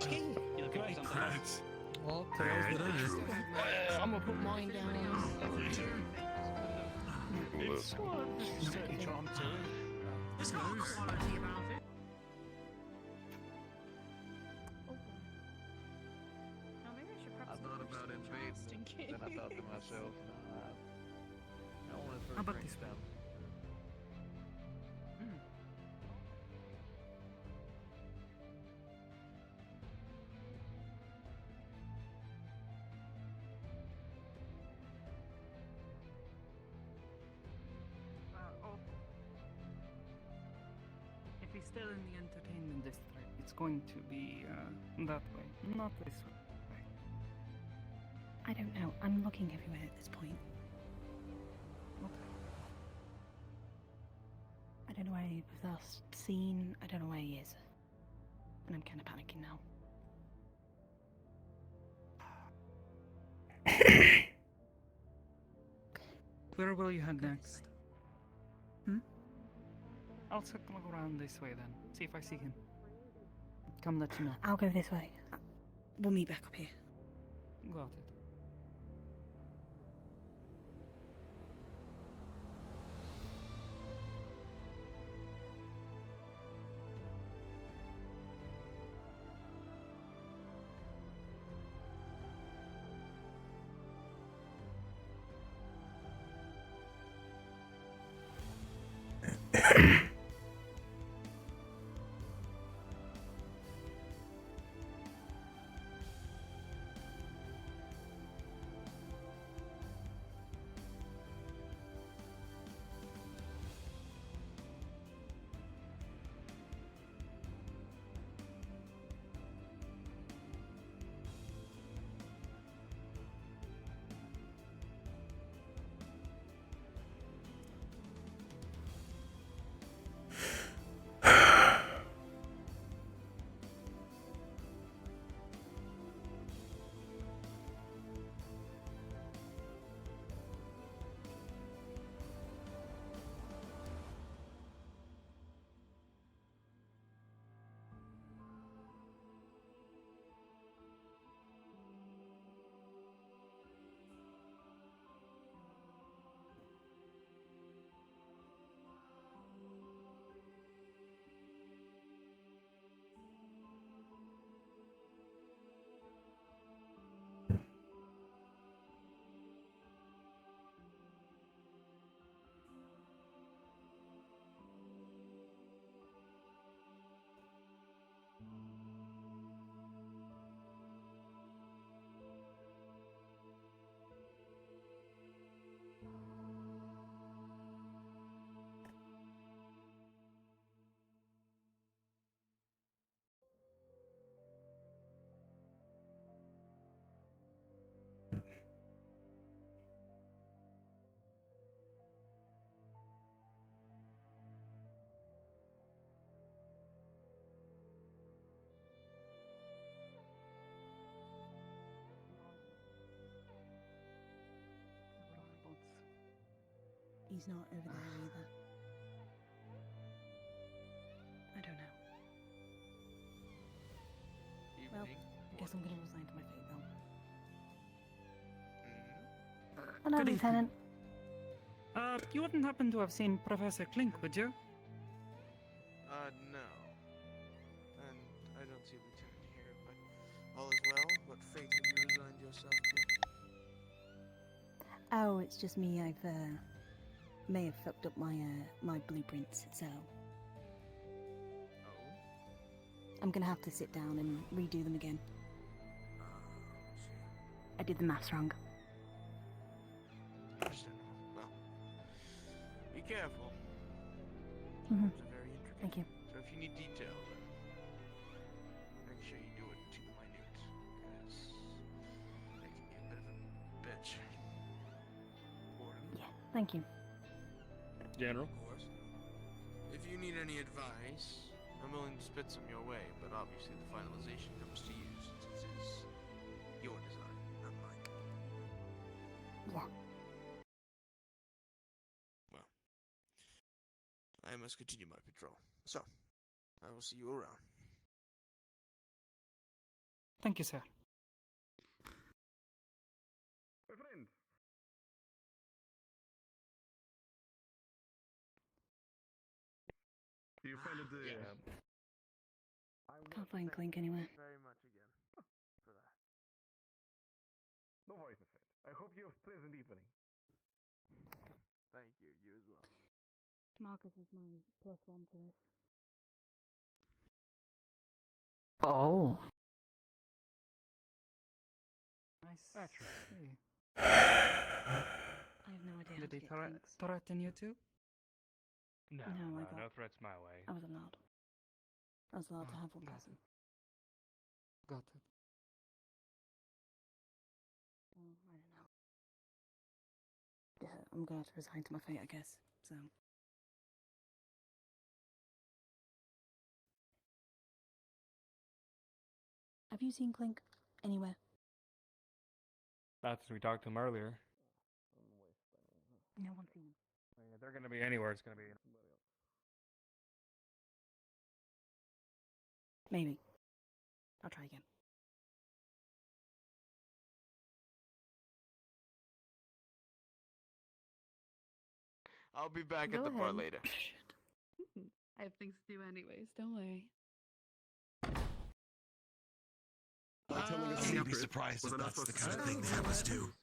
You look great. Well, I'm gonna put mine down. It's certainly charmed to it. There's no quality about it. Oh, maybe I should I perhaps thought about invading, then I thought to myself, nah, I don't want to How throw about drinks this down. If he's still in the entertainment district, it's going to be that way, not this way. I don't know. I'm looking everywhere at this point. I don't know where he was last seen. I don't know where he is. And I'm kind of panicking now. Where will you head next? I'll take a look around this way then. See if I see him. Come let you know. I'll go this way. We'll meet back up here. Got it. He's not over there either. I don't know. Well, I guess I'm gonna resign to my fate then. Hello, Good evening. Lieutenant. You wouldn't happen to have seen Professor Klink, would you? No. And I don't see Lieutenant here, but all is well. What fate have you resigned yourself to? Oh, it's just me. I've may have fucked up my my blueprints, so I'm gonna have to sit down and redo them again. I did the maths wrong. Understandable. Well, be careful. Mhm. It's very intricate. Thank you. So Or if you need detail, then make sure you do it to the minute, because they can be a bit of a bitch. Yeah, thank you. General. Of course. If you need any advice, I'm willing to spit some your way, but obviously the finalization comes to you, since it is your design, not mine. Yeah. Well, I must continue my patrol. So, I will see you around. Thank you, sir. My friend. Do you find it Can't find Clink anywhere. Very much again for that. No worries, my friend. I hope you have a pleasant evening. Thank you. You as well. Marcus is my +1 for this. Oh. Nice. That's right. I have no idea how Did to he get Clinks. threaten you too? No, No, I got. no threats my way. I was allowed. I was allowed to Oh, have one got person. Got it. Oh, I don't know. Yeah, I'm gonna have to resign to my fate, I guess. So. Have you seen Clink anywhere? That's we talked to him earlier. No one's seen him. Yeah, they're gonna be anywhere. It's gonna be. Maybe. I'll try again. I'll be back Go at the bar ahead. later. I have things to do anyways, don't worry. Telling us You'd be secret. surprised if Was I not that's the supposed to kind of say thing that? Namas do.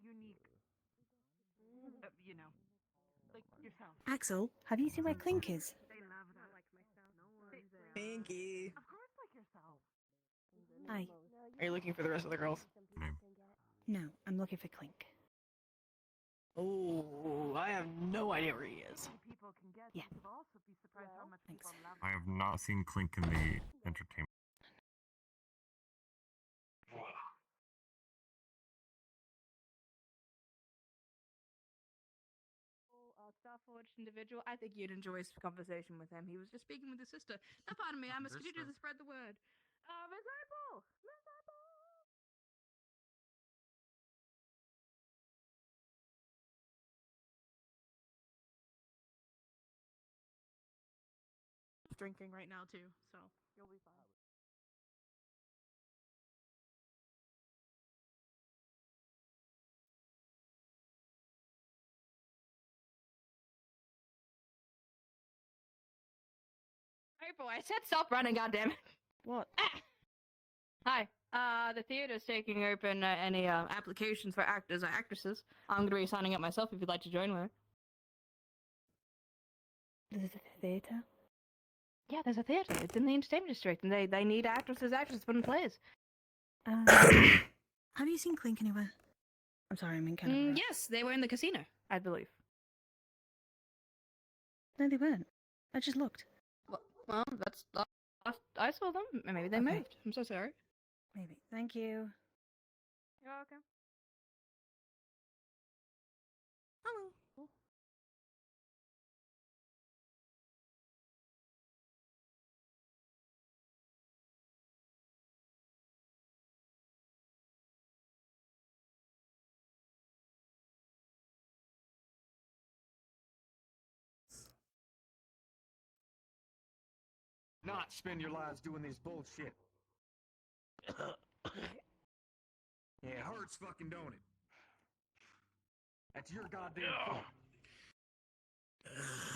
Unique. You know, like yourself. Axel, have you seen where Clink is? They love that. Like myself. No one's there. Pinky. Of course, like yourself. Hi. Are you looking for the rest of the girls? No, I'm looking for Clink. Oh, I have no idea where he is. People can get. Yeah. You'll also be surprised how much Thanks. people love I have not seen Clink in the entertainment. Star-forged individual. I think you'd enjoy his conversation with him. He was just speaking with his sister. Now, pardon me, I must continue to spread the word. Miss Apple! Miss Apple! Drinking right now, too, so you'll be fine. April, I said stop running, goddammit. What? Hi. The theater's taking open any applications for actors or actresses. I'm gonna be signing up myself if you'd like to join with. There's a theatre? Yeah, there's a theater. It's in the entertainment district, and they need actresses to put in plays. Have you seen Clink anywhere? I'm sorry, I'm in kind of a rush. Yes, they were in the casino, I believe. No, they weren't. I just looked. Well, that's I saw them. Maybe they Okay. moved. I'm so sorry. Maybe. Thank you. You're welcome. Hello. not spend your lives doing this bullshit. Yeah, it hurts fucking, don't it? That's your goddamn fault.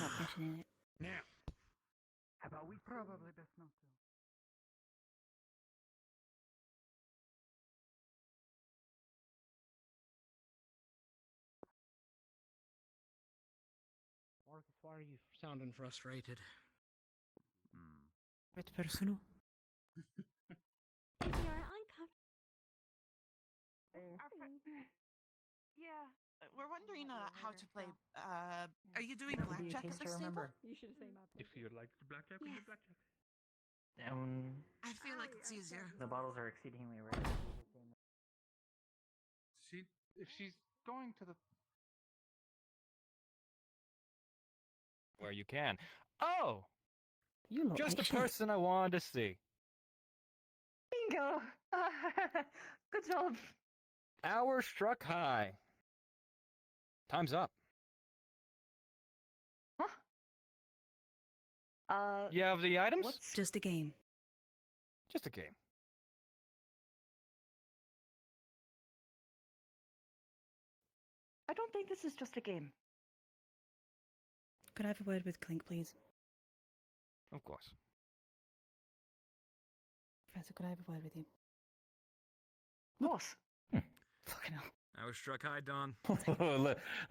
Not mentioning it. Now, How about we probably best not to? Marcus, why are you sounding frustrated? It's personal. You're uncomfortable. Yeah, we're wondering how to play. Are you doing blackjack at this table? You should say not If you like the blackjack, we do blackjack. I feel like it's easier. The bottles are exceedingly rare. If she's going to the where you can. Oh, you look just like the shit. person I wanted to see. Bingo! Good job. Hour struck high. Time's up. You have the items? What's just a game? Just a game. I don't think this is just a game. Could I have a word with Clink, please? Of course. Professor, could I have a word with you? Boss. Fucking hell. I was struck high, Don.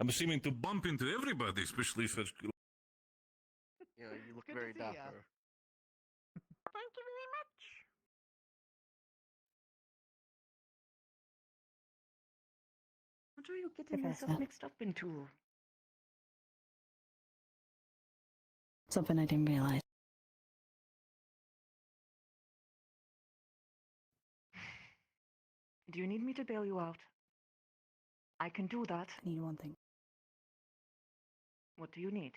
I'm seeming to bump into everybody, especially if it's... Yeah, you look Good to very see ya. dapper. Thank you very much. What are you getting yourself Professor. mixed up into? Something I didn't realize. Do you need me to bail you out? I can do that. I need one thing. What do you need?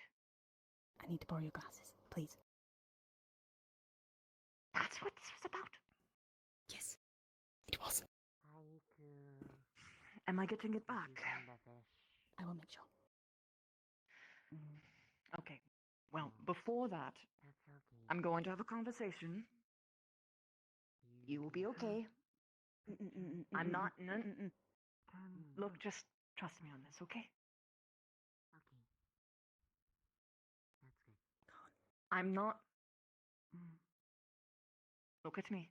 I need to borrow your glasses, please. That's what this was about. Yes, it was. Am I getting it back? I will make sure. Okay. Well, before that, I'm going to have a conversation. You will be okay. I'm not. Look, just trust me on this, okay? I'm not. Look at me.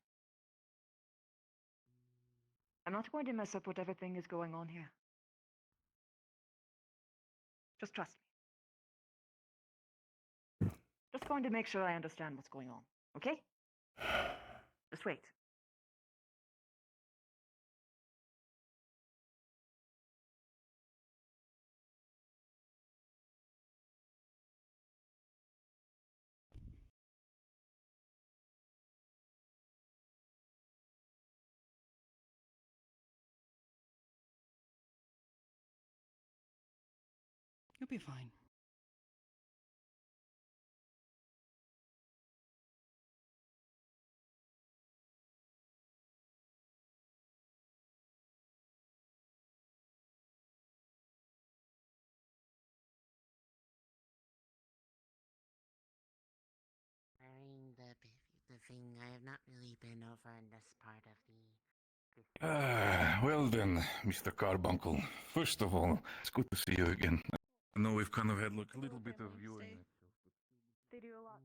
I'm not going to mess up what everything is going on here. Just trust me. Just going to make sure I understand what's going on, okay? Just wait. You'll be fine. Wearing the thing, I have not really been over in this part of the. Well then, Mr. Carbuncle. First of all, it's good to see you again. I know we've kind of had like a little bit of viewing. They do a lot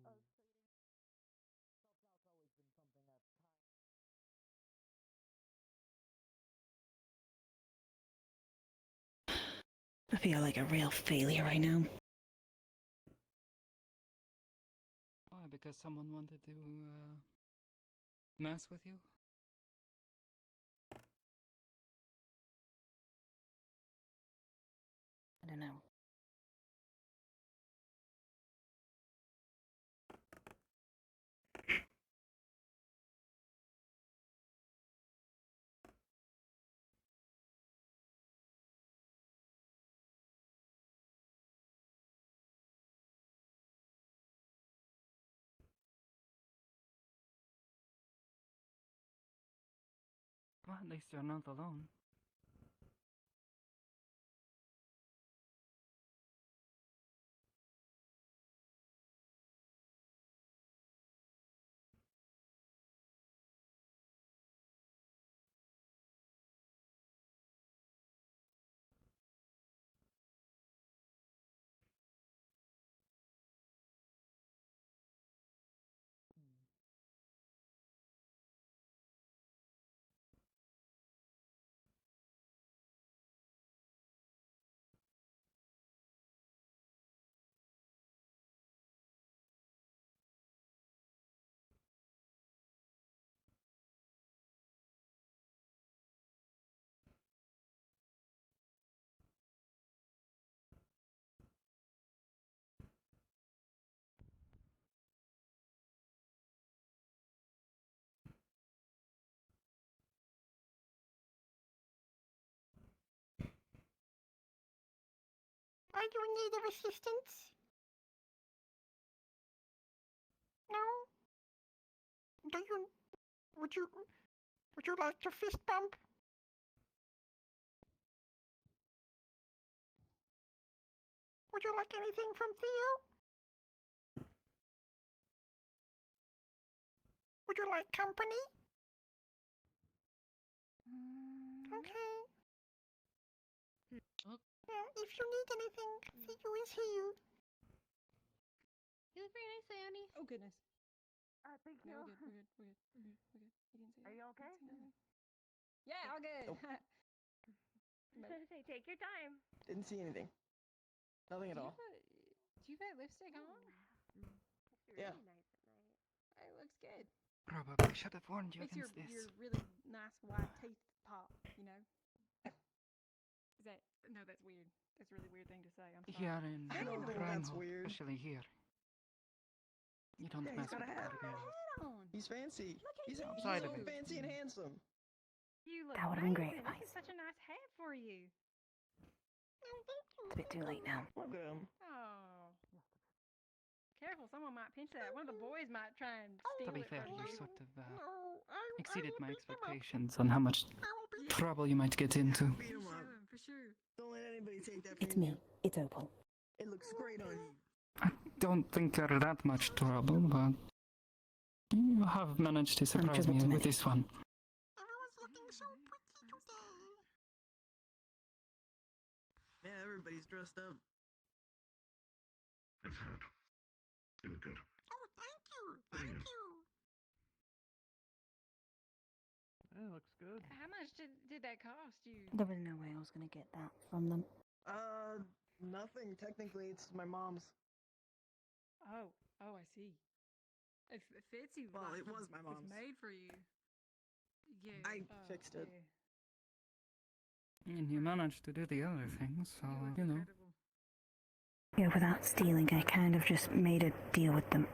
of. I feel like a real failure right now. Why? Because someone wanted to mess with you? I don't know. Well, at least you're not alone. need of assistance? No? Would you like to fist bump? Would you like anything from Theo? Would you like company? Okay. Well, if you need anything, Theo is here. You look very nice, Annie. Oh goodness. Thank you. No, we're good. We're good. We're good. We're good. You didn't see Are it. you okay? Yeah, all good. Say, take your time. Didn't see anything. Nothing at all. Do you put lipstick on? It's Yeah. really nice at night. It looks good. Probably should have warned you Makes your against this. your really nice white teeth pop. You know. Is that no? That's weird. That's a really weird thing to say. I'm sorry. Here in I don't think that's Rhino, weird. especially here. You don't Yeah, mess he's got with a hat. the girls. He's fancy. He's Outside so of it. fancy and handsome. You look That would've been amazing. great This is such a nice hat for you. It's a bit too late now. Look at him. Oh. Careful, someone might pinch that. One of the boys might try and steal To be it fair, from you you. sort of exceeded my expectations on how much trouble you might get into. Beat him up. For sure. Don't let anybody take that from It's you. me. It's Opal. It looks great on you. I don't think you're that much trouble, but you have managed to surprise trouble me to with many. this one. Everyone's looking so pretty today. Yeah, everybody's dressed up. It's hot. You look good. Oh, thank you. Thank you. Yeah, looks good. How much did that cost you? There was no way I was going to get that from them. Nothing. Technically, it's my mom's. Oh, I see. It fits you. Well, like, it was my mom's. It's made for you. Yeah. I fixed it. Yeah. And you managed to do the other things, so, you know. Incredible. Yeah, without stealing, I kind of just made a deal with them.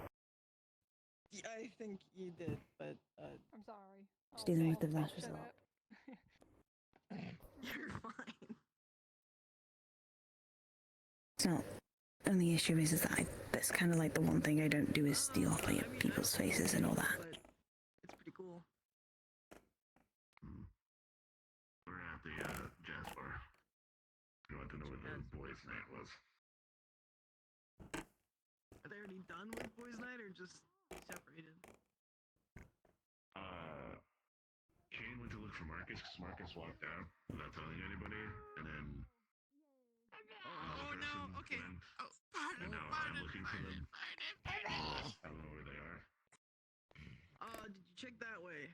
Yeah, I think you did, but I'm sorry. Stealing with the last Shut resort. up. you're fine. It's not. Only issue is that that's kind of like the one thing I don't do is steal like people's faces and all that. But it's pretty cool. We're at the jazz bar. You want to know what the boys' night was? Are they already done with boys' night or just separated? Kane went to look for Marcus because Marcus walked out without telling anybody, and then Oh no, okay. went, Oh, pardon, and now I'm looking for them. I don't know where they are. Did you check that way?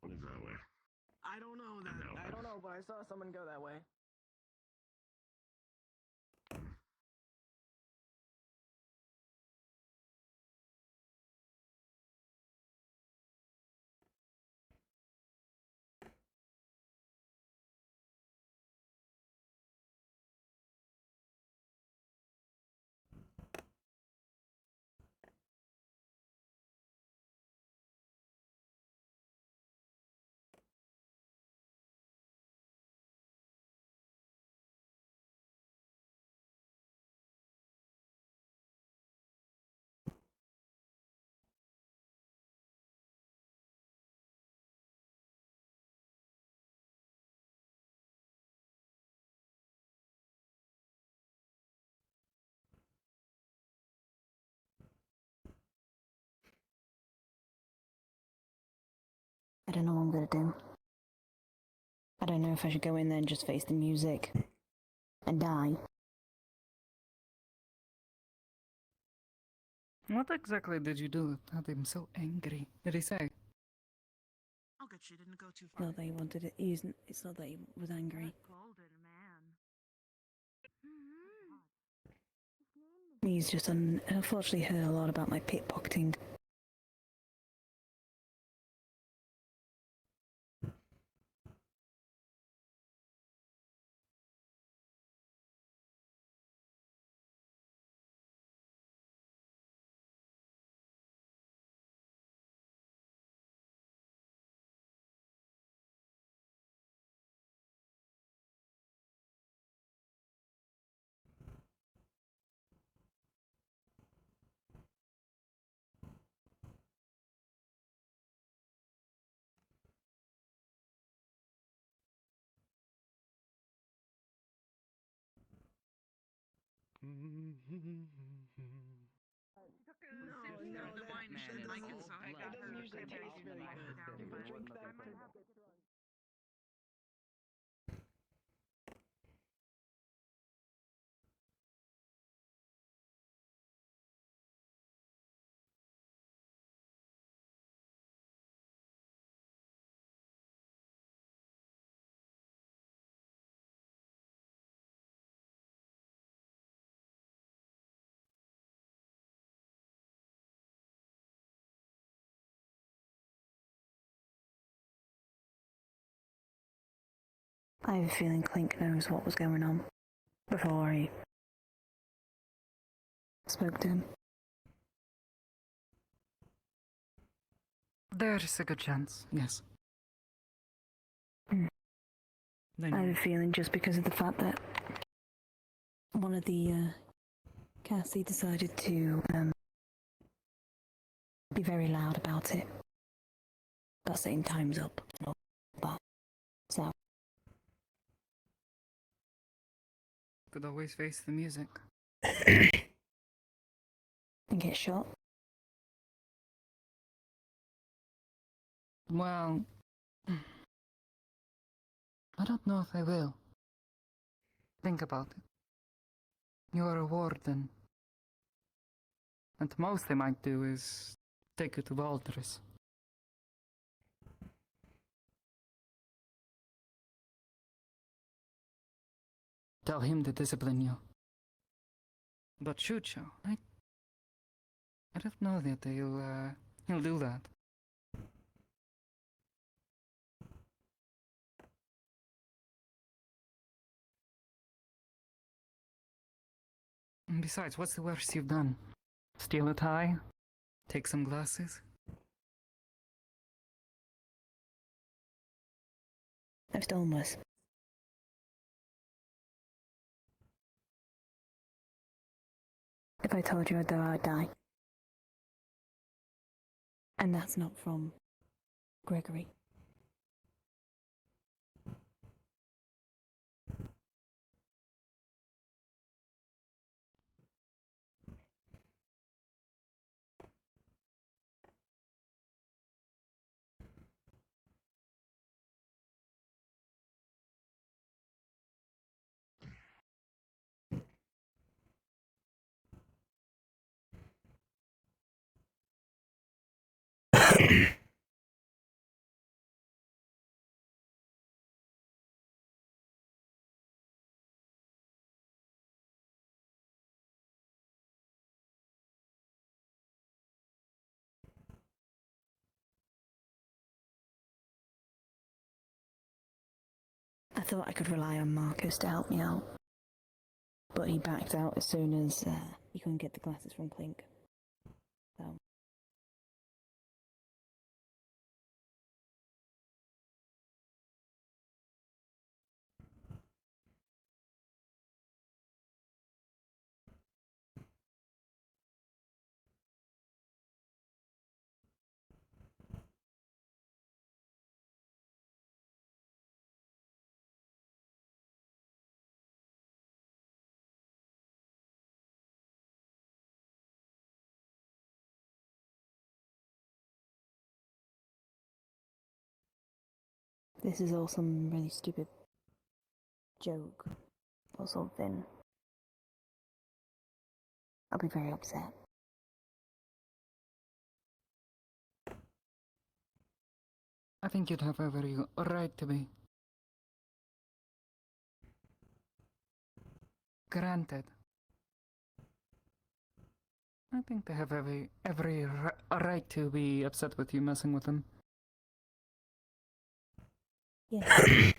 What is that way? I don't know that. No, I don't know, but I saw someone go that way. I don't know what I'm gonna do. I don't know if I should go in there and just face the music and die. What exactly did you do that had him so angry? Did he say? Oh, good, she didn't go too far. Not that he wanted it. It's not that he was angry. Golden man. He's just unfortunately heard a lot about my pickpocketing. The wine and the mic is so I It doesn't usually taste very good. People drink that for I have a feeling Clink knows what was going on before he spoke to him. There's a good chance, yes. I have a feeling just because of the fact that one of the Cassie decided to be very loud about it. About saying time's up and all that. So Could always face the music. and get shot. Well, I don't know if I will. Think about it. You're a warden. And the most they might do is take you to Valdres. Tell him to discipline you. But shoot you, I don't know that he'll do that. And besides, what's the worst you've done? Steal a tie? Take some glasses? I've stolen worse. If I told you though, I'd die. And that's not from Gregory. I thought I could rely on Marcus to help me out. But he backed out as soon as he couldn't get the glasses from Clink. So. This is all some really stupid joke or something. I'll be very upset. I think you'd have every right to be. Granted. I think they have every right to be upset with you messing with them. Yes. They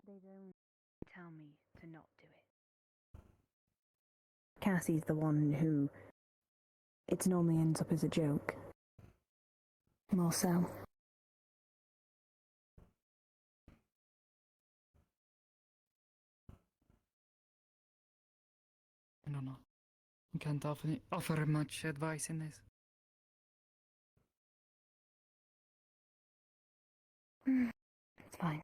don't tell me to not do it. Cassie's the one who it normally ends up as a joke. More so. I don't know. I can't offer much advice in this. It's fine.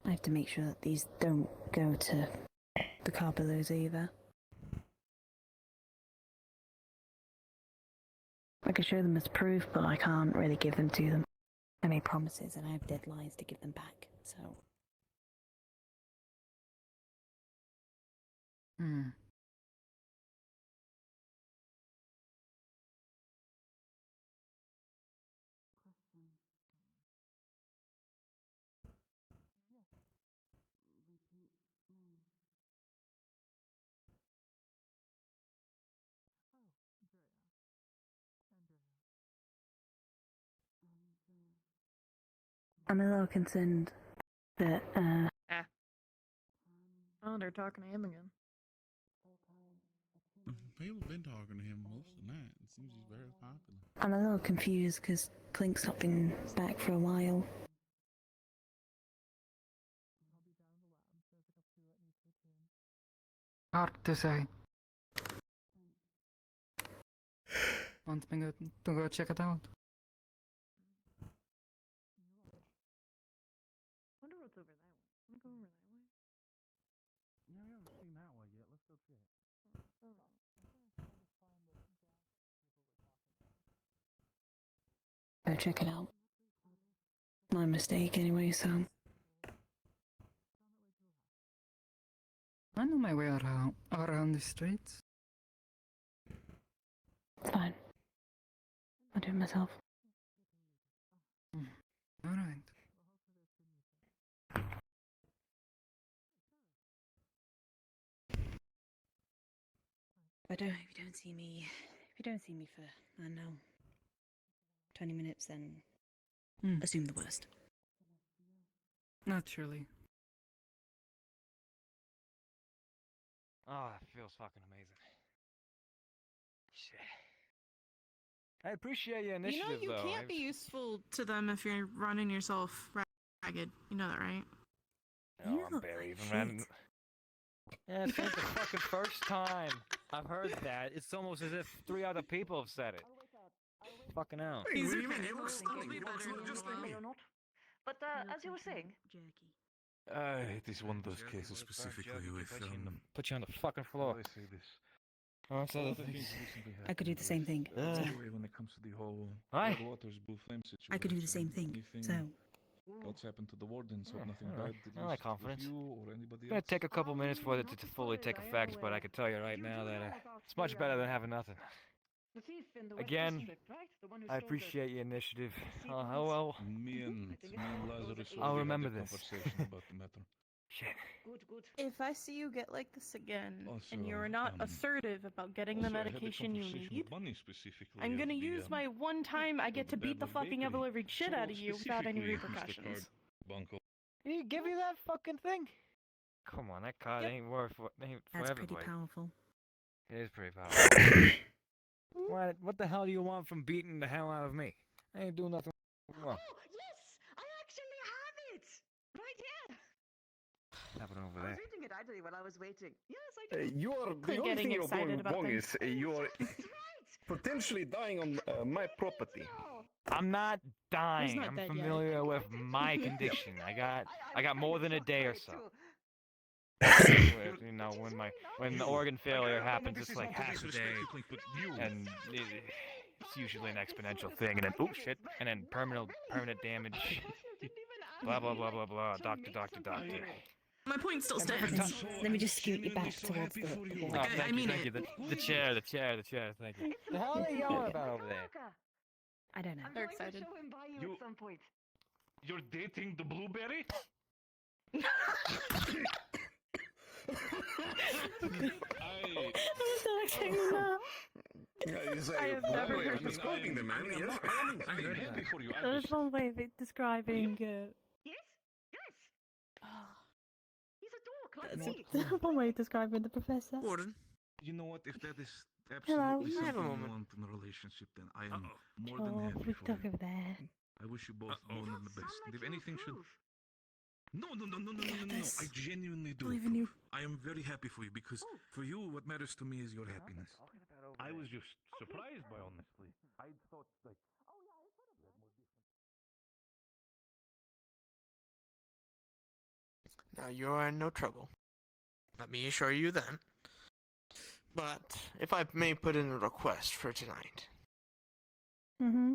I have to make sure that these don't go to the Carbillos either. I can show them as proof, but I can't really give them to them. I made promises and I have deadlines to give them back, so... Hmm. I'm a little concerned that, Oh, they're talking to him again. People have been talking to him most of the night. It seems he's very popular. I'm a little confused because Clink's not been back for a while. Hard to say. Want me to go check it out? Wonder what's over that way. Wanna go over that way? Yeah, we haven't seen that one yet. Let's go check. Go check it out. My mistake anyway, so... I know my way around the streets. It's fine. I'll do it myself. Alright. If you don't see me for, I don't know, 20 minutes, then assume the worst. Naturally. Oh, it feels fucking amazing. Shit. I appreciate your initiative, You know, you though. can't be useful to them if you're running yourself ragged. You know that, right? No, I'm barely even running. Yeah, it's like the fucking first time I've heard that. It's almost as if 3 other people have said it. Fucking hell. Hey, what do you mean? You look stunning. You look just like me. But as you were saying, It is one of those cases specifically with, Put you on the fucking floor. How do I say this? Oh, that's other things. I could do the same thing. When it comes to the whole Hi. Red Waters Blue Flame situation. I could do the same thing. So, What's happened to the wardens? Hope nothing I bad did like with confidence. you or anybody It's gonna else? take a couple minutes for it to fully take effect, but I can tell you right now that it's much better than having nothing. Again, I appreciate your initiative. Well, Me and Lazarus I'll already remember had a this. conversation about the matter. Shit. If I see you get like this again, Also, and you're not assertive about getting the Also, I had a medication you conversation need, with Bunny specifically I'm of gonna the, use my one time I get to beat the fucking ever living shit out of you without any repercussions. Bunko. Did he give you that fucking thing? Come on, that card ain't worth what ain't for that's pretty everybody. powerful. It is pretty powerful. What the hell do you want from beating the hell out of me? I ain't doing nothing wrong. Oh, yes! I actually have it! Right here! Happening over I there. was reading it actually while I was waiting. Yes, I do. You are the Quit only getting thing you're excited doing about wrong things. is you are potentially dying on my property. I'm not dying. not I'm dead yet. familiar with my condition. I got more than a day or so. You know, when the organ failure happens, it's like half a day, and it's usually an exponential thing, and then oh shit, and then permanent damage. Blah blah blah blah blah. Doctor. My point still stands. Let me just scoot you back towards the wall. Oh, thank you. it. The chair. Thank you. The hell are they yelling about over there? I don't know. They're excited. Show him by you at some point. You're dating the blueberry? I have never heard I'm describing the man. Yes, I'm happy for you. There's one way of describing. Yes? Yes! He's a dork, like me. There's one way of describing the professor. Warden. You know what? If that is Hello. absolutely I have a something you moment. want in a relationship, then I am more Oh, than happy we for talk you. over there. I wish you both more than the best. And if anything should... No. I genuinely do. Believe in you. I am very happy for you because for you, what matters to me is your happiness. I was just surprised by honestly. I thought like You're in no trouble. Let me assure you that. But if I may put in a request for tonight,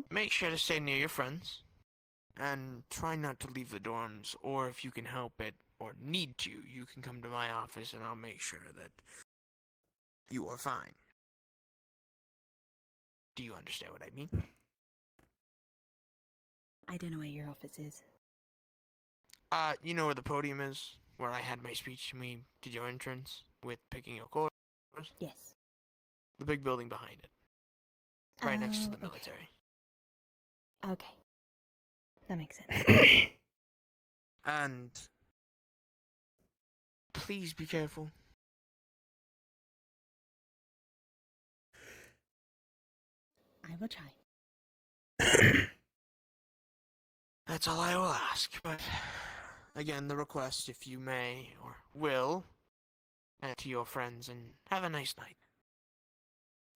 make sure to stay near your friends, and try not to leave the dorms, or if you can help it or need to, you can come to my office and I'll make sure that you are fine. Do you understand what I mean? I don't know where your office is. You know where the podium is, where I had my speech and we did your entrance with picking your course? Yes. The big building behind it. Right next to the Oh, military. Okay. That makes sense. And please be careful. I will try. That's all I will ask, but again, the request, if you may or will, and to your friends, and have a nice night.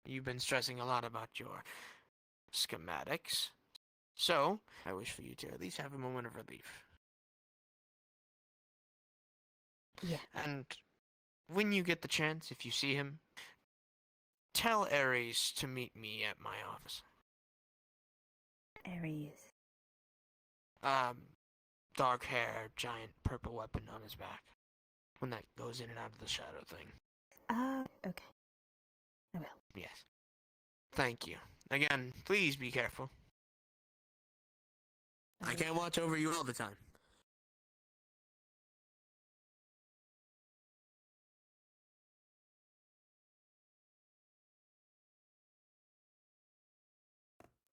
You've been stressing a lot about your schematics, so I wish for you to at least have a moment of relief. Yeah. And when you get the chance, if you see him, tell Ares to meet me at my office. Ares. Dark hair, giant purple weapon on his back. When that goes in and out of the shadow thing. Okay. I will. Yes. Thank you. Again, please be careful. I can't watch over you all the time.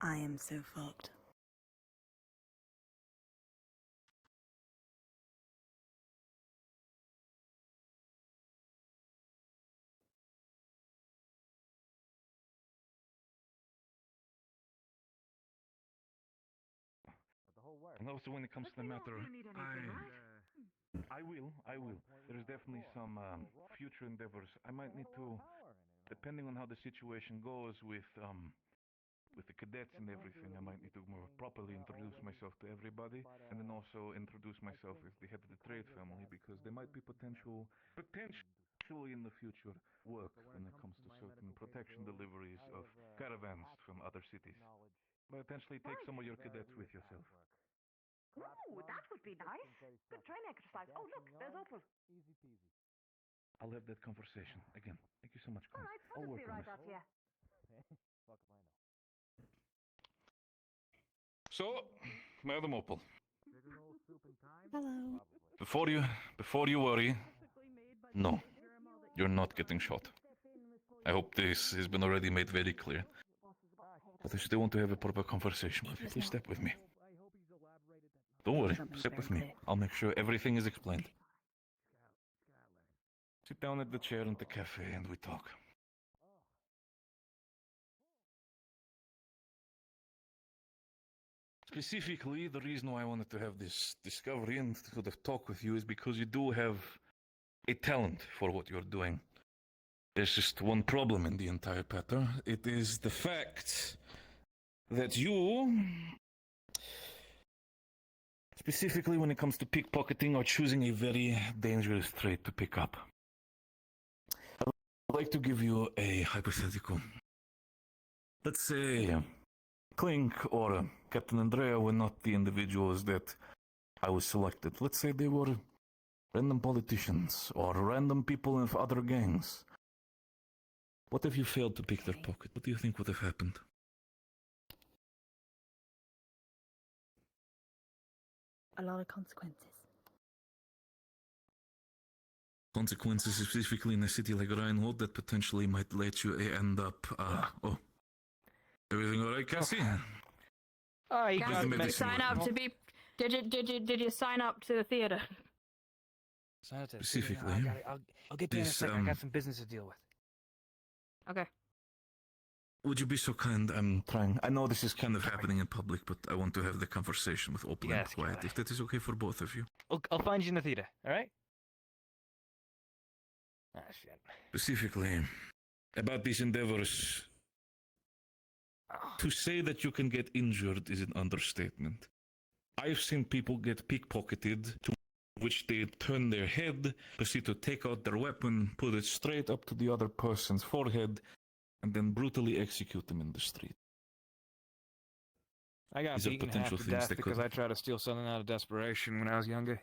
I am so fucked. And also when it comes to the matter, I will. There's definitely some future endeavors. I might need to, depending on how the situation goes with the cadets and everything, I might need to more properly introduce myself to everybody, and then also introduce myself as the head of the trade family, because there might be potentially in the future work when it comes to certain protection deliveries of caravans from other cities. Potentially take some of your cadets with yourself. Ooh, that would be nice. Good training exercise. Oh, look, there's Opal. Easy peasy. I'll have that conversation. Again, thank you so much, All Colin. right, I'll I'll work be on right this. out here. Fuck if I know. So, Madam Opal, Hello. before you worry, no, you're not getting shot. I hope this has been already made very clear. But I still want to have a proper conversation with you. Please step with me. Don't worry, step with me. I'll make sure everything is explained. Sit down at the chair in the cafe and we talk. Specifically, the reason why I wanted to have this discovery and sort of talk with you is because you do have a talent for what you're doing. There's just one problem in the entire pattern. It is the fact that you, specifically when it comes to pickpocketing, are choosing a very dangerous trade to pick up. I'd like to give you a hypothetical. Let's say Clink or Captain Andrea were not the individuals that I was selected. Let's say they were random politicians or random people in other gangs. What if you failed to pick their pocket? What do you think would have happened? A lot of consequences. Consequences specifically in a city like Reinhold that potentially might let you end up, everything alright, Cassie? I How's the Did you medicine sign up working? to be? Did you sign up to the theater? Specifically, I'll get there in a this, second. I got some business to deal with. Okay. Would you be so kind? I'm trying. I know this is kind of happening in public, but I want to have the conversation with Opal and Yes, quiet, Kelly. if that is okay for both of you. I'll find you in the theater, alright? Ah, shit. Specifically, about these endeavors, to say that you can get injured is an understatement. I've seen people get pickpocketed to which they turn their head, proceed to take out their weapon, put it straight up to the other person's forehead, and then brutally execute them in the street. I got These are beaten half potential to things death that because could- I tried to steal something out of desperation when I was younger.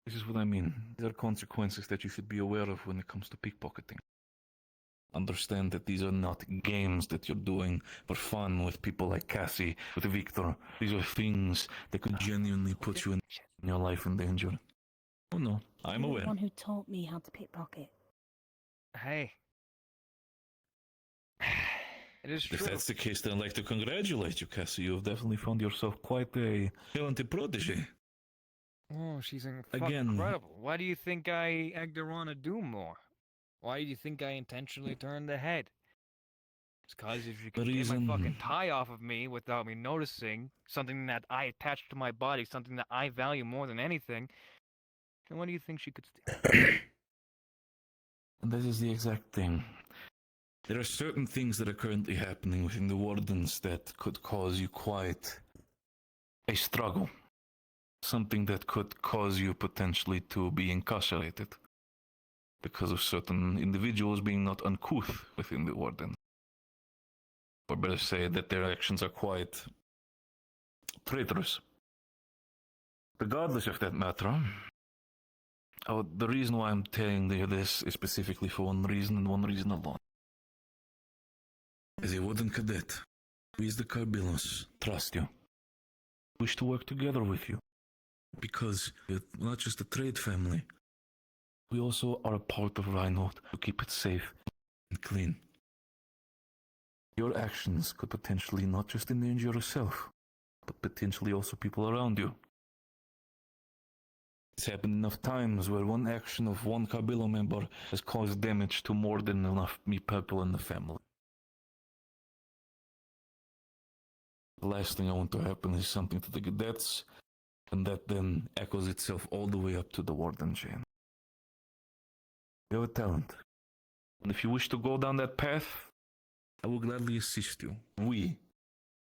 This is what I mean. These are consequences that you should be aware of when it comes to pickpocketing. Understand that these are not games that you're doing for fun with people like Cassie, with Victor. These are things that could genuinely put you in your life in danger. Oh no, I'm You're aware. the one who taught me how to pickpocket. Hey. It is If true. that's the case, then I'd like to congratulate you, Cassie. You have definitely found yourself quite a talented protege. Oh, she's Again- incredible. Why do you think I egged her on to do more? Why do you think I intentionally turned the head? It's because if you The can get my fucking reason- tie off of me without me noticing, something that I attached to my body, something that I value more than anything, then what do you think she could steal? And this is the exact thing. There are certain things that are currently happening within the Wardens that could cause you quite a struggle. Something that could cause you potentially to be incarcerated because of certain individuals being not uncouth within the Warden. Or better say that their actions are quite traitorous. Regardless of that matter, the reason why I'm telling you this is specifically for one reason and one reason alone. As a Warden cadet, we as the Carbillos trust you. Wish to work together with you. Because we're not just a trade family. We also are a part of Reinhold to keep it safe and clean. Your actions could potentially not just endanger yourself, but potentially also people around you. It's happened enough times where one action of one Carbillo member has caused damage to more than enough people in the family. The last thing I want to happen is something to the cadets, and that then echoes itself all the way up to the Warden chain. You have a talent, and if you wish to go down that path, I will gladly assist you. We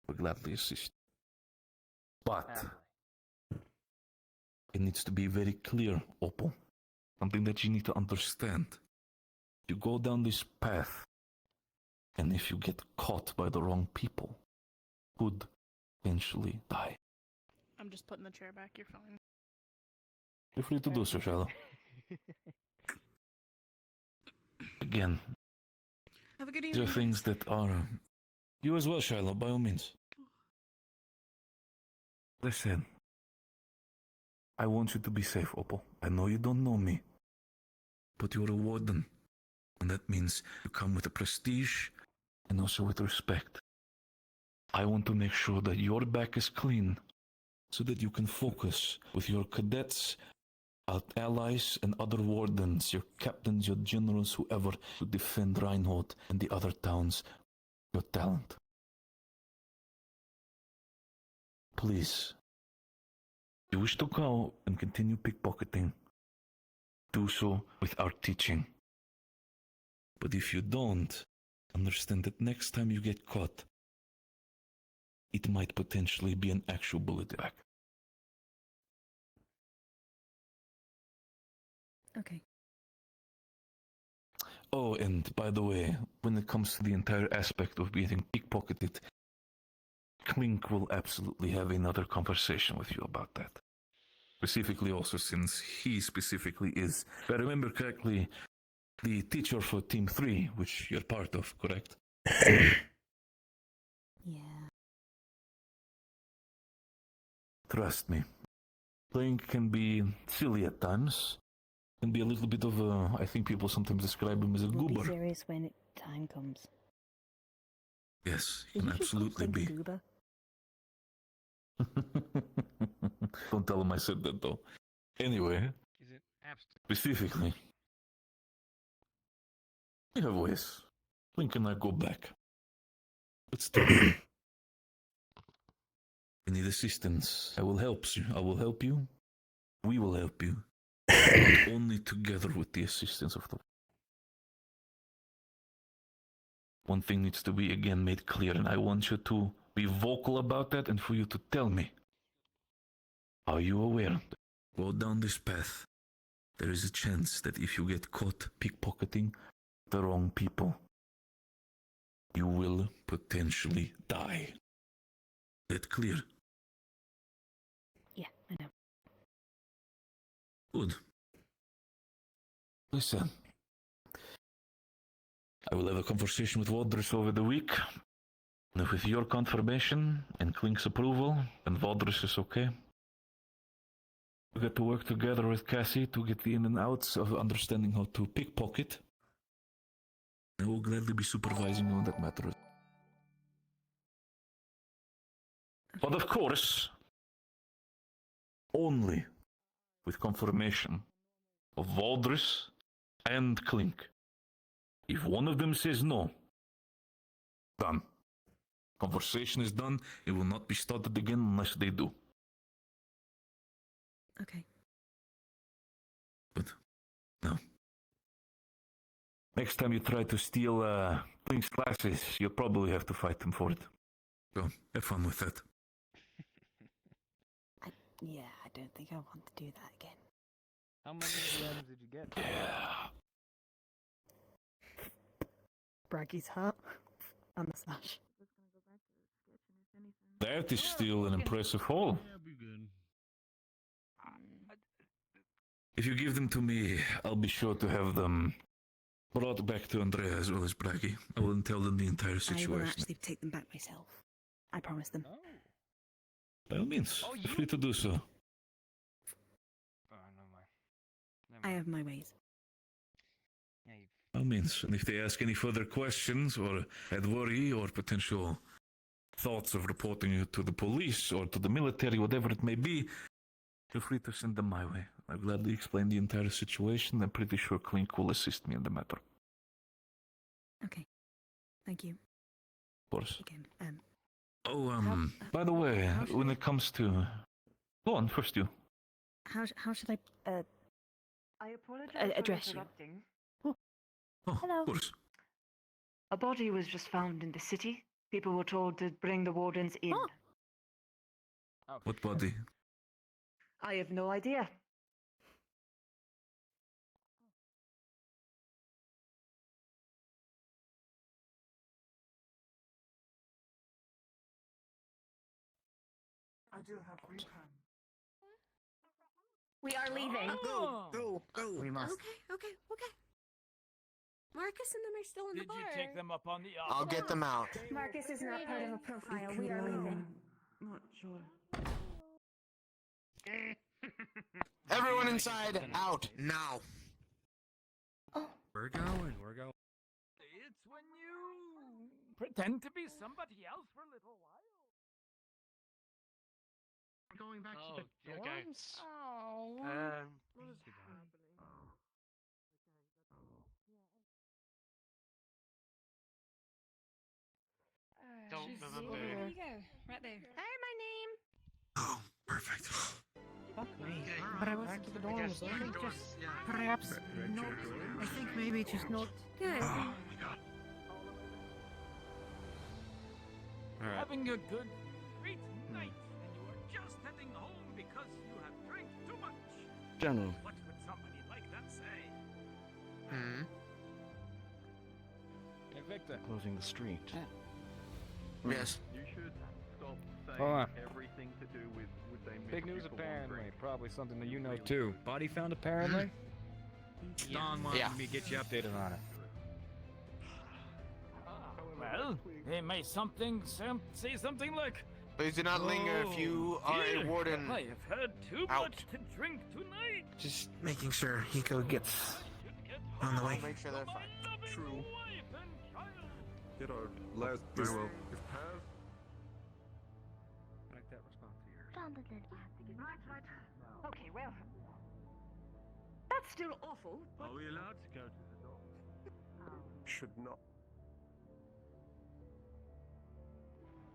will gladly assist you. But it needs to be very clear, Opal. Something that you need to understand. You go down this path, and if you get caught by the wrong people, could eventually die. I'm just putting the chair back. You're fine. Feel free to do so, Shiloh. Again, Have a good these are evening. things that are... You as well, Shiloh, by all means. Listen, I want you to be safe, Opal. I know you don't know me, but you're a warden, and that means you come with a prestige and also with respect. I want to make sure that your back is clean so that you can focus with your cadets, allies, and other wardens, your captains, your generals, whoever, to defend Reinhold and the other towns. Your talent. Please, if you wish to go and continue pickpocketing, do so with our teaching. But if you don't, understand that next time you get caught, it might potentially be an actual bullet back. Okay. Oh, and by the way, when it comes to the entire aspect of getting pickpocketed, Clink will absolutely have another conversation with you about that. Specifically also since he specifically is, if I remember correctly, the teacher for Team 3, which you're part of, correct? Yeah. Trust me. Clink can be silly at times. Can be a little bit of a, I think people sometimes describe him as a We'll be goober. serious when time comes. Yes, he Did can you just call absolutely Flink a be. goober? Don't tell him I said that though. Anyway, Is it absent? specifically, we have ways. Link and I go back. But still, I need assistance. I will help you. I will help you. We will help you. But only together with the assistance of the... One thing needs to be again made clear, and I want you to be vocal about that and for you to tell me. Are you aware? Go down this path. There is a chance that if you get caught pickpocketing the wrong people, you will potentially die. That clear? Yeah, I know. Good. Listen. I will have a conversation with Waldrus over the week. And with your confirmation and Klink's approval, and Waldrus is okay, we get to work together with Cassie to get the in and outs of understanding how to pickpocket. I will gladly be supervising you on that matter. But of course, only with confirmation of Waldrus and Klink. If one of them says no, done. Conversation is done. It will not be started again unless they do. Okay. But, no. Next time you try to steal Klink's glasses, you'll probably have to fight him for it. So, have fun with that. Yeah, I don't think I want to do that again. How many DMs did you get? Yeah. Braggy's hat and the sash. That is still an impressive haul. If you give them to me, I'll be sure to have them brought back to Andrea as well as Braggy. I will tell them the entire I will situation. actually take them back myself. I promise them. By all means, feel free to do so. I have my ways. By all means, and if they ask any further questions or had worry or potential thoughts of reporting you to the police or to the military, whatever it may be, feel free to send them my way. I'll gladly explain the entire situation. I'm pretty sure Klink will assist me in the matter. Okay. Thank you. Of course. Again. By the way, when it comes to... Go on, first you. How should I I apologize address for you? interrupting. Hello. Of course. A body was just found in the city. People were told to bring the wardens in. What body? I have no idea. I do have free time. We are leaving. Go. We must. Okay. Marcus and them are still in the bar. Did you take them up on the offer? I'll get them out. Marcus is not part of a profile. We are leaving. Not sure. Everyone inside, out, now. We're going. It's when you pretend to be somebody else for a little while. We're going back to the okay. dorms. Oh. What is happening? Don't remember. There you go. Right there. Hi, my name. Oh, perfect. Fuck me. Okay. But I Back wasn't to the the dorms. guest I think dorms, just yeah. perhaps Back not. to your dorms. I think maybe just not. Good. Oh my god. Alright. Having a good, great night, and you are just heading home because you have drank too much. General. What would somebody like that say? Hey, Victor. Closing the street. Yes. You should stop saying Hold on. everything to do with they Big miss news people apparently. wandering. Probably something that you know too. Body found apparently? Don wanted Yeah. me to get you updated on it. Well, they may say something like, Please do not linger if you are a "Dear, warden. I have had too Out. much to drink tonight. Just making sure Hiko gets on the way. Make sure they're fine. True. Get our last farewell. If Paz Like that response to yours. Right. Okay, well. That's still awful. Are we allowed to go to the door? Should not.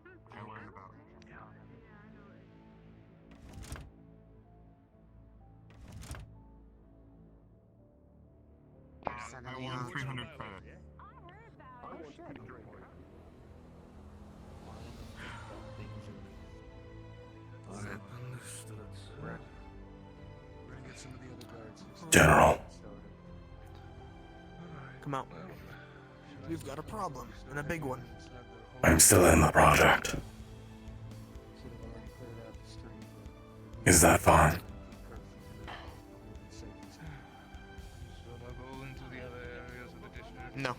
Don't worry about it. I won 300 credits. Understood. General, Come out. We've got a problem, and a big one. I'm still in the project. Is that fine? No.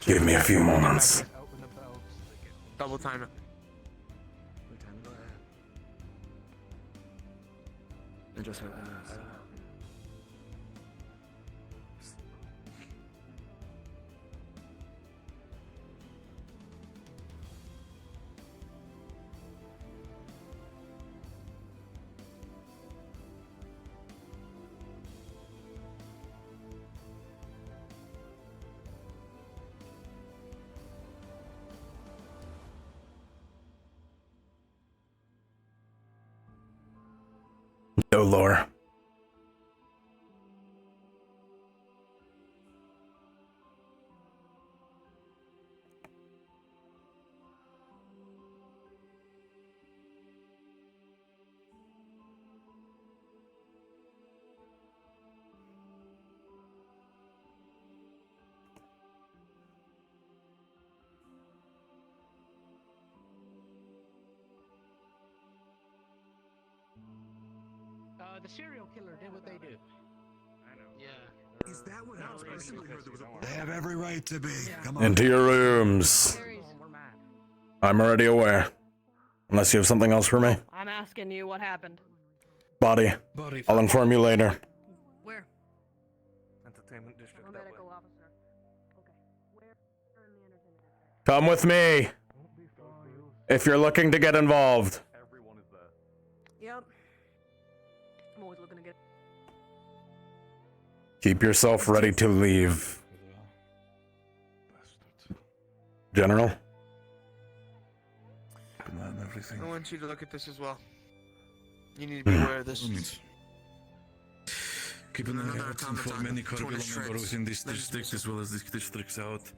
Give me a few moments. Double time it. And just No lore. The serial killer did what they do. I know. Yeah. Is that what happened? They have every right to be. Come on. Into your rooms. I'm already aware. Unless you have something else for me. I'm asking you what happened. Body. I'll inform you later. Where? Entertainment district. Medical officer. Okay. Where in the entertainment district? Come with me. If you're looking to get involved. Yep. I'm always looking to get. Keep yourself ready to leave. General? I want you to look at this as well. You need to be aware of this. Keep an eye out for many Cargilla members within this district as well as these districts out.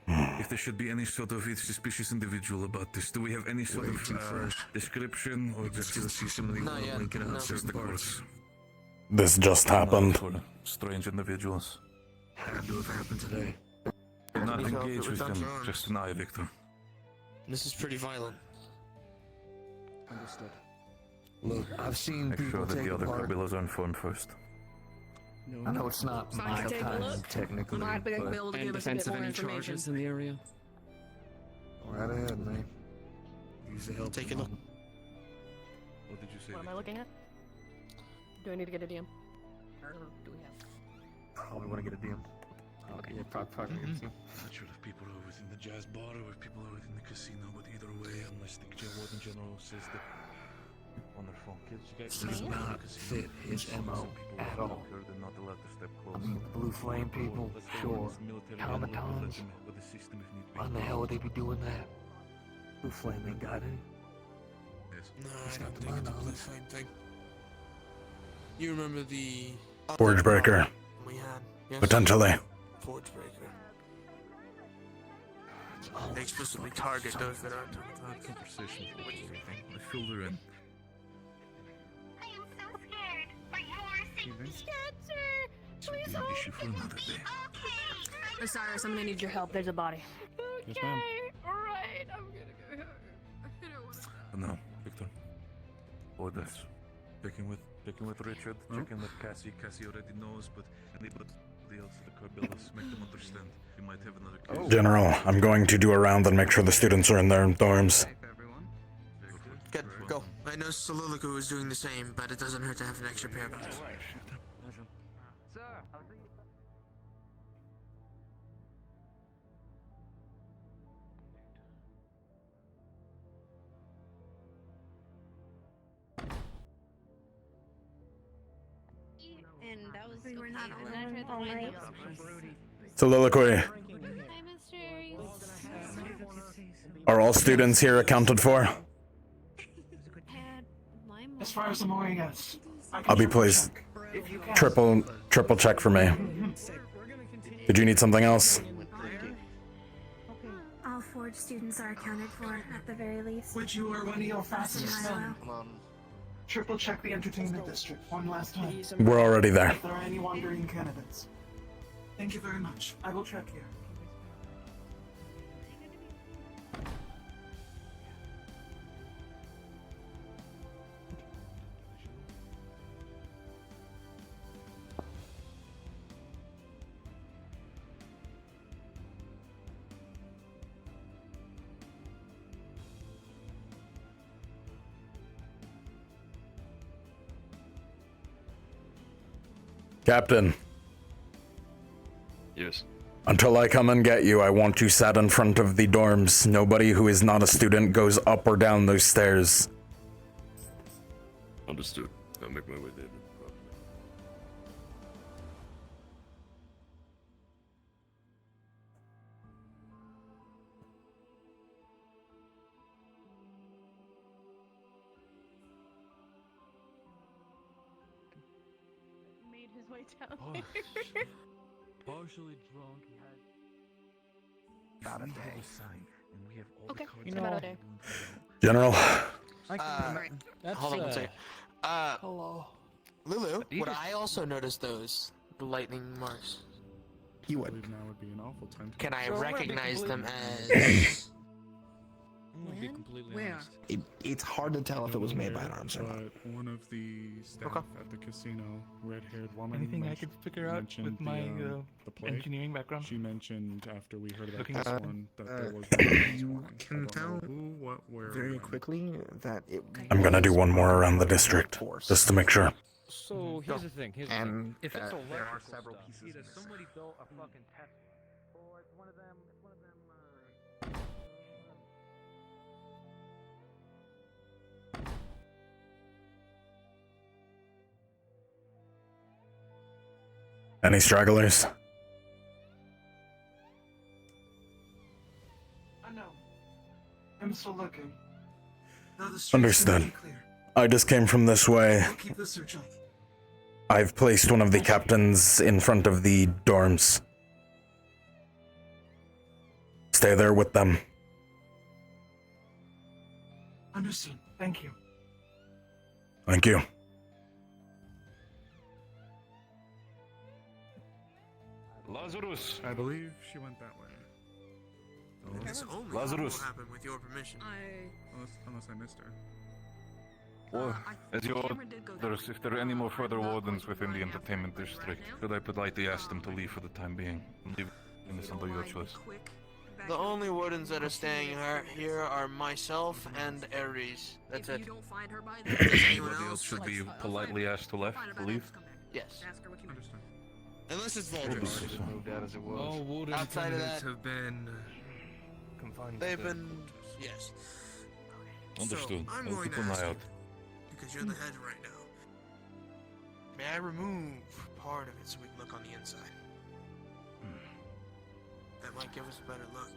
If there should be any sort of suspicious individual about this, do we have any sort of description or just see somebody linking out just the course? This just happened. For strange individuals. Had to have happened today. Not engage with them, just an eye, Victor. This is pretty violent. Understood. Look, I've seen Make people sure that take the other apart. Carbillas are informed first. I know it's not my take a time, look. technically, Might be but... able to give us a bit more information. in the area? Right ahead, man. Use the help. Take a look. What did you say? What am I looking at? Do I need to get a DM? Or do we have? Probably want to get a DM. Okay. Yeah, probably. Not sure if people are within the jazz bar or if people are within the casino, but either way, unless the warden general says that. Wonderful. Kids, you guys Does not fit his MO at all. They're not allowed to step close. I mean, the Blue Flame people, sure. Automatons. Why the hell would they be doing that? Blue Flame ain't got any. No, It's I not don't to my think it's a blue knowledge. flame thing. You remember the Forge breaker. we had? Yes. Potentially. Forge breaker. They explicitly target those that are Conversation with everything. I filled her in. Please An issue for another day. Osiris, I'm gonna need your help. There's a body. Yes, ma'am. Alright, I'm gonna go. I don't wanna But no, Victor. Orders. Checking with Richard. Checking with Cassie. Cassie already knows, but anybody else at the Carbillas, make them understand. We might have another case. General, I'm going to do a round and make sure the students are in their dorms. Good, go. I know Soliloquy was doing the same, but it doesn't hurt to have an extra pair of eyes. And that was we were not alone. Soliloquy. Are all students here accounted for? As far as I'm aware, yes. I'll be pleased. Triple check for me. Did you need something else? All Forge students are accounted for, at the very least. Which you are one of your fastest men. triple check the entertainment district one last time. We're already there. If there are any wandering candidates. Thank you very much. I will check here. Captain, Yes. until I come and get you, I want you sat in front of the dorms. Nobody who is not a student goes up or down those stairs. Understood. I'll make my way there. Made his way down Oh, here. Partially drunk. He had. About a We have day. sign, and we have all Okay, the cards. it's about a day. General, Hold on one second. Hello. Lulu, you would just- I also notice those lightning marks? You would. Now would be an awful time to Can I So I'm gonna be recognize them completely- as? I'm gonna be completely Where? honest. It's hard to tell if it was made by an But arms or not. one of the staff Okay. at the casino, red-haired woman. Anything I mentioned- could figure out mentioned with my the plague. engineering background? She mentioned after we heard about Looking this at- one that there was. You can tell who, what, where, very when. quickly that it. I'm gonna do one more around the district, just to make sure. So here's the thing. Here's the And thing. If it's that electrical there are several stuff, pieces either missing. somebody built a fucking test, or it's one of them. It's one of them. Any stragglers? I know. I'm still looking. Now the streets Understood. seem to be clear. I just came from this way. I'll keep the search on. I've placed one of the captains in front of the dorms. Stay there with them. Understood. Thank you. Thank you. Lazarus. I believe she went that way. This only Lazarus. will happen with your permission. Unless I missed her. Well, as your orders, if there are any more further wardens within the entertainment district, could I politely ask them to leave for the time being? Leave this under your choice. The only wardens that are staying here are myself and Ares. That's it. Does anyone Everybody else should be politely asked to leave. Yes. Understood. Unless it's Voldemort. Moved out as it was. All warden Outside of candidates that- have been Confined. They've been... Yes. Understood. So, I'm I'll going keep to an ask eye you, out. because you're the head right now. May I remove part of it so we can look on the inside? That might give us a better look.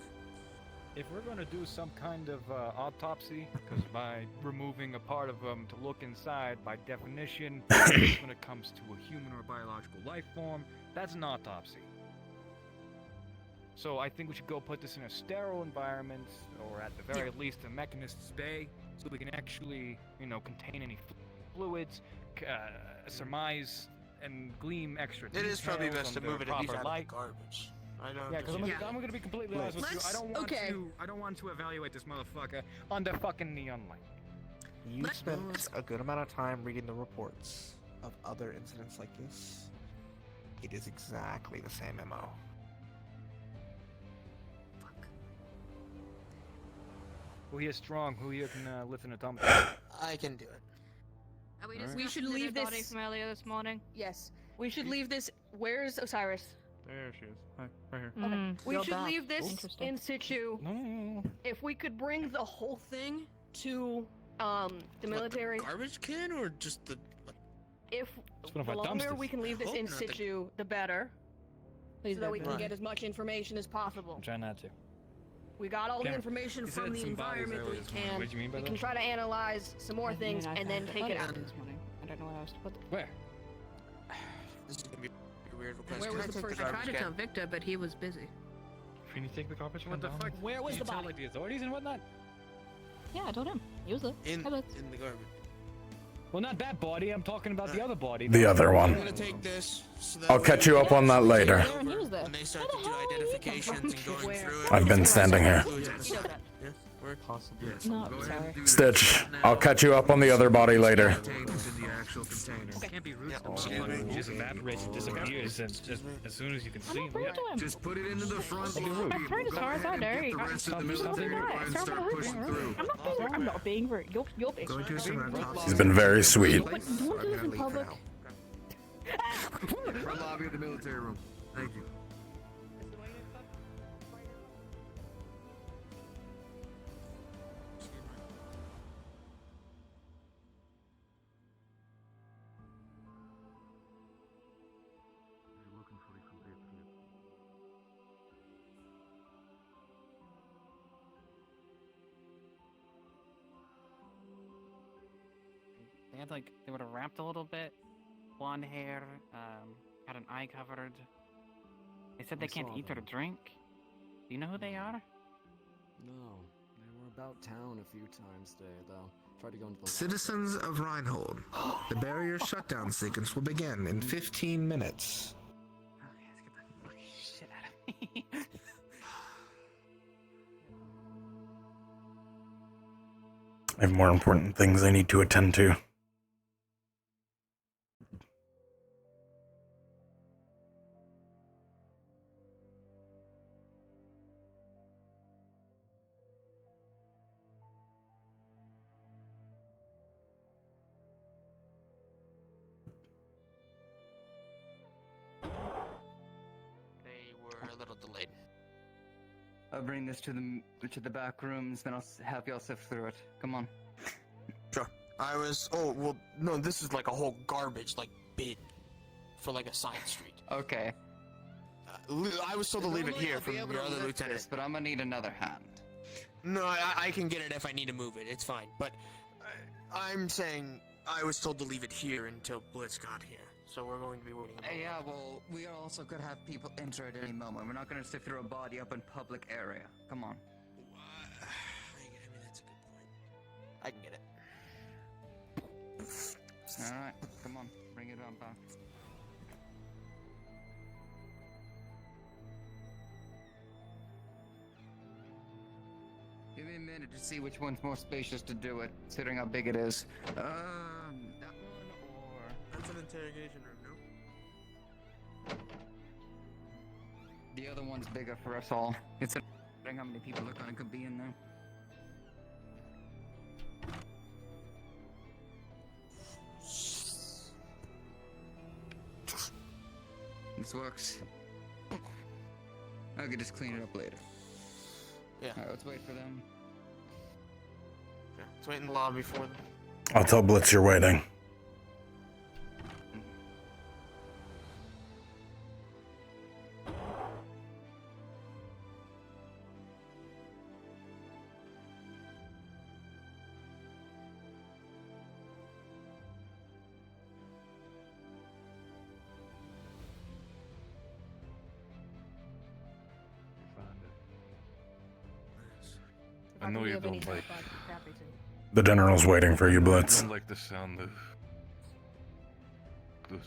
If we're gonna do some kind of autopsy, because by removing a part of them to look inside, by definition, when it comes to a human or biological life form, that's an autopsy. So I think we should go put this in a sterile environment, or at the very least a mechanist's bay, so we can actually, contain any fluids, surmise, and gleam extra It is probably details best to under move it at least proper out light. of the garbage. I don't. Yeah, because I'm gonna be completely honest with you. I don't want to evaluate this motherfucker under fucking neon light. You spent a good amount of time reading the reports of other incidents like this. It is exactly the same MO. Who here strong? Who here can lift an atomic? I can do it. We should leave body this. from earlier this morning. Yes, we should leave this. Where's Osiris? There she is. Hi, right here. Okay. We You're should back. leave this Interesting. in situ. No. If we could bring the whole thing to the military. Garbage can or just the? If It's one of the our longer dumpsters. we can leave this Hope in not the- situ, the better. Please so that don't we do can that. get as much information as possible. I'm trying not to. We got all the Cameron, information you said from the some bodies environment that earlier we this morning. can. What did you mean by we that? can try to analyze some more things and then take it out. This morning. I don't know what else to put. Where? This is gonna be a weird request. Where Can was I the take first- I garbage tried to can? tell Victor, but he was busy. Can you take the garbage can What the down? fuck? Where was Did you the tell, body? like the authorities and whatnot? Yeah, I told him. He was there. In Hello. in the garbage. Well, not that body. I'm talking about the other body. The other one. I'm gonna take this. So that I'll catch you up on that later. when they start to do identifications and going through it. I've been standing here. Yeah, we're possibly. No, sorry. Stitch, I'll catch you up on the other body later. Can't be rude. Just evaporates and disappears as soon as you can see him. Just put it into the front I'm lobby. trying as far as I dare. Get the rest of the military and start pushing through. I'm not being rude. You're being rude. He's been very sweet. Don't do this in public. Front lobby of the military room. Thank you. They had like, they would have wrapped a little bit, blonde hair, had an eye covered. They said they can't eat or drink. Do you know who they are? No, they were about town a few times today, though. Tried to go into the Citizens of Reinhold, the barrier shutdown sequence will begin in 15 minutes. Shit out of me. I have more important things I need to attend to. They were a little delayed. I'll bring this to the back rooms, then I'll help y'all sift through it. Come on. Sure. I was. Oh well, no. This is like a whole garbage like bin for like a side street. Okay. I was told to leave it here from your other lieutenant. But I'm gonna need another hand. No, I can get it if I need to move it. It's fine. But I'm saying I was told to leave it here until Blitz got here. So we're going to be waiting. Yeah, well, we also could have people enter at any moment. We're not gonna sift through a body up in public area. Come on. I mean, that's a good point. I can get it. Alright, come on. Bring it on back. Give me a minute to see which one's more spacious to do it, considering how big it is. That one or... That's an interrogation room, no? The other one's bigger for us all. It's a... how many people are gonna be in there. This works. I could just clean it up later. Yeah. Alright, let's wait for them. Okay. Let's wait in the lobby for them. I'll tell Blitz you're waiting. I know you don't like. The general's waiting for you, Blitz. I don't like the sound of.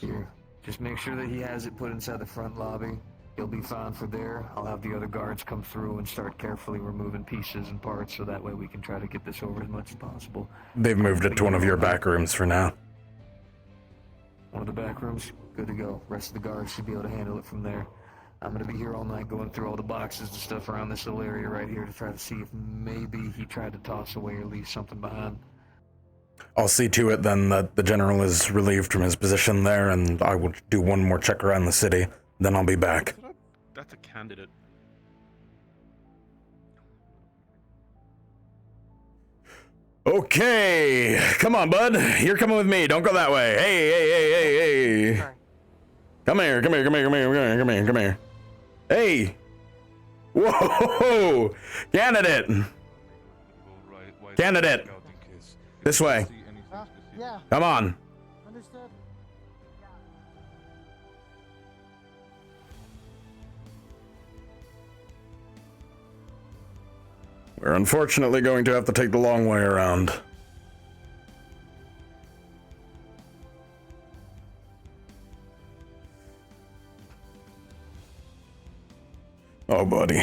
Here, just make sure that he has it put inside the front lobby. He'll be fine for there. I'll have the other guards come through and start carefully removing pieces and parts so that way we can try to get this over as much as possible. They've moved it to one of your back rooms for now. One of the back rooms, good to go. Rest of the guards should be able to handle it from there. I'm gonna be here all night going through all the boxes and stuff around this little area right here to try to see if maybe he tried to toss away or leave something behind. I'll see to it then that the general is relieved from his position there, and I will do one more check around the city. Then I'll be back. That's a candidate. Okay, come on, bud. You're coming with me. Don't go that way. Hey. Come here. Hey. Whoa. Candidate. Candidate. This way. Yeah. Come on. Understood. We're unfortunately going to have to take the long way around. go, buddy.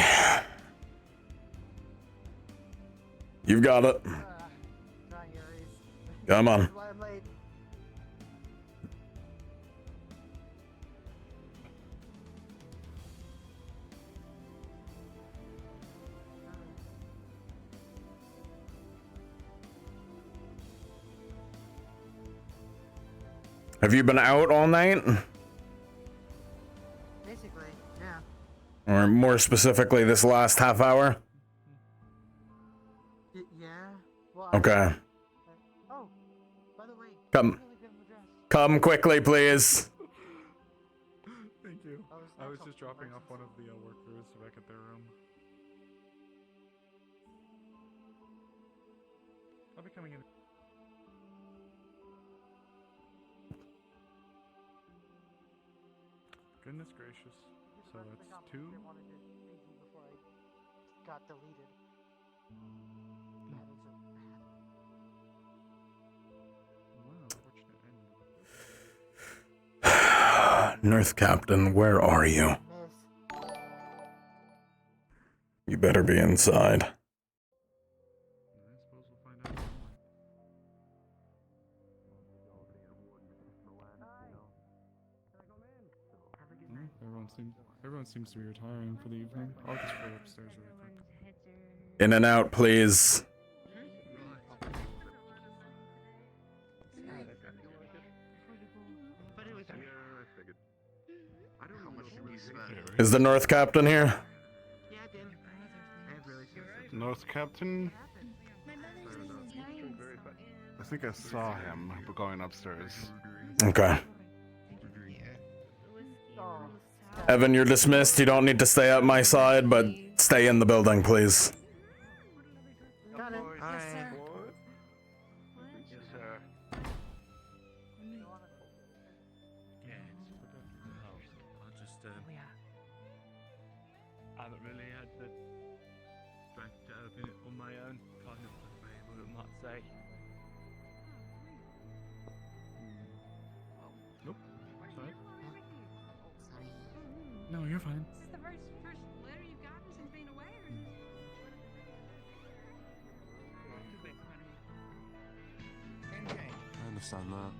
You've got it. Come on. Have you been out all night? Basically, yeah. Or more specifically, this last half hour? Yeah. Well, Okay. oh, by the way, Come. Come quickly, please. Thank you. I was just dropping off one of the workers back at their room. I'll be coming in. Goodness gracious. So that's 2? before I got deleted. North Captain, where are you? You better be inside. Everyone seems to be retiring for the evening. I'll just go upstairs really quick. In and out, please. Is the North Captain here? North Captain? I think I saw him going upstairs. Okay. Evan, you're dismissed. You don't need to stay at my side, but stay in the building, please. Got it. Yes, sir. Yes, sir. I'll just, I haven't really had the strength to open it on my own, kind of unable, I might say. Nope. Sorry. No, you're fine. Is this the first letter you've gotten since being away, or is I understand that.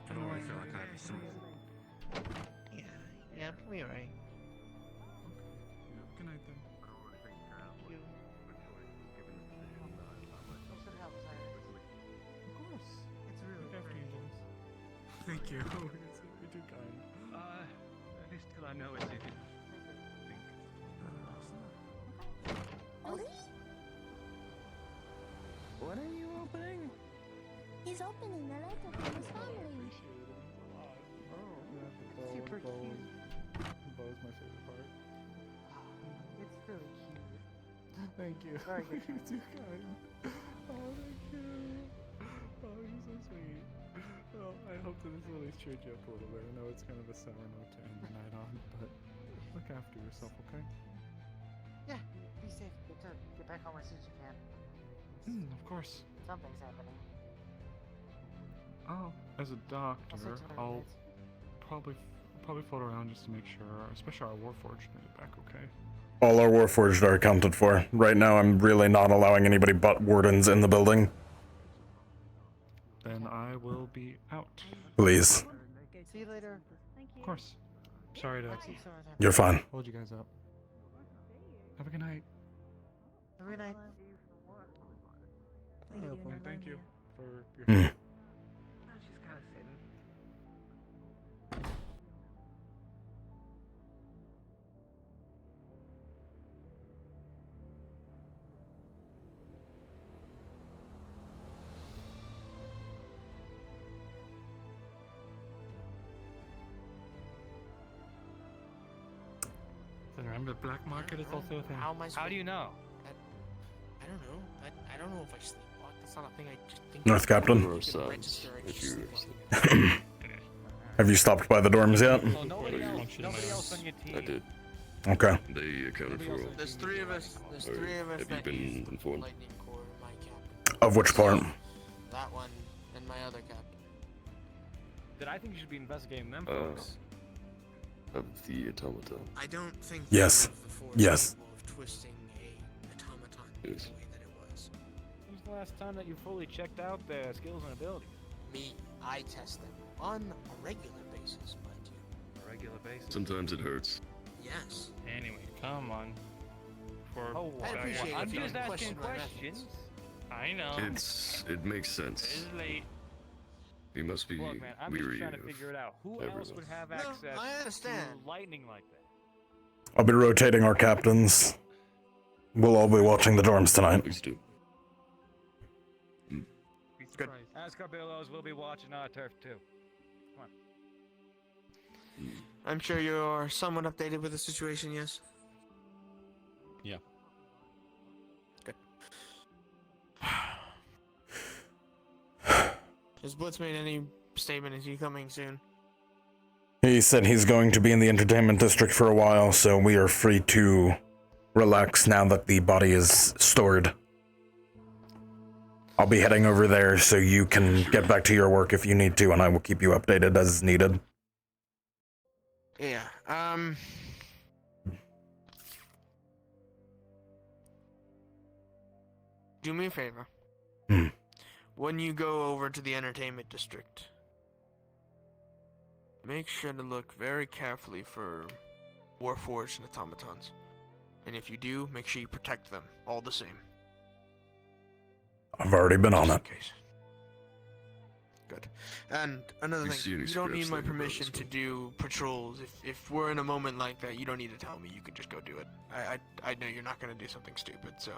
I don't really feel like I have some. Yeah, you're right. Good night then. Of course. It's really Look after pretty. you, Dennis. Thank you. You're too kind. At least till I know it's you. What are you opening? He's opening a letter from his family. Super cute. Bow's my favorite part. It's really cute. Thank you. Very good. You're too kind. Oh, thank you. Oh, you're so sweet. Well, I hope that this at least cheered you up a little bit. I know it's kind of a sour note to end the night on, but look after yourself, okay? Yeah, be safe. Get back home as soon as you can. Of course. Something's happening. As a doctor, Also, to my I'll meds. probably float around just to make sure, especially our Warforged made it back okay. All our Warforged are accounted for. Right now, I'm really not allowing anybody but wardens in the building. Then I will be out. Please. See you later. Of course. Sorry to You're fine. hold you guys up. Have a good night. Have a good night. And thank you for your Hmm. help. She's kind of sitting. And remember, the black market is also a thing. How do you know? I don't know. I don't know if I sleepwalk. That's not a thing I just think. North Captain. Have you stopped by the dorms yet? Nobody else on your team. I did. Okay. They accounted for all. There's three of us. There's three of us Have you that been used the informed? lightning core, my captain. Of which part? That one and my other captain. Then I think you should be investigating them Uh, folks. of the automaton. I don't think Yes. the Force Yes. is capable of twisting a automaton in the way that it was. When's the last time that you fully checked out their skills and abilities? Me, I test them on a regular basis, mind you. A regular basis? Sometimes it hurts. Yes. Anyway, come on. I appreciate I'm if you just don't asking question my methods. questions. I know. It makes sense. It's late. He must be Look, man, I'm just weary trying to of figure it out. Who everyone. else would have No, access I understand. to lightning like that? I'll be rotating our captains. We'll all be watching the dorms tonight. Please do. Good. Escarbillos will be watching our turf too. Come on. I'm sure you're somewhat updated with the situation, yes? Yeah. Good. Has Blitz made any statement? Is he coming soon? He said he's going to be in the entertainment district for a while, so we are free to relax now that the body is stored. I'll be heading over there so you can get back to your work if you need to, and I will keep you updated as needed. Yeah, do me a favor. When you go over to the entertainment district, make sure to look very carefully for Warforged and automatons. And if you do, make sure you protect them, all the same. I've already been on it. Good. And another You see thing, any you don't need scraps my laying about permission as to well? do patrols. If we're in a moment like that, you don't need to tell me. You can just go do it. I know you're not going to do something stupid, so...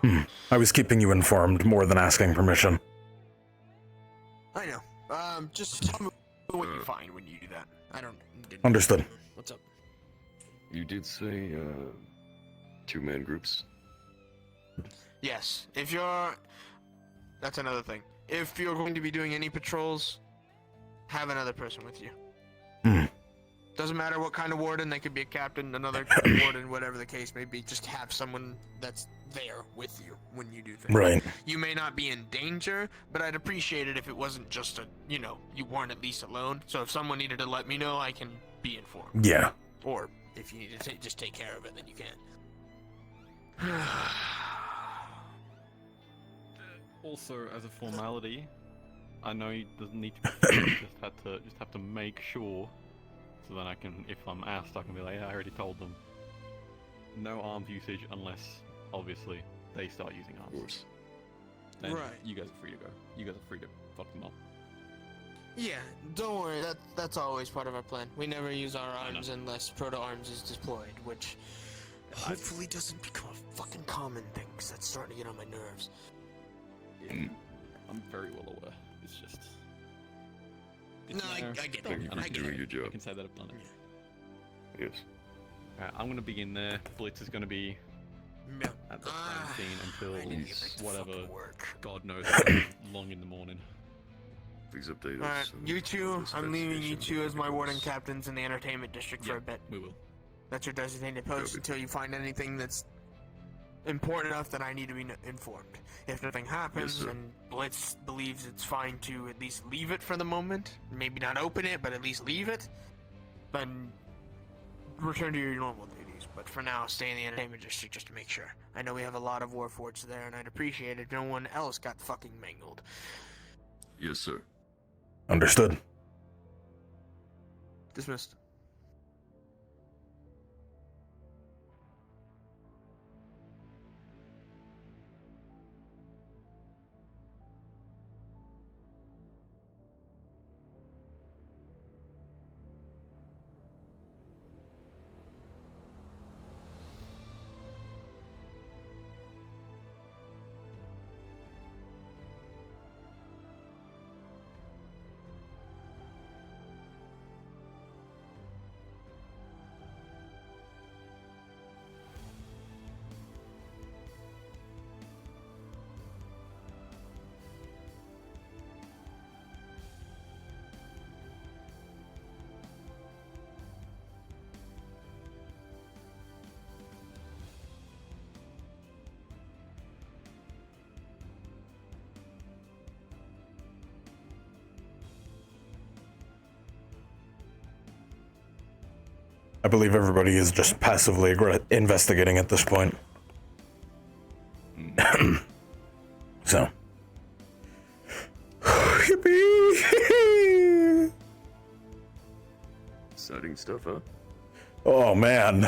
I was keeping you informed more than asking permission. I know. Just tell me what you find when you do that. I don't... Understood. What's up? You did say, two-man groups? Yes. If you're... That's another thing. If you're going to be doing any patrols, have another person with you. Doesn't matter what kind of warden. They could be a captain, another warden, whatever the case may be. Just have someone that's there with you when you do things. Right. You may not be in danger, but I'd appreciate it if it wasn't just a, you weren't at least alone. So if someone needed to let me know, I can be informed. Yeah. Or if you need to just take care of it, then you can. Also, as a formality, I know it doesn't need to be just have to make sure, so then I can, if I'm asked, I can be like, yeah, I already told them. No arms usage unless, obviously, they start using arms. Of course. Then Right. you guys are free to go. You guys are free to fuck them up. Yeah, don't worry. That's always part of our plan. We never use our arms unless proto arms is deployed, which hopefully doesn't become a fucking common thing, 'cause that's starting to get on my nerves. Yeah, I'm very well aware. It's just. No, I get it. Thank you for I get doing it. your job. I can say that I've done it. Yes. I'm gonna be in there. Blitz is gonna be at the crime scene until I need to get back to whatever. fucking work. God knows how long in the morning. Please update Alright, us. you two, this I'm leaving you investigation two as my warden because- captains in the entertainment district for a bit. We will. That's your designated post until you find anything that's important enough that I need to be informed. If nothing happens sir. and Blitz believes it's fine to at least leave it for the moment, maybe not open it, but at least leave it, then return to your normal duties. But for now, stay in the entertainment district just to make sure. I know we have a lot of Warforged there, and I'd appreciate it if no one else got fucking mangled. Yes, sir. Understood. Dismissed. I believe everybody is just passively investigating at this point. So. Yippee! Setting stuff up. Oh man.